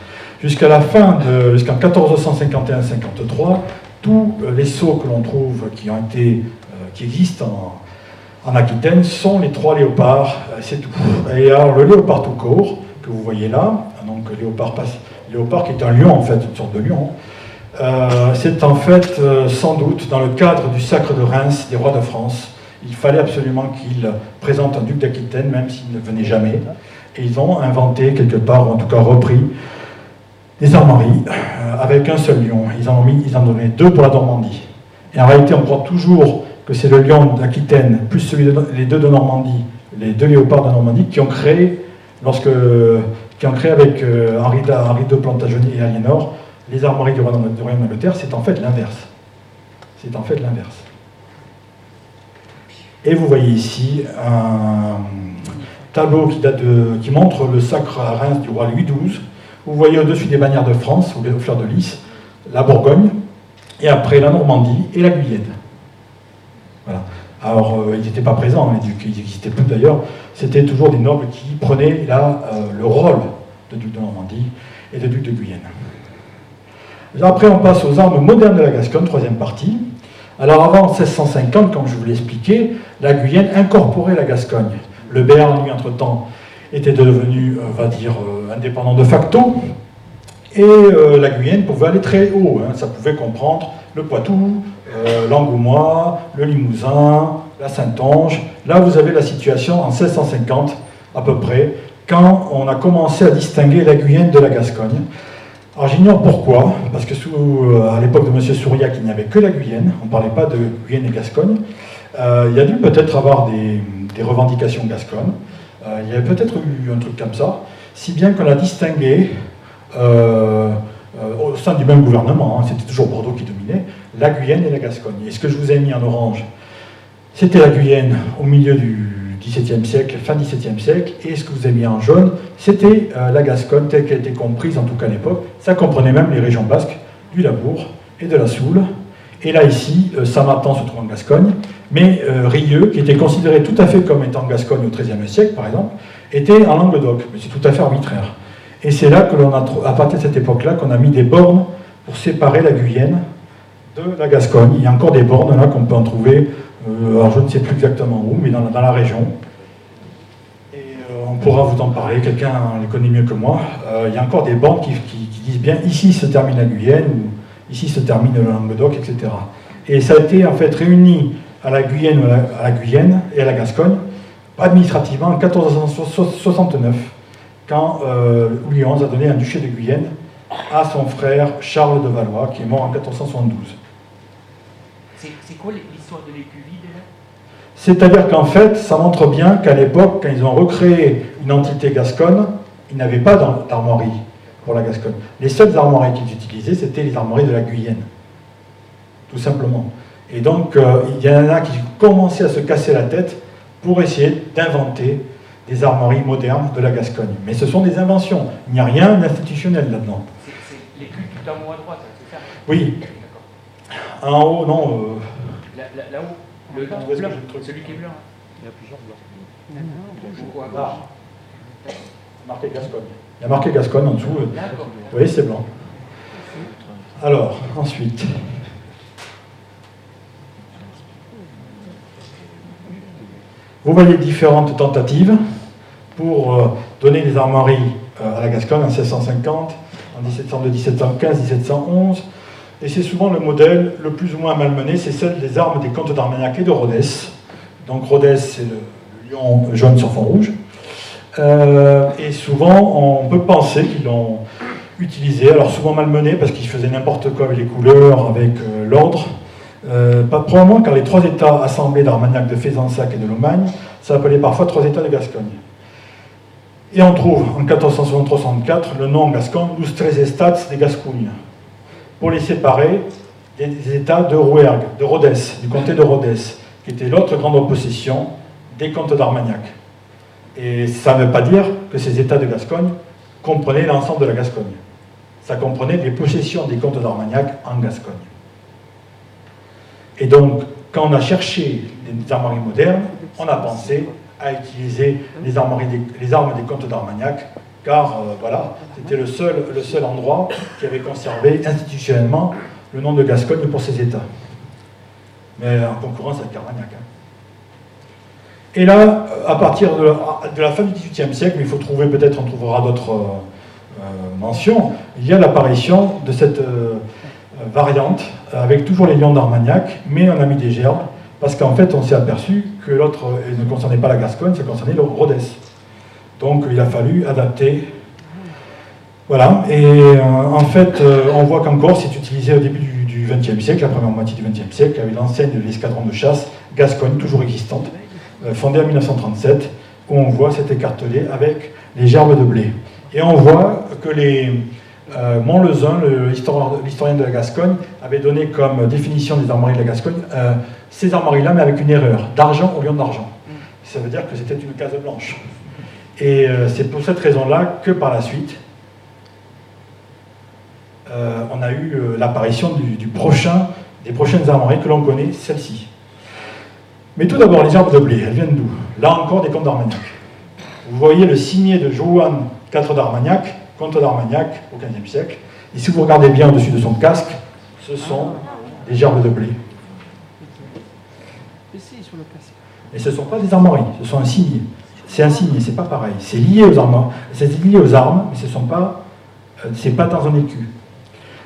Jusqu'à la fin, jusqu'en 1451-53, tous les sceaux que l'on trouve qui existent en Aquitaine sont les 3 léopards, c'est tout. Et alors le léopard tout court, que vous voyez là, donc léopard qui est un lion en fait, une sorte de lion, c'est en fait sans doute dans le cadre du sacre de Reims des rois de France. Il fallait absolument qu'ils présentent un duc d'Aquitaine, même s'il ne venait jamais. Et ils ont inventé quelque part, ou en tout cas repris, des armoiries avec un seul lion. Ils en donnaient 2 pour la Normandie. Et en réalité, on croit toujours que c'est le lion d'Aquitaine plus les 2 de Normandie, les 2 léopards de Normandie, qui ont créé avec Henri II Plantagenet et Aliénor les armoiries du royaume d'Angleterre. C'est en fait l'inverse. C'est en fait l'inverse. Et vous voyez ici un tableau qui montre le sacre à Reims du roi Louis XII. Vous voyez au-dessus des bannières de France, ou des fleurs de lys, la Bourgogne, et après la Normandie et la Guyenne. Voilà. Alors, ils n'étaient pas présents, les ducs, ils n'existaient plus d'ailleurs. C'était toujours des nobles qui prenaient le rôle de duc de Normandie et de duc de Guyenne. Après, on passe aux armes modernes de la Gascogne, 3e partie. Alors, avant 1650, comme je vous l'ai expliqué, la Guyenne incorporait la Gascogne. Le Béarn, lui, entre-temps, était devenu, on va dire, indépendant de facto, et la Guyenne pouvait aller très haut. Ça pouvait comprendre le Poitou, l'Angoumois, le Limousin, la Saintonge. Là, vous avez la situation en 1650, à peu près, quand on a commencé à distinguer la Guyenne de la Gascogne. Alors j'ignore pourquoi, parce que à l'époque de M. Souriac, il n'y avait que la Guyenne, on ne parlait pas de Guyenne et Gascogne. Il y a dû peut-être avoir des revendications gasconnes, il y a peut-être eu un truc comme ça, si bien qu'on a distingué, au sein du même gouvernement, c'était toujours Bordeaux qui dominait, la Guyenne et la Gascogne. Et ce que je vous ai mis en orange, c'était la Guyenne au milieu du XVIIe siècle, fin XVIIe siècle, et ce que vous avez mis en jaune, c'était la Gascogne telle qu'elle était comprise, en tout cas à l'époque. Ça comprenait même les régions basques, du Labourd et de la Soule. Et là, ici, Saint-Martin se trouve en Gascogne, mais Rieux, qui était considéré tout à fait comme étant Gascogne au XIIIe siècle, par exemple, était en Languedoc, mais c'est tout à fait arbitraire. Et c'est là que à partir de cette époque-là, qu'on a mis des bornes pour séparer la Guyenne de la Gascogne. Il y a encore des bornes là qu'on peut en trouver, alors je ne sais plus exactement où, mais dans la région. Et on pourra vous en parler, quelqu'un le connaît mieux que moi. Il y a encore des bornes qui disent bien ici se termine la Guyenne, ou ici se termine le Languedoc, etc. Et ça a été en fait réuni à la Guyenne et à la Gascogne, administrativement en 1469, quand Louis XI a donné un duché de Guyenne à son frère Charles de Valois, qui est mort en 1472. C'est quoi l'histoire de l'écu vide là? C'est-à-dire qu'en fait, ça montre bien qu'à l'époque, quand ils ont recréé une entité gasconne, ils n'avaient pas d'armoirie pour la Gascogne. Les seules armoiries qu'ils utilisaient, c'était les armoiries de la Guyenne, tout simplement. Et donc, il y en a qui commençaient à se casser la tête pour essayer d'inventer des armoiries modernes de la Gascogne. Mais ce sont des inventions, il n'y a rien d'institutionnel là-dedans. C'est l'écu tout en haut à droite, c'est ça? Oui. En haut, non. Là-haut, le blanc, celui qui est blanc. Il y a plusieurs blancs. Ou à gauche. Marqué Gascogne. Il y a marqué Gascogne en dessous. D'accord. Vous voyez, c'est blanc. Alors, ensuite. Vous voyez différentes tentatives pour donner des armoiries à la Gascogne en 1650, en 1702, 1715, 1711. Et c'est souvent le modèle le plus ou moins malmené, c'est celle des armes des comtes d'Armagnac et de Rodez. Donc Rodez, c'est le lion jaune sur fond rouge. Et souvent, on peut penser qu'ils l'ont utilisé, alors souvent malmené parce qu'ils faisaient n'importe quoi avec les couleurs, avec l'ordre. Probablement car les 3 États assemblés d'Armagnac, de Fezensac et de Lomagne s'appelaient parfois 3 États de Gascogne. Et on trouve en 1463-64 le nom gascon Lus Tres Estats de Gascugne, pour les séparer des États de Rouergue, de Rodez, du comté de Rodez, qui était l'autre grande possession des comtes d'Armagnac. Et ça ne veut pas dire que ces États de Gascogne comprenait l'ensemble de la Gascogne. Ça comprenait les possessions des comtes d'Armagnac en Gascogne. Et donc, quand on a cherché des armoiries modernes, on a pensé à utiliser les armes des comtes d'Armagnac, car voilà, c'était le seul endroit qui avait conservé institutionnellement le nom de Gascogne pour ses États. Mais en concurrence avec Armagnac. Et là, à partir de la fin du XVIIIe siècle, mais il faut trouver, peut-être on trouvera d'autres mentions, il y a l'apparition de cette variante, avec toujours les lions d'Armagnac, mais on a mis des gerbes, parce qu'en fait, on s'est aperçu que l'autre ne concernait pas la Gascogne, ça concernait le Rhodes. Donc, il a fallu adapter. Voilà, et en fait, on voit qu'encore, c'est utilisé au début du XXe siècle, la première moitié du XXe siècle, avec l'enseigne de l'escadron de chasse Gascogne, toujours existante, fondée en 1937, où on voit cet écartelé avec les gerbes de blé. Et on voit que Montlezun, l'historien de la Gascogne, avait donné comme définition des armoiries de la Gascogne ces armoiries-là, mais avec une erreur, d'argent au lion d'argent. Ça veut dire que c'était une case blanche. Et c'est pour cette raison-là que par la suite, on a eu l'apparition des prochaines armoiries que l'on connaît, celle-ci. Mais tout d'abord, les gerbes de blé, elles viennent d'où? Là encore, des comtes d'Armagnac. Vous voyez le signet de Johann IV d'Armagnac, comte d'Armagnac au XVe siècle. Et si vous regardez bien au-dessus de son casque, ce sont des gerbes de blé. Et ce ne sont pas des armoiries, ce sont un signet. C'est un signet, c'est pas pareil. C'est lié aux armes, mais ce sont pas, c'est pas dans un écu.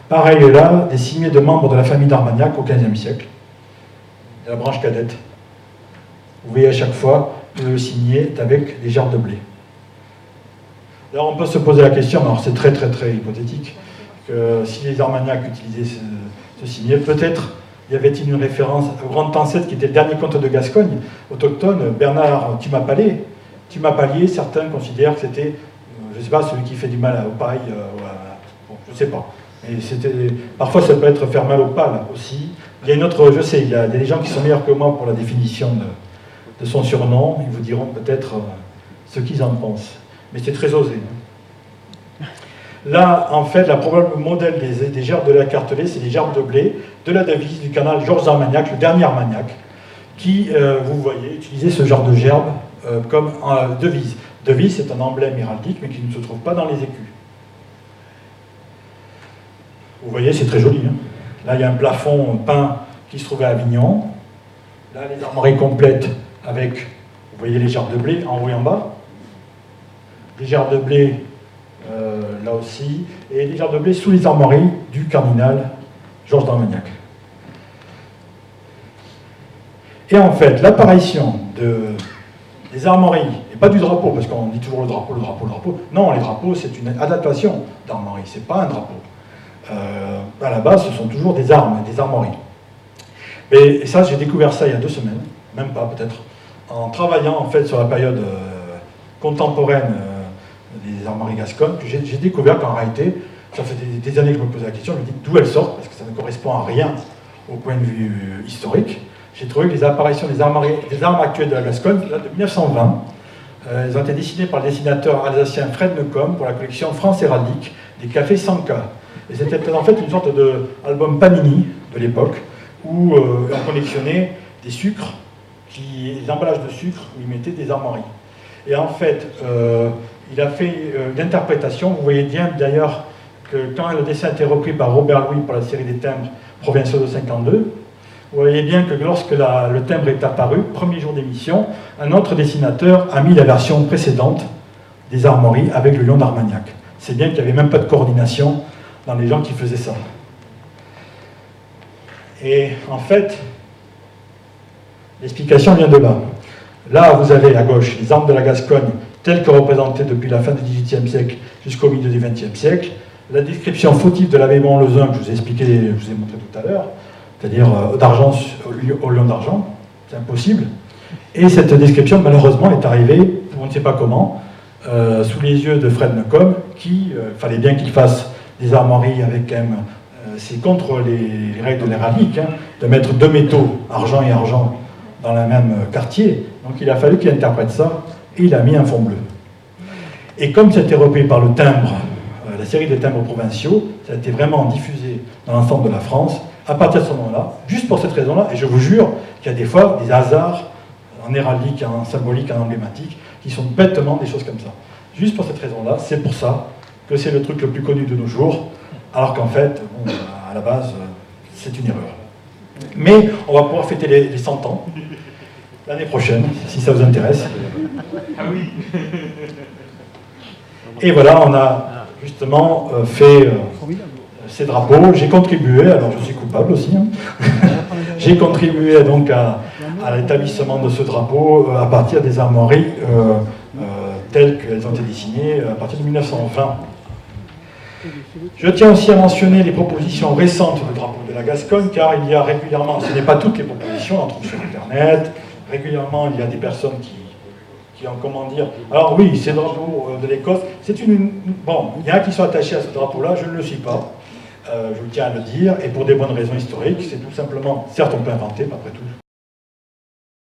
Pareil là, des signets de membres de la famille d'Armagnac au XVe siècle, de la branche cadette. Vous voyez à chaque fois que le signet est avec des gerbes de blé. Alors on peut se poser la question, alors c'est très hypothétique, que si les Armagnacs utilisaient ce signet, peut-être y avait-il une référence au grand ancêtre qui était le dernier comte de Gascogne, autochtone, Bernard Tumapalier. Certains considèrent que c'était, je ne sais pas, celui qui fait du mal aux pailles, bon, je ne sais pas. Mais parfois ça peut être faire mal aux pales aussi. Il y a une autre, je sais, il y a des gens qui sont meilleurs que moi pour la définition de son surnom, ils vous diront peut-être ce qu'ils en pensent. Mais c'est très osé. Là, en fait, la probable modèle des gerbes de l'écartelé, c'est les gerbes de blé de la devise du canal Georges d'Armagnac, le dernier Armagnac, qui, vous voyez, utilisait ce genre de gerbe comme devise. Devise, c'est un emblème héraldique, mais qui ne se trouve pas dans les écus. Vous voyez, c'est très joli. Hein. Là, il y a un plafond peint qui se trouvait à Avignon. Là, les armoiries complètes avec, vous voyez, les gerbes de blé en haut et en bas. Les gerbes de blé, là aussi, et les gerbes de blé sous les armoiries du cardinal Georges d'Armagnac. Et en fait, l'apparition des armoiries, et pas du drapeau, parce qu'on dit toujours le drapeau. Non, les drapeaux, c'est une adaptation d'armoiries, c'est pas un drapeau. À la base, ce sont toujours des armes, des armoiries. Et ça, j'ai découvert ça il y a 2 semaines, même pas peut-être, en travaillant en fait sur la période contemporaine des armoiries gasconnes, que j'ai découvert qu'en réalité, ça fait des années que je me posais la question, je me dis d'où elles sortent, parce que ça ne correspond à rien au point de vue historique. J'ai trouvé que les apparitions des armes actuelles de la Gascogne, là, de 1920, elles ont été dessinées par le dessinateur alsacien Fred Necom pour la collection France Héraldique des cafés Sanka. Et c'était en fait une sorte d'album Panini de l'époque, où on collectionnait des sucres, des emballages de sucre où il mettait des armoiries. Et en fait, il a fait une interprétation. Vous voyez bien d'ailleurs que quand le dessin a été repris par Robert Louis pour la série des timbres provinciaux de 52, vous voyez bien que lorsque le timbre est apparu, premier jour d'émission, un autre dessinateur a mis la version précédente des armoiries avec le lion d'Armagnac. C'est bien qu'il n'y avait même pas de coordination dans les gens qui faisaient ça. Et en fait, l'explication vient de là. Là, vous avez à gauche les armes de la Gascogne telles que représentées depuis la fin du XVIIIe siècle jusqu'au milieu du XXe siècle. La description fautive de l'abbaye Montlezun que je vous ai expliqué, je vous ai montré tout à l'heure, c'est-à-dire d'argent au lion d'argent, c'est impossible. Et cette description, malheureusement, est arrivée, on ne sait pas comment, sous les yeux de Fred Necom, qui fallait bien qu'il fasse des armoiries avec quand même, c'est contre les règles de l'héraldique, hein, de mettre 2 métaux, argent et argent, dans le même quartier. Donc il a fallu qu'il interprète ça, et il a mis un fond bleu. Et comme c'était repris par le timbre, la série des timbres provinciaux, ça a été vraiment diffusé dans l'ensemble de la France, à partir de ce moment-là, juste pour cette raison-là, et je vous jure qu'il y a des fois des hasards en héraldique, en symbolique, en emblématique, qui sont bêtement des choses comme ça. Juste pour cette raison-là, c'est pour ça que c'est le truc le plus connu de nos jours, alors qu'en fait, bon, à la base, c'est une erreur. Mais on va pouvoir fêter les 100 ans l'année prochaine, si ça vous intéresse. Ah oui. Et voilà, on a justement fait ces drapeaux. J'ai contribué, alors je suis coupable aussi, hein. J'ai contribué donc à l'établissement de ce drapeau à partir des armoiries telles qu'elles ont été dessinées à partir de 1920. Je tiens aussi à mentionner les propositions récentes de drapeau de la Gascogne, car il y a régulièrement, ce n'est pas toutes les propositions, on en trouve sur Internet, régulièrement il y a des personnes qui ont, comment dire, alors oui, ces drapeaux de l'Écosse, c'est bon, il y en a qui sont attachés à ce drapeau-là, je ne le suis pas, je tiens à le dire, et pour des bonnes raisons historiques, c'est tout simplement, certes on peut inventer, mais après tout,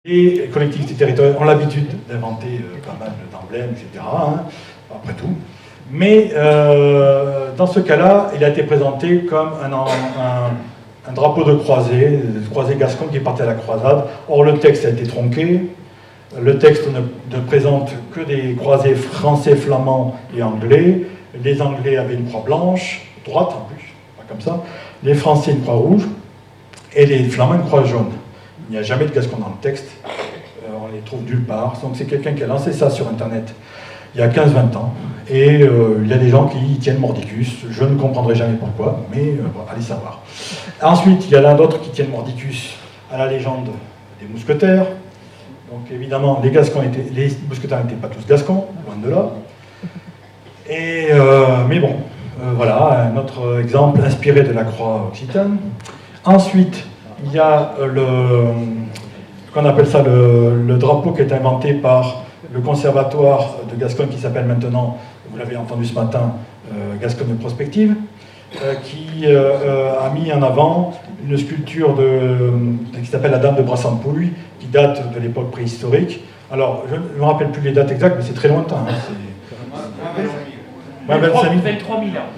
les collectivités territoriales ont l'habitude d'inventer pas mal d'emblèmes, etc., hein, après tout. Mais dans ce cas-là, il a été présenté comme un drapeau de croisée gascon qui partait à la croisade. Or, le texte a été tronqué. Le texte ne présente que des croisés français, flamands et anglais. Les Anglais avaient une croix blanche, droite en plus, pas comme ça. Les Français une croix rouge et les Flamands une croix jaune. Il n'y a jamais de gascon dans le texte. On les trouve nulle part. Donc c'est quelqu'un qui a lancé ça sur Internet il y a 15-20 ans, et il y a des gens qui y tiennent mordicus, je ne comprendrai jamais pourquoi, mais bon, allez savoir. Ensuite, il y en a d'autres qui tiennent mordicus à la légende des mousquetaires, donc évidemment, les mousquetaires n'étaient pas tous gascons, loin de là, et, mais bon, voilà, un autre exemple inspiré de la croix occitane. Ensuite, il y a qu'on appelle ça le drapeau qui est inventé par le conservatoire de Gascogne qui s'appelle maintenant, vous l'avez entendu ce matin, Gascogne Prospective, qui a mis en avant une sculpture qui s'appelle la Dame de Brassampouille, qui date de l'époque préhistorique. Alors, je ne me rappelle plus les dates exactes, mais c'est très lointain. Hein, 23 000 ans.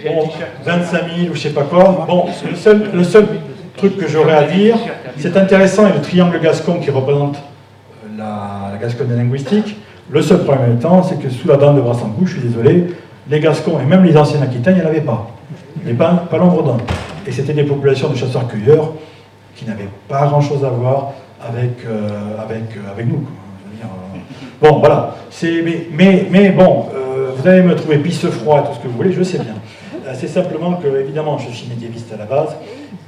Bon, 25 000 ou je ne sais pas quoi. Bon, le seul truc que j'aurais à dire, c'est intéressant, et le triangle gascon qui représente la Gascogne linguistique. Le seul problème étant, c'est que sous la Dame de Brassampouille, je suis désolé, les Gascons et même les anciens Aquitains, il n'y en avait pas. Et pas l'ombre d'un. Et c'était des populations de chasseurs-cueilleurs qui n'avaient pas grand-chose à voir avec nous. Bon, voilà. Mais bon, vous allez me trouver pisse-froid et tout ce que vous voulez, je sais bien. C'est simplement que, évidemment, je suis médiéviste à la base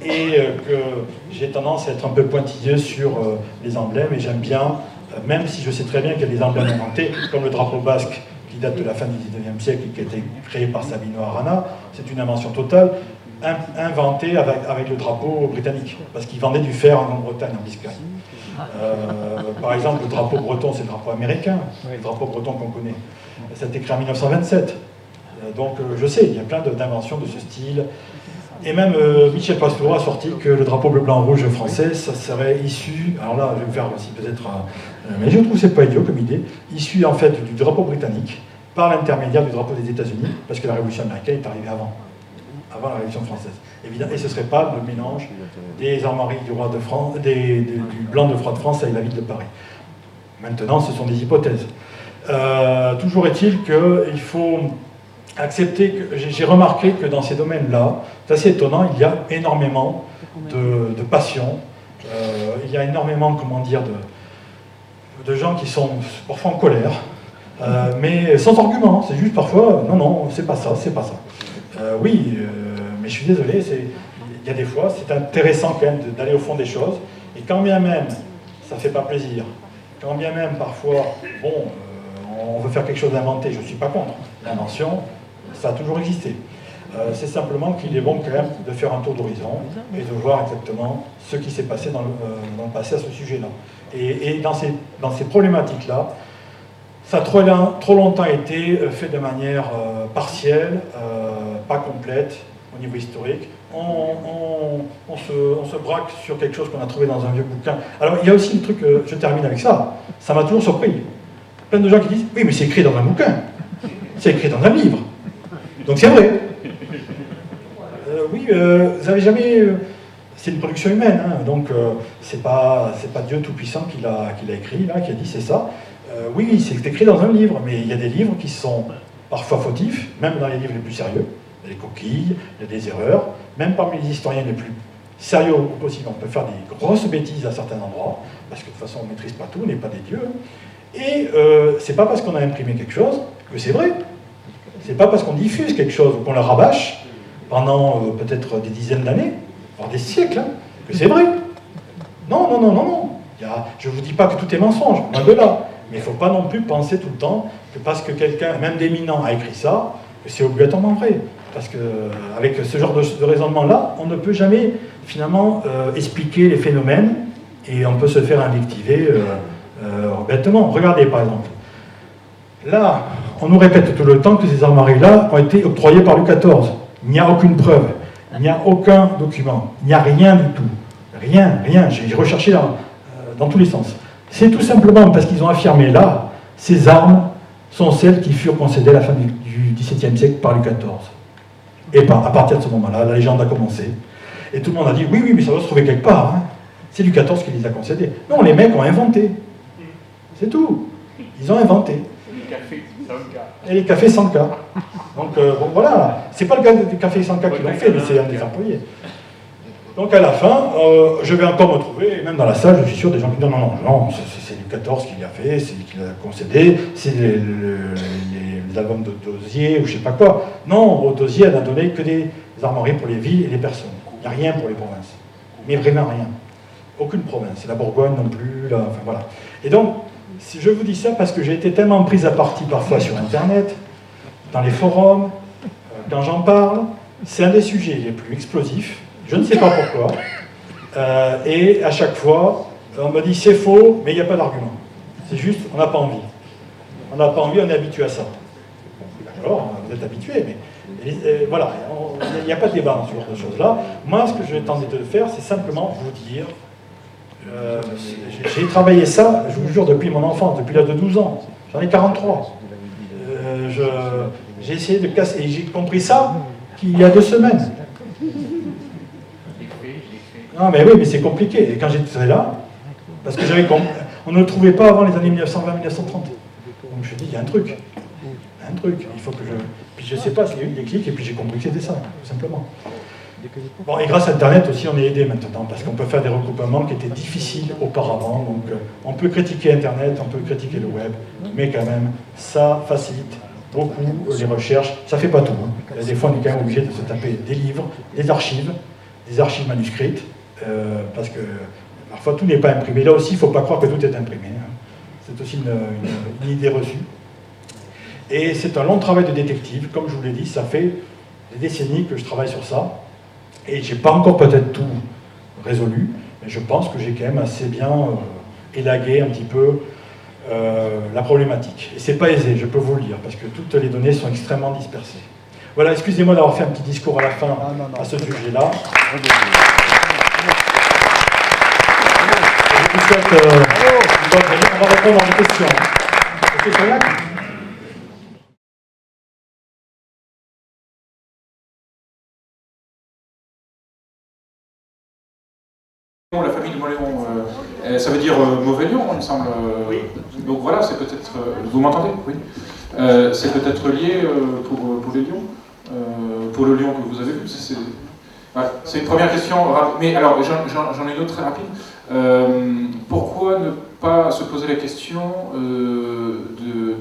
et que j'ai tendance à être un peu pointilleux sur les emblèmes, et j'aime bien, même si je sais très bien qu'il y a des emblèmes inventés, comme le drapeau basque qui date de la fin du XIXe siècle et qui a été créé par Sabino Arana, c'est une invention totale, inventée avec le drapeau britannique, parce qu'ils vendaient du fer en Grande-Bretagne, en Biscaye. Par exemple, le drapeau breton, c'est le drapeau américain, le drapeau breton qu'on connaît. Ça a été créé en 1927. Donc je sais, il y a plein d'inventions de ce style. Et même Michel Pastoureau a sorti que le drapeau bleu-blanc-rouge français, ça serait issu, alors là je vais me faire aussi peut-être, mais je trouve que c'est pas idiot comme idée, issu en fait du drapeau britannique par l'intermédiaire du drapeau des États-Unis, parce que la révolution américaine est arrivée avant la révolution française. Évidemment, et ce ne serait pas le mélange des armoiries du roi de France, du blanc de roi de France avec la ville de Paris. Maintenant, ce sont des hypothèses. Toujours est-il qu'il faut accepter que j'ai remarqué que dans ces domaines-là, c'est assez étonnant, il y a énormément de passion, il y a énormément, comment dire, de gens qui sont parfois en colère, mais sans argument, c'est juste parfois, non, c'est pas ça, c'est pas ça. Oui, mais je suis désolé, il y a des fois, c'est intéressant quand même d'aller au fond des choses, et quand bien même ça fait pas plaisir, quand bien même parfois, bon, on veut faire quelque chose d'inventé, je ne suis pas contre. L'invention, ça a toujours existé. C'est simplement qu'il est bon quand même de faire un tour d'horizon et de voir exactement ce qui s'est passé dans le passé à ce sujet-là. Et dans ces problématiques-là, ça a trop longtemps été fait de manière partielle, pas complète au niveau historique. On se braque sur quelque chose qu'on a trouvé dans un vieux bouquin. Alors il y a aussi le truc, je termine avec ça, ça m'a toujours surpris. plein de gens qui disent, oui, mais c'est écrit dans un bouquin, c'est écrit dans un livre. Donc c'est vrai. Oui, vous avez jamais... c'est une production humaine, hein, donc c'est pas Dieu Tout-Puissant qui l'a écrit, là, qui a dit c'est ça. Oui, c'est écrit dans un livre, mais il y a des livres qui sont parfois fautifs, même dans les livres les plus sérieux. Il y a des coquilles, il y a des erreurs. Même parmi les historiens les plus sérieux possible, on peut faire des grosses bêtises à certains endroits, parce que de toute façon on ne maîtrise pas tout, on n'est pas des dieux. Et c'est pas parce qu'on a imprimé quelque chose que c'est vrai. C'est pas parce qu'on diffuse quelque chose ou qu'on le rabâche pendant peut-être des dizaines d'années, voire des siècles, hein, que c'est vrai. Non, non, non, non, non. Je ne vous dis pas que tout est mensonge, loin de là. Mais il ne faut pas non plus penser tout le temps que parce que quelqu'un, même d'éminent, a écrit ça, que c'est obligatoirement vrai. Parce qu'avec ce genre de raisonnement-là, on ne peut jamais, finalement, expliquer les phénomènes et on peut se faire invectiver bêtement. Regardez, par exemple. Là, on nous répète tout le temps que ces armoiries-là ont été octroyées par Louis XIV. Il n'y a aucune preuve, il n'y a aucun document, il n'y a rien du tout. Rien, rien. J'ai recherché dans tous les sens. C'est tout simplement parce qu'ils ont affirmé là, ces armes sont celles qui furent concédées à la fin du XVIIe siècle par Louis XIV. Et à partir de ce moment-là, la légende a commencé. Et tout le monde a dit, oui, oui, mais ça doit se trouver quelque part. Hein. C'est Louis XIV qui les a concédées. Non, les mecs ont inventé. C'est tout. Ils ont inventé. Et les cafés sans cas. Donc, bon, voilà. C'est pas le gars des cafés sans cas qui l'ont fait, mais c'est un des employés. Donc, à la fin, je vais encore me trouver, même dans la salle, je suis sûr, des gens qui disent non, non, non, c'est Louis XIV qui l'a fait, c'est lui qui l'a concédé, c'est les albums de Dosier ou je sais pas quoi. Non, Dosier n'a donné que des armoiries pour les villes et les personnes. Il n'y a rien pour les provinces. Mais vraiment rien. Aucune province. La Bourgogne non plus, enfin voilà. Et donc, si je vous dis ça parce que j'ai été tellement prise à partie parfois sur Internet, dans les forums, quand j'en parle, c'est un des sujets les plus explosifs, je ne sais pas pourquoi, et à chaque fois, on me dit c'est faux, mais il n'y a pas d'argument. C'est juste, on n'a pas envie. On n'a pas envie, on est habitué à ça. D'accord, vous êtes habitué, mais voilà, il n'y a pas de débat dans ce genre de choses-là. Moi, ce que je vais tenter de faire, c'est simplement vous dire, j'ai travaillé ça, je vous jure, depuis mon enfance, depuis l'âge de 12 ans. J'en ai 43. J'ai essayé de casser, et j'ai compris ça qu'il y a 2 semaines. Non, mais oui, mais c'est compliqué. Et quand j'étais là, parce que on ne le trouvait pas avant les années 1920-1930. Donc je me suis dit, il y a un truc. Un truc. Il faut que je. Puis je sais pas, il y a eu des clics, et puis j'ai compris que c'était ça, tout simplement. Bon, et grâce à Internet aussi, on est aidé maintenant, parce qu'on peut faire des recoupements qui étaient difficiles auparavant. Donc, on peut critiquer Internet, on peut critiquer le web, mais quand même, ça facilite beaucoup les recherches. Ça fait pas tout. Hein. Des fois, on est quand même obligé de se taper des livres, des archives manuscrites, parce que parfois tout n'est pas imprimé. Là aussi, il ne faut pas croire que tout est imprimé. Hein. C'est aussi une idée reçue. Et c'est un long travail de détective. Comme je vous l'ai dit, ça fait des décennies que je travaille sur ça. Et je n'ai pas encore peut-être tout résolu, mais je pense que j'ai quand même assez bien élagué un petit peu la problématique. Et c'est pas aisé, je peux vous le dire, parce que toutes les données sont extrêmement dispersées. Voilà, excusez-moi d'avoir fait un petit discours à la fin à ce sujet-là. Je vous souhaite une bonne journée. On va répondre à vos questions. Monsieur Soyac ? La famille de Moléon, ça veut dire mauvais lion, il me semble. Oui. Donc voilà, c'est peut-être. Vous m'entendez ? Oui. C'est peut-être lié pour les lions, pour le lion que vous avez vu. C'est une première question. Mais alors, j'en ai une autre très rapide. Pourquoi ne pas se poser la question de.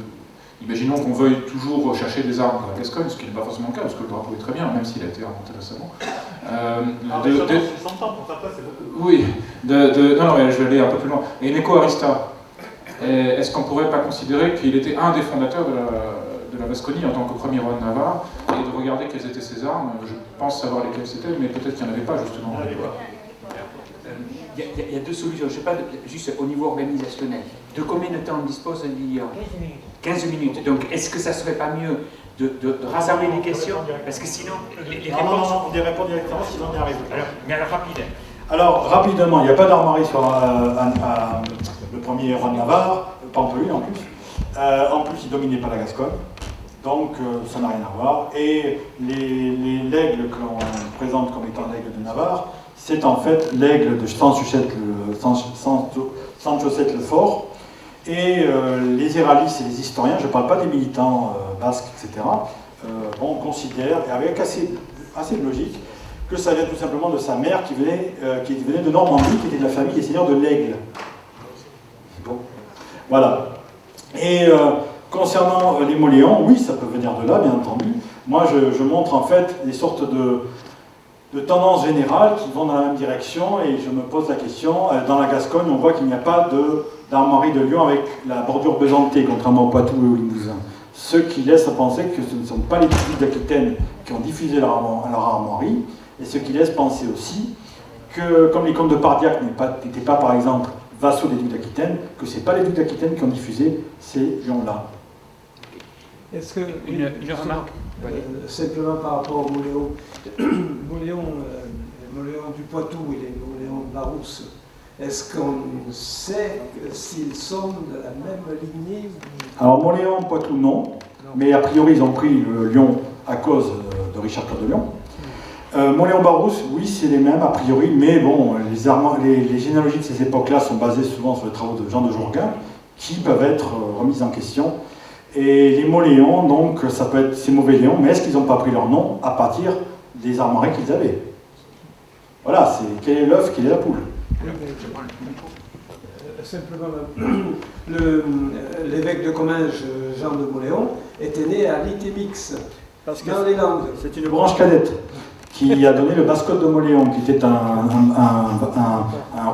Imaginons qu'on veuille toujours chercher des armes à Gascogne, ce qui n'est pas forcément le cas, parce que le drapeau est très bien, même s'il a été inventé récemment. Oui, non, mais je vais aller un peu plus loin. Et Neco Arista, est-ce qu'on ne pourrait pas considérer qu'il était un des fondateurs de la Vasconie en tant que premier roi de Navarre, et de regarder quelles étaient ses armes? Je pense savoir lesquelles c'était, mais peut-être qu'il n'y en avait pas, justement. Il y a 2 solutions, je ne sais pas, juste au niveau organisationnel. De combien de temps on dispose, Lilian ? 15 minutes. Donc, est-ce que ça ne serait pas mieux de rassembler les questions? Parce que sinon, les réponses... Non, on y répond directement, sinon on y arrive. Mais alors, rapide. Alors, rapidement, il n'y a pas d'armoirie sur le premier roi de Navarre, Pampelune en plus. En plus, ils ne dominaient pas la Gascogne. Donc, ça n'a rien à voir. Et l'aigle que l'on présente comme étant l'aigle de Navarre, c'est en fait l'aigle de Sanchosset le Fort. Et les héralistes et les historiens, je ne parle pas des militants basques, etc., considèrent, et avec assez de logique, que ça vient tout simplement de sa mère qui venait de Normandie, qui était de la famille des seigneurs de l'Aigle. Bon, voilà. Et concernant les moléons, oui, ça peut venir de là, bien entendu. Moi, je montre en fait des sortes de tendances générales qui vont dans la même direction, et je me pose la question, dans la Gascogne, on voit qu'il n'y a pas d'armoirie de Lyon avec la bordure besantée, contrairement au Poitou et au Limousin. Ce qui laisse à penser que ce ne sont pas les ducs d'Aquitaine qui ont diffusé leur armoirie, et ce qui laisse penser aussi que, comme les comtes de Pardiac n'étaient pas, par exemple, vassaux des ducs d'Aquitaine, que ce n'est pas les ducs d'Aquitaine qui ont diffusé ces lions-là. Est-ce que une remarque simplement par rapport aux moléons, moléons du Poitou et les moléons de Barousse, est-ce qu'on sait s'ils sont de la même lignée? Alors, Moléon, Poitou, non. Mais a priori, ils ont pris le lion à cause de Richard Cœur de Lion. Moléon-Barousse, oui, c'est les mêmes, a priori, mais bon, les généalogies de ces époques-là sont basées souvent sur les travaux de Jean de Jourguin, qui peuvent être remises en question. Et les Moléons, donc, ça peut être ces mauvais lions, mais est-ce qu'ils n'ont pas pris leur nom à partir des armoiries qu'ils avaient? Voilà, c'est quel est l'œuf, quelle est la poule? Simplement, l'évêque de Comminges, Jean de Moléon, était né à Litémix, dans les Landes. C'est une branche cadette qui a donné le Bascotte de Moléon, qui était un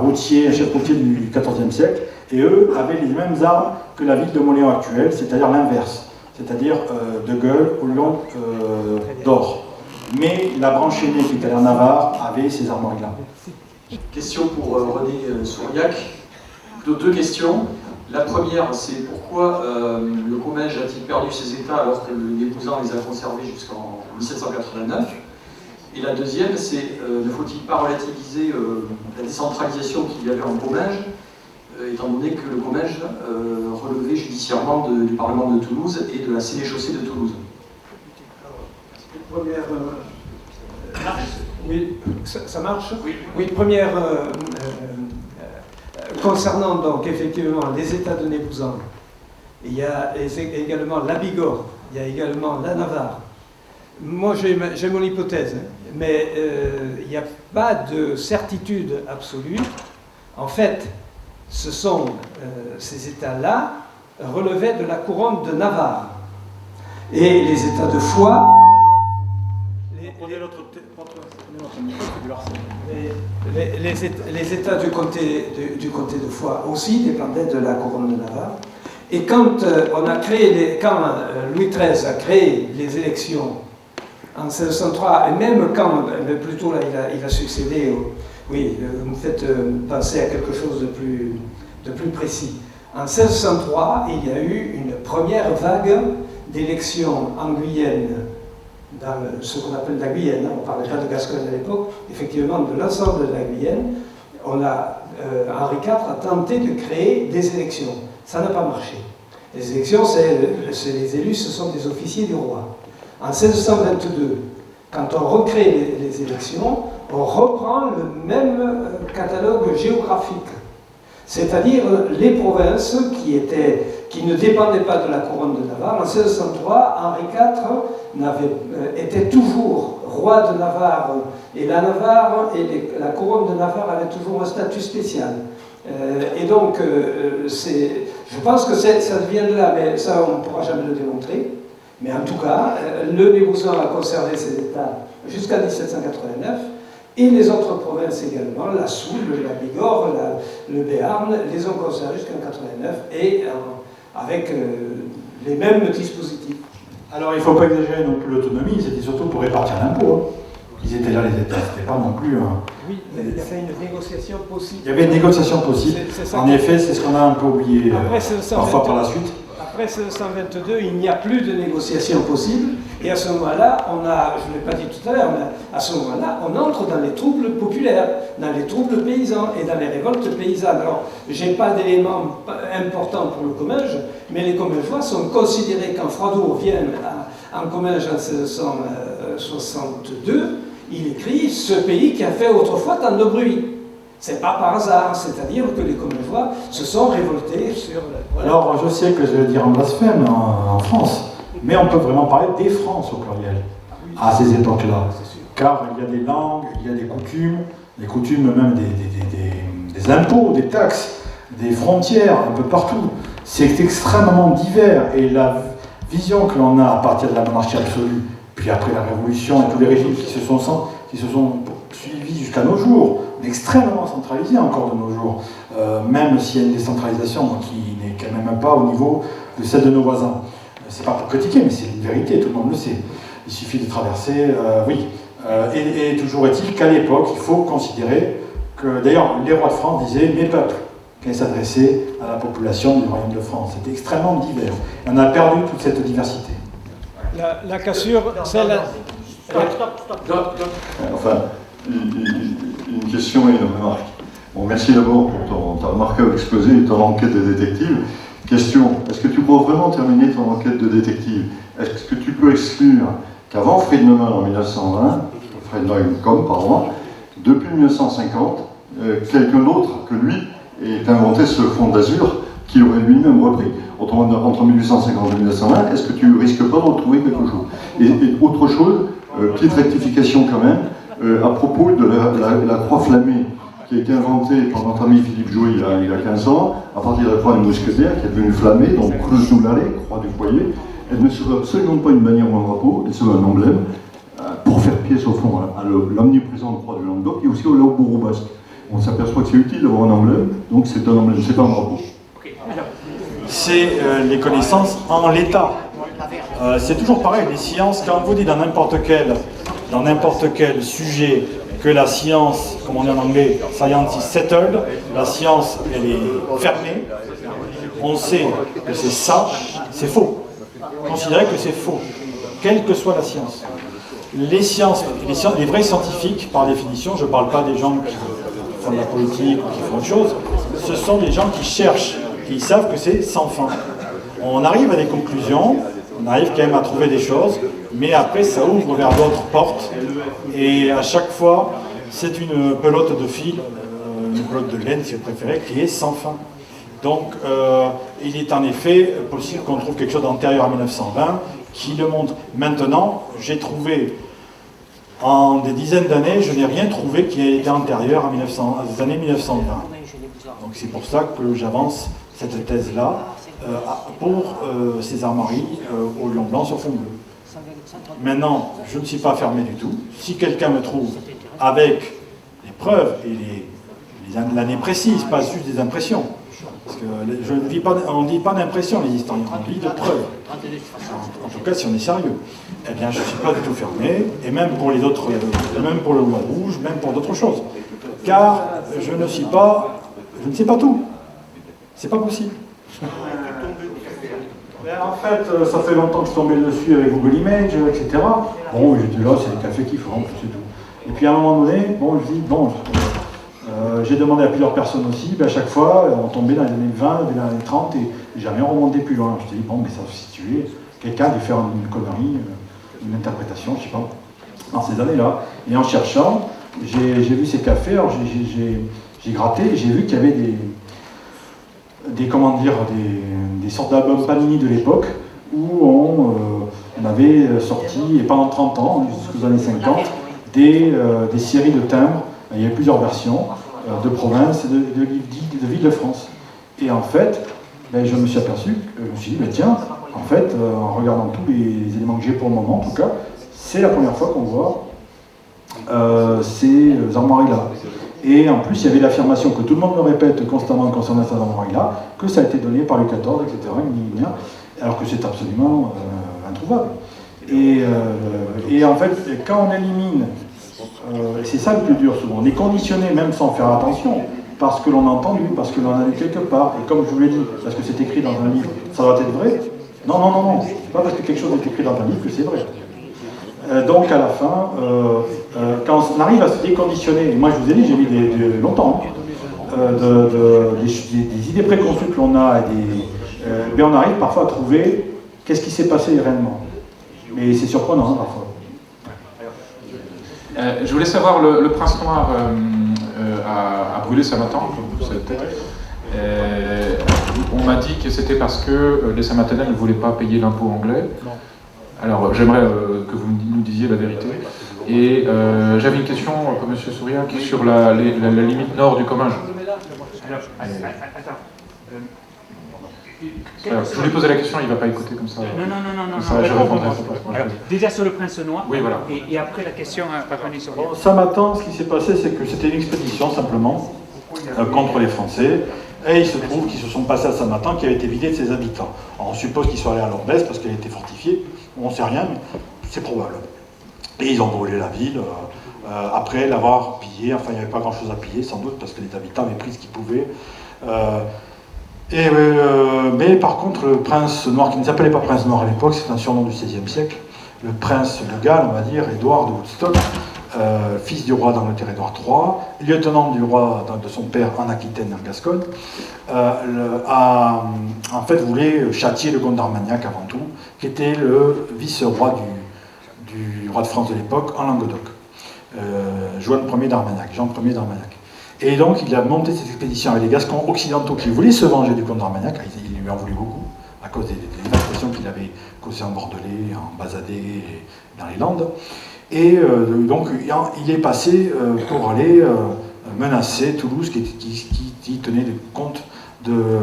routier, un chef routier du XIVe siècle, et eux avaient les mêmes armes que la ville de Moléon actuelle, c'est-à-dire l'inverse, c'est-à-dire de gueule au lion d'or. Mais la branche aînée qui était en Navarre avait ces armoiries-là. Question pour René Souriac. Plutôt deux questions. La première, c'est pourquoi le Comminges a-t-il perdu ses états alors que les Nébouzans les a conservés jusqu'en 1789? Et la deuxième, c'est ne faut-il pas relativiser la décentralisation qu'il y avait en Comminges, étant donné que le Comminges relevait judiciairement du Parlement de Toulouse et de la sénéchaussée de Toulouse? Première, oui, ça marche? Oui, première, concernant donc effectivement les États de Nébouzan, il y a également la Bigorre, il y a également la Navarre. Moi j'ai mon hypothèse, mais il n'y a pas de certitude absolue. En fait, ces États-là relevaient de la couronne de Navarre. Et les États de Foix, les États du comté de Foix aussi dépendaient de la couronne de Navarre. Et quand Louis XIII a créé les élections en 1603, et même quand, plutôt là, il a succédé, oui, vous me faites penser à quelque chose de plus précis. En 1603, il y a eu une première vague d'élections en Guyenne, dans ce qu'on appelle la Guyenne, on ne parlait pas de Gascogne à l'époque, effectivement de l'ensemble de la Guyenne. Henri IV a tenté de créer des élections. Ça n'a pas marché. Les élections, les élus, ce sont des officiers du roi. En 1622, quand on recrée les élections, on reprend le même catalogue géographique. C'est-à-dire les provinces qui ne dépendaient pas de la couronne de Navarre. En 1603, Henri IV était toujours roi de Navarre, et la Navarre et la couronne de Navarre avaient toujours un statut spécial. Et donc, je pense que ça vient de là, mais ça on ne pourra jamais le démontrer. Mais en tout cas, le Nébouzan a conservé ses États jusqu'à 1789, et les autres provinces également, la Soule, la Bigorre, le Béarn, les ont conservés jusqu'en 89, et avec les mêmes dispositifs. Alors il ne faut pas exagérer non plus l'autonomie, c'était surtout pour répartir l'impôt. Ils étaient là, les États, c'était pas non plus... Oui, mais il y avait une négociation possible. Il y avait une négociation possible. En effet, c'est ce qu'on a un peu oublié parfois par la suite. après ce 122, il n'y a plus de négociation possible. Et à ce moment-là, je ne l'ai pas dit tout à l'heure, mais à ce moment-là, on entre dans les troubles populaires, dans les troubles paysans et dans les révoltes paysannes. Alors, je n'ai pas d'éléments importants pour le Comminges, mais les Commingeois sont considérés quand Froidot vient en Comminges en 1662, il écrit « Ce pays qui a fait autrefois tant de bruit ». C'est pas par hasard, c'est-à-dire que les Commingeois se sont révoltés sur... Voilà. Alors, je sais que je vais dire un blasphème en France, mais on peut vraiment parler des France au pluriel, à ces époques-là. Car il y a des langues, il y a des coutumes même des impôts, des taxes, des frontières, un peu partout. C'est extrêmement divers, et la vision que l'on a à partir de la monarchie absolue, puis après la Révolution et tous les régimes qui se sont suivis jusqu'à nos jours, extrêmement centralisé encore de nos jours, même s'il y a une décentralisation qui n'est quand même pas au niveau de celle de nos voisins. C'est pas pour critiquer, mais c'est une vérité, tout le monde le sait. Il suffit de traverser, oui. Et toujours est-il qu'à l'époque, il faut considérer que, d'ailleurs, les rois de France disaient « mes peuples », quand ils s'adressaient à la population du royaume de France. C'était extrêmement divers. Et on a perdu toute cette diversité. La cassure, c'est la... Enfin, une question et une remarque. Bon, merci d'abord pour ta remarquable exposé et ton enquête de détective. Question, est-ce que tu peux vraiment terminer ton enquête de détective? Est-ce que tu peux exclure qu'avant Fred Neumann en 1920, depuis 1950, quelqu'un d'autre que lui ait inventé ce fond d'azur qu'il aurait lui-même repris entre 1850 et 1920, est-ce que tu risques pas de retrouver quelque chose? Et autre chose, petite rectification quand même, à propos de la croix flammée qui a été inventée par notre ami Philippe Jouy il y a 15 ans, à partir de la croix des mousquetaires qui est devenue flammée, donc Cruz Nulare, croix du foyer. Elle ne serait absolument pas une bannière ou un drapeau, elle serait un emblème pour faire pièce au fond à l'omniprésente croix de Languedoc et aussi au Labourou basque. On s'aperçoit que c'est utile d'avoir un emblème, donc c'est un emblème, c'est pas un drapeau. C'est les connaissances en l'état. C'est toujours pareil, les sciences, quand on vous dit dans n'importe quel sujet que la science, comme on dit en anglais, science is settled, la science elle est fermée, on sait que c'est ça, c'est faux. Considérez que c'est faux, quelle que soit la science. Les vrais scientifiques, par définition, je ne parle pas des gens qui font de la politique ou qui font autre chose, ce sont des gens qui cherchent, qui savent que c'est sans fin. On arrive à des conclusions, on arrive quand même à trouver des choses, mais après ça ouvre vers d'autres portes, et à chaque fois, c'est une pelote de fil, une pelote de laine si vous préférez, qui est sans fin. Donc, il est en effet possible qu'on trouve quelque chose d'antérieur à 1920 qui le montre. Maintenant, j'ai trouvé, en des dizaines d'années, je n'ai rien trouvé qui ait été antérieur à aux années 1920. Donc c'est pour ça que j'avance cette thèse-là pour ces armoiries au lion blanc sur fond bleu. Maintenant, je ne suis pas fermé du tout. Si quelqu'un me trouve avec les preuves et l'année précise, pas juste des impressions, parce que on ne dit pas d'impression les historiens, on dit de preuves. En tout cas, si on est sérieux. Eh bien, je ne suis pas du tout fermé, et même pour les autres, même pour le blanc rouge, même pour d'autres choses. Car je ne sais pas tout. C'est pas possible. En fait, ça fait longtemps que je suis tombé dessus avec Google Images, etc. Bon, j'étais là, c'est les cafés qui font, c'est tout. Et puis à un moment donné, bon, je dis, bon, j'ai demandé à plusieurs personnes aussi, à chaque fois, on tombait dans les années 20, dans les années 30, et jamais on remontait plus loin. Je dis, bon, mais ça se situer, quelqu'un a dû faire une connerie, une interprétation, je sais pas, dans ces années-là. Et en cherchant, j'ai vu ces cafés, alors j'ai gratté, et j'ai vu qu'il y avait des sortes d'albums Panini de l'époque, où on avait sorti, et pendant 30 ans, jusqu'aux années 50, des séries de timbres. Il y avait plusieurs versions de provinces et de villes de France. Et en fait, je me suis aperçu, je me suis dit, tiens, en fait, en regardant tous les éléments que j'ai pour le moment, en tout cas, c'est la première fois qu'on voit ces armoiries-là. Et en plus, il y avait l'affirmation que tout le monde me répète constamment concernant ces armoiries-là, que ça a été donné par Louis XIV, etc., alors que c'est absolument introuvable. Et en fait, quand on élimine, c'est ça le plus dur souvent, on est conditionné, même sans faire attention, parce que l'on a entendu, parce que l'on a lu quelque part, et comme je vous l'ai dit, parce que c'est écrit dans un livre, ça doit être vrai. Non, non, non, non, c'est pas parce que quelque chose est écrit dans un livre que c'est vrai. Donc à la fin, quand on arrive à se déconditionner, et moi je vous ai dit, j'ai mis longtemps, des idées préconçues que l'on a, mais on arrive parfois à trouver qu'est-ce qui s'est passé réellement. Mais c'est surprenant parfois. Je voulais savoir, le prince noir a brûlé Samatan, comme vous savez peut-être. On m'a dit que c'était parce que les Samatanais ne voulaient pas payer l'impôt anglais. Non. Alors j'aimerais que vous nous disiez la vérité. Et j'avais une question pour M. Souriac sur la limite nord du Comminges. Je voulais poser la question, il ne va pas écouter comme ça. Non. Ça, je répondrai à sa place. Alors, déjà sur le prince noir, oui, voilà. et après la question à René Souriac. Bon, Samatan, ce qui s'est passé, c'est que c'était une expédition simplement contre les Français. Et il se trouve qu'ils se sont passés à Samatan, qui avait été vidé de ses habitants. Alors, on suppose qu'ils sont allés à Lorbès parce qu'elle était fortifiée. On ne sait rien, mais c'est probable. Et ils ont brûlé la ville après l'avoir pillée. Enfin, il n'y avait pas grand-chose à piller, sans doute, parce que les habitants avaient pris ce qu'ils pouvaient. Mais par contre, le prince noir, qui ne s'appelait pas prince noir à l'époque, c'est un surnom du XVIe siècle, le prince de Galles, on va dire, Édouard de Woodstock, fils du roi d'Angleterre Édouard III, lieutenant du roi de son père en Aquitaine et en Gascogne, en fait voulait châtier le comte d'Armagnac avant tout, qui était le vice-roi du roi de France de l'époque en Languedoc, Jean Ier d'Armagnac. Et donc il a monté cette expédition avec les Gascons occidentaux qui voulaient se venger du comte d'Armagnac, ils lui en voulaient beaucoup, à cause des dévastations qu'il avait causées en Bordelais, en Bazadais et dans les Landes. Et donc il est passé pour aller menacer Toulouse, qui tenait des comptes de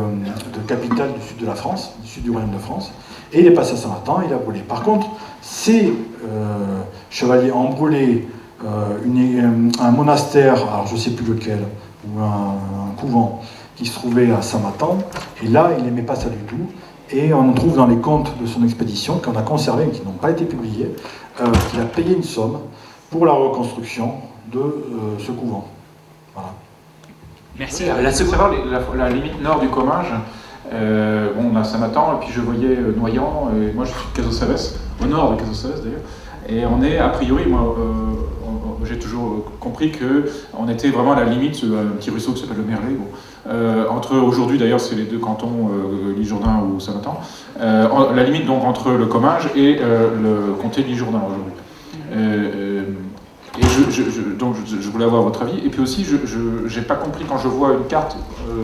capitale du sud de la France, du sud du royaume de France. Et il est passé à Saint-Martin, il a brûlé. Par contre, ces chevaliers ont brûlé un monastère, alors je ne sais plus lequel, ou un couvent qui se trouvait à Saint-Martin, et là il n'aimait pas ça du tout. Et on trouve dans les comptes de son expédition, qu'on a conservés et qui n'ont pas été publiés, qu'il a payé une somme pour la reconstruction de ce couvent. Voilà. Merci. Savoir la limite nord du Comminges. On a Saint-Martin, et puis je voyais Noyant, et moi je suis de Cazaux-Savès, au nord de Cazaux-Savès d'ailleurs. Et on est, a priori, moi, j'ai toujours compris qu'on était vraiment à la limite, un petit ruisseau qui s'appelle le Merlet, entre, aujourd'hui d'ailleurs c'est les deux cantons, L'Isle-Jourdain ou Saint-Martin, la limite donc entre le Comminges et le comté de l'Isle-Jourdain aujourd'hui. Donc je voulais avoir votre avis, et puis aussi j'ai pas compris quand je vois une carte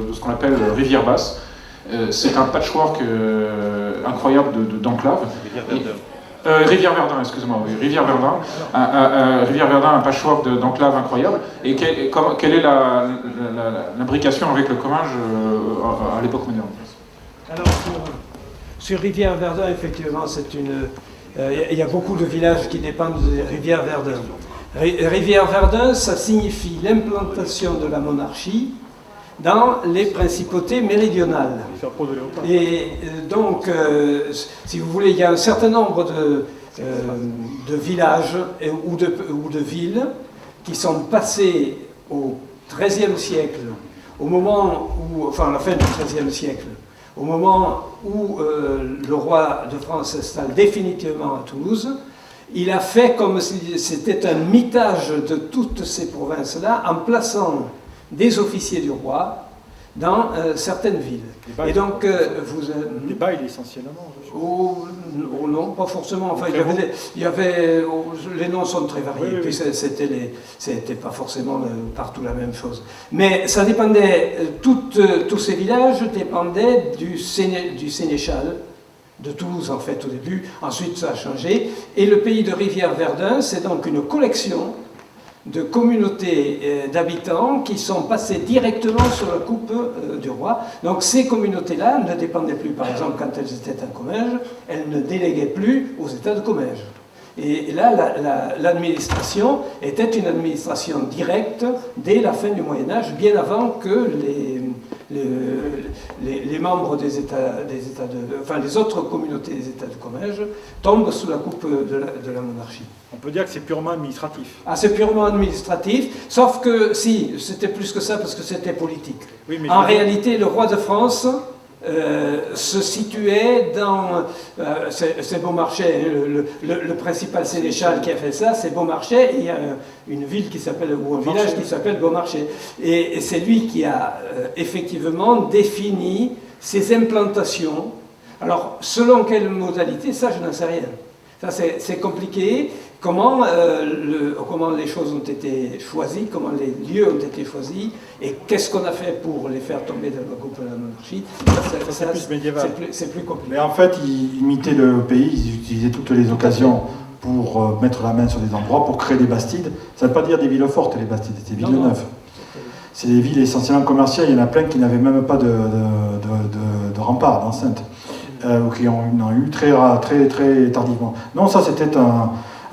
de ce qu'on appelle Rivière Basse, c'est un patchwork incroyable d'enclaves. Rivière Verdun, excusez-moi, oui, Rivière Verdun, un patchwork d'enclaves incroyable. Et quelle est l'imbrication avec le Comminges à l'époque moderne? Alors, sur Rivière Verdun, effectivement, il y a beaucoup de villages qui dépendent de Rivière Verdun. Rivière Verdun, ça signifie l'implantation de la monarchie dans les principautés méridionales. Et donc, si vous voulez, il y a un certain nombre de villages ou de villes qui sont passés au XIIIe siècle, au moment où, enfin à la fin du XIIIe siècle, au moment où le roi de France s'installe définitivement à Toulouse. Il a fait comme si c'était un mitage de toutes ces provinces-là en plaçant des officiers du roi dans certaines villes. Et donc, les bails essentiellement. Non, pas forcément. Enfin, il y avait les noms sont très variés. Puis c'était pas forcément partout la même chose. Mais ça dépendait. Tous ces villages dépendaient du sénéchal de Toulouse en fait au début. Ensuite, ça a changé. Et le pays de Rivière-Verdun, c'est donc une collection de communautés d'habitants qui sont passés directement sur la coupe du roi. Donc ces communautés-là ne dépendaient plus, par exemple, quand elles étaient à Comminges, elles ne déléguaient plus aux États de Comminges. Et là, l'administration était une administration directe dès la fin du Moyen-Âge, bien avant que les membres des les autres communautés des États de Comminges tombent sous la coupe de la monarchie. On peut dire que c'est purement administratif. Ah, c'est purement administratif, sauf que si, c'était plus que ça parce que c'était politique. Oui, mais en réalité, le roi de France se situait dans... c'est Beaumarchais, le principal sénéchal qui a fait ça, c'est Beaumarchais, et il y a une ville qui s'appelle, ou un village qui s'appelle Beaumarchais. Et c'est lui qui a effectivement défini ces implantations. Alors, selon quelle modalité, ça je n'en sais rien. Ça c'est compliqué. Comment les choses ont été choisies, comment les lieux ont été choisis, et qu'est-ce qu'on a fait pour les faire tomber dans la coupe de la monarchie, c'est plus médiéval. C'est plus compliqué. Mais en fait, ils imitaient le pays, ils utilisaient toutes les occasions pour mettre la main sur des endroits, pour créer des bastides. Ça ne veut pas dire des villes fortes, les bastides, c'est des villes neuves. C'est des villes essentiellement commerciales, il y en a plein qui n'avaient même pas de remparts, d'enceinte, ou qui en ont eu très tardivement. Non, ça c'était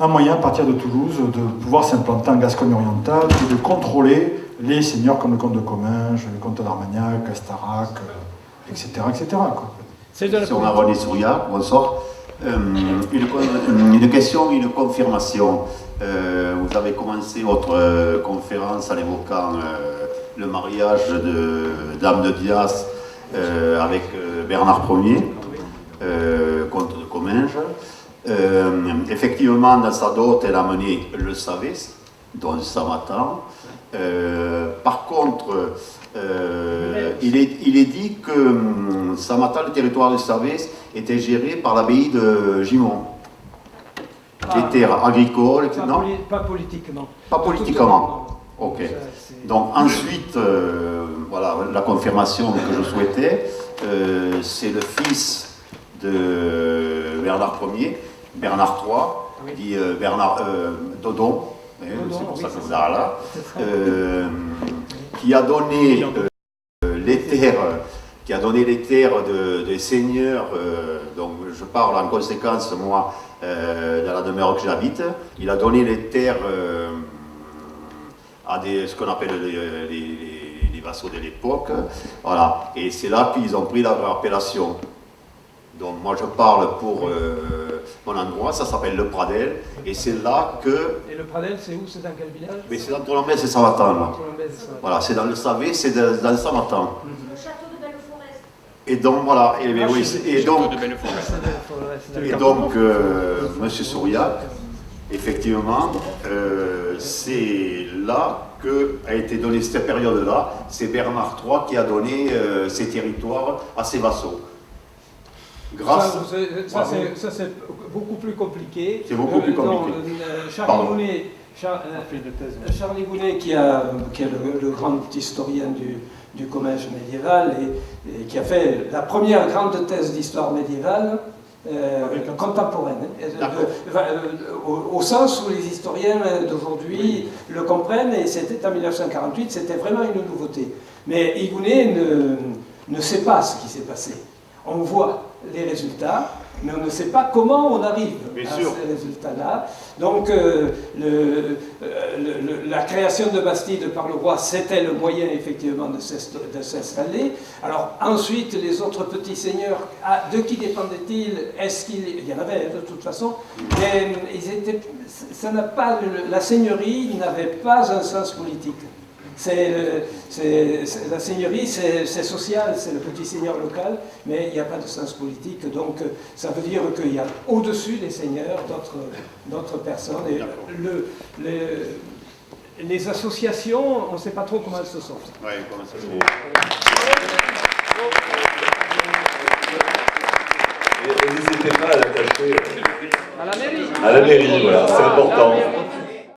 un moyen, à partir de Toulouse, de pouvoir s'implanter en Gascogne orientale et de contrôler les seigneurs comme le comte de Comminges, le comte d'Armagnac, Astarac, etc. quoi. Sur René Souriac, bonsoir. Une question, une confirmation. Vous avez commencé votre conférence en évoquant le mariage de Dame de Dias avec Bernard Ier, comte de Comminges. Effectivement, dans sa dot, elle a mené le Savès, dont Samatan. Par contre, il est dit que Samatan, le territoire de Savès, était géré par l'abbaye de Gimont. Les terres agricoles, etc. Pas politiquement. Pas politiquement. Ok. Donc ensuite, voilà, la confirmation que je souhaitais, c'est le fils de Bernard Ier, Bernard III, dit Dodon, c'est pour ça que vous êtes là, qui a donné les terres des seigneurs, donc je parle en conséquence, moi, dans la demeure que j'habite, il a donné les terres à ce qu'on appelle les vassaux de l'époque, voilà, et c'est là qu'ils ont pris leur appellation. Donc moi je parle pour mon endroit, ça s'appelle le Pradel, et c'est là que... Et le Pradel, c'est où? C'est dans quel village? Mais c'est dans Tolombès et Samatan, là. Voilà, c'est dans le Savé, c'est dans le Samatan. Le château de Belleforest. Et donc voilà, et donc Monsieur Souriac, effectivement, c'est là que a été donnée cette période-là, c'est Bernard III qui a donné ces territoires à ses vassaux. Grâce... Ça c'est beaucoup plus compliqué. C'est beaucoup plus compliqué. Charles Gounet, qui est le grand historien du Comminges médiéval et qui a fait la première grande thèse d'histoire médiévale contemporaine, au sens où les historiens d'aujourd'hui le comprennent, et c'était en 1948, c'était vraiment une nouveauté. Mais Gounet ne sait pas ce qui s'est passé. On voit les résultats, mais on ne sait pas comment on arrive à ces résultats-là. Donc la création de Bastide par le roi, c'était le moyen effectivement de s'installer. Alors ensuite, les autres petits seigneurs, de qui dépendaient-ils? Il y en avait de toute façon, mais la seigneurie n'avait pas un sens politique. La seigneurie, c'est social, c'est le petit seigneur local, mais il n'y a pas de sens politique. Donc ça veut dire qu'il y a au-dessus des seigneurs d'autres personnes. Et les associations, on ne sait pas trop comment elles se sortent. Oui, comment ça se Et n'hésitez pas à l'attacher à la mairie. À la mairie, voilà, c'est important.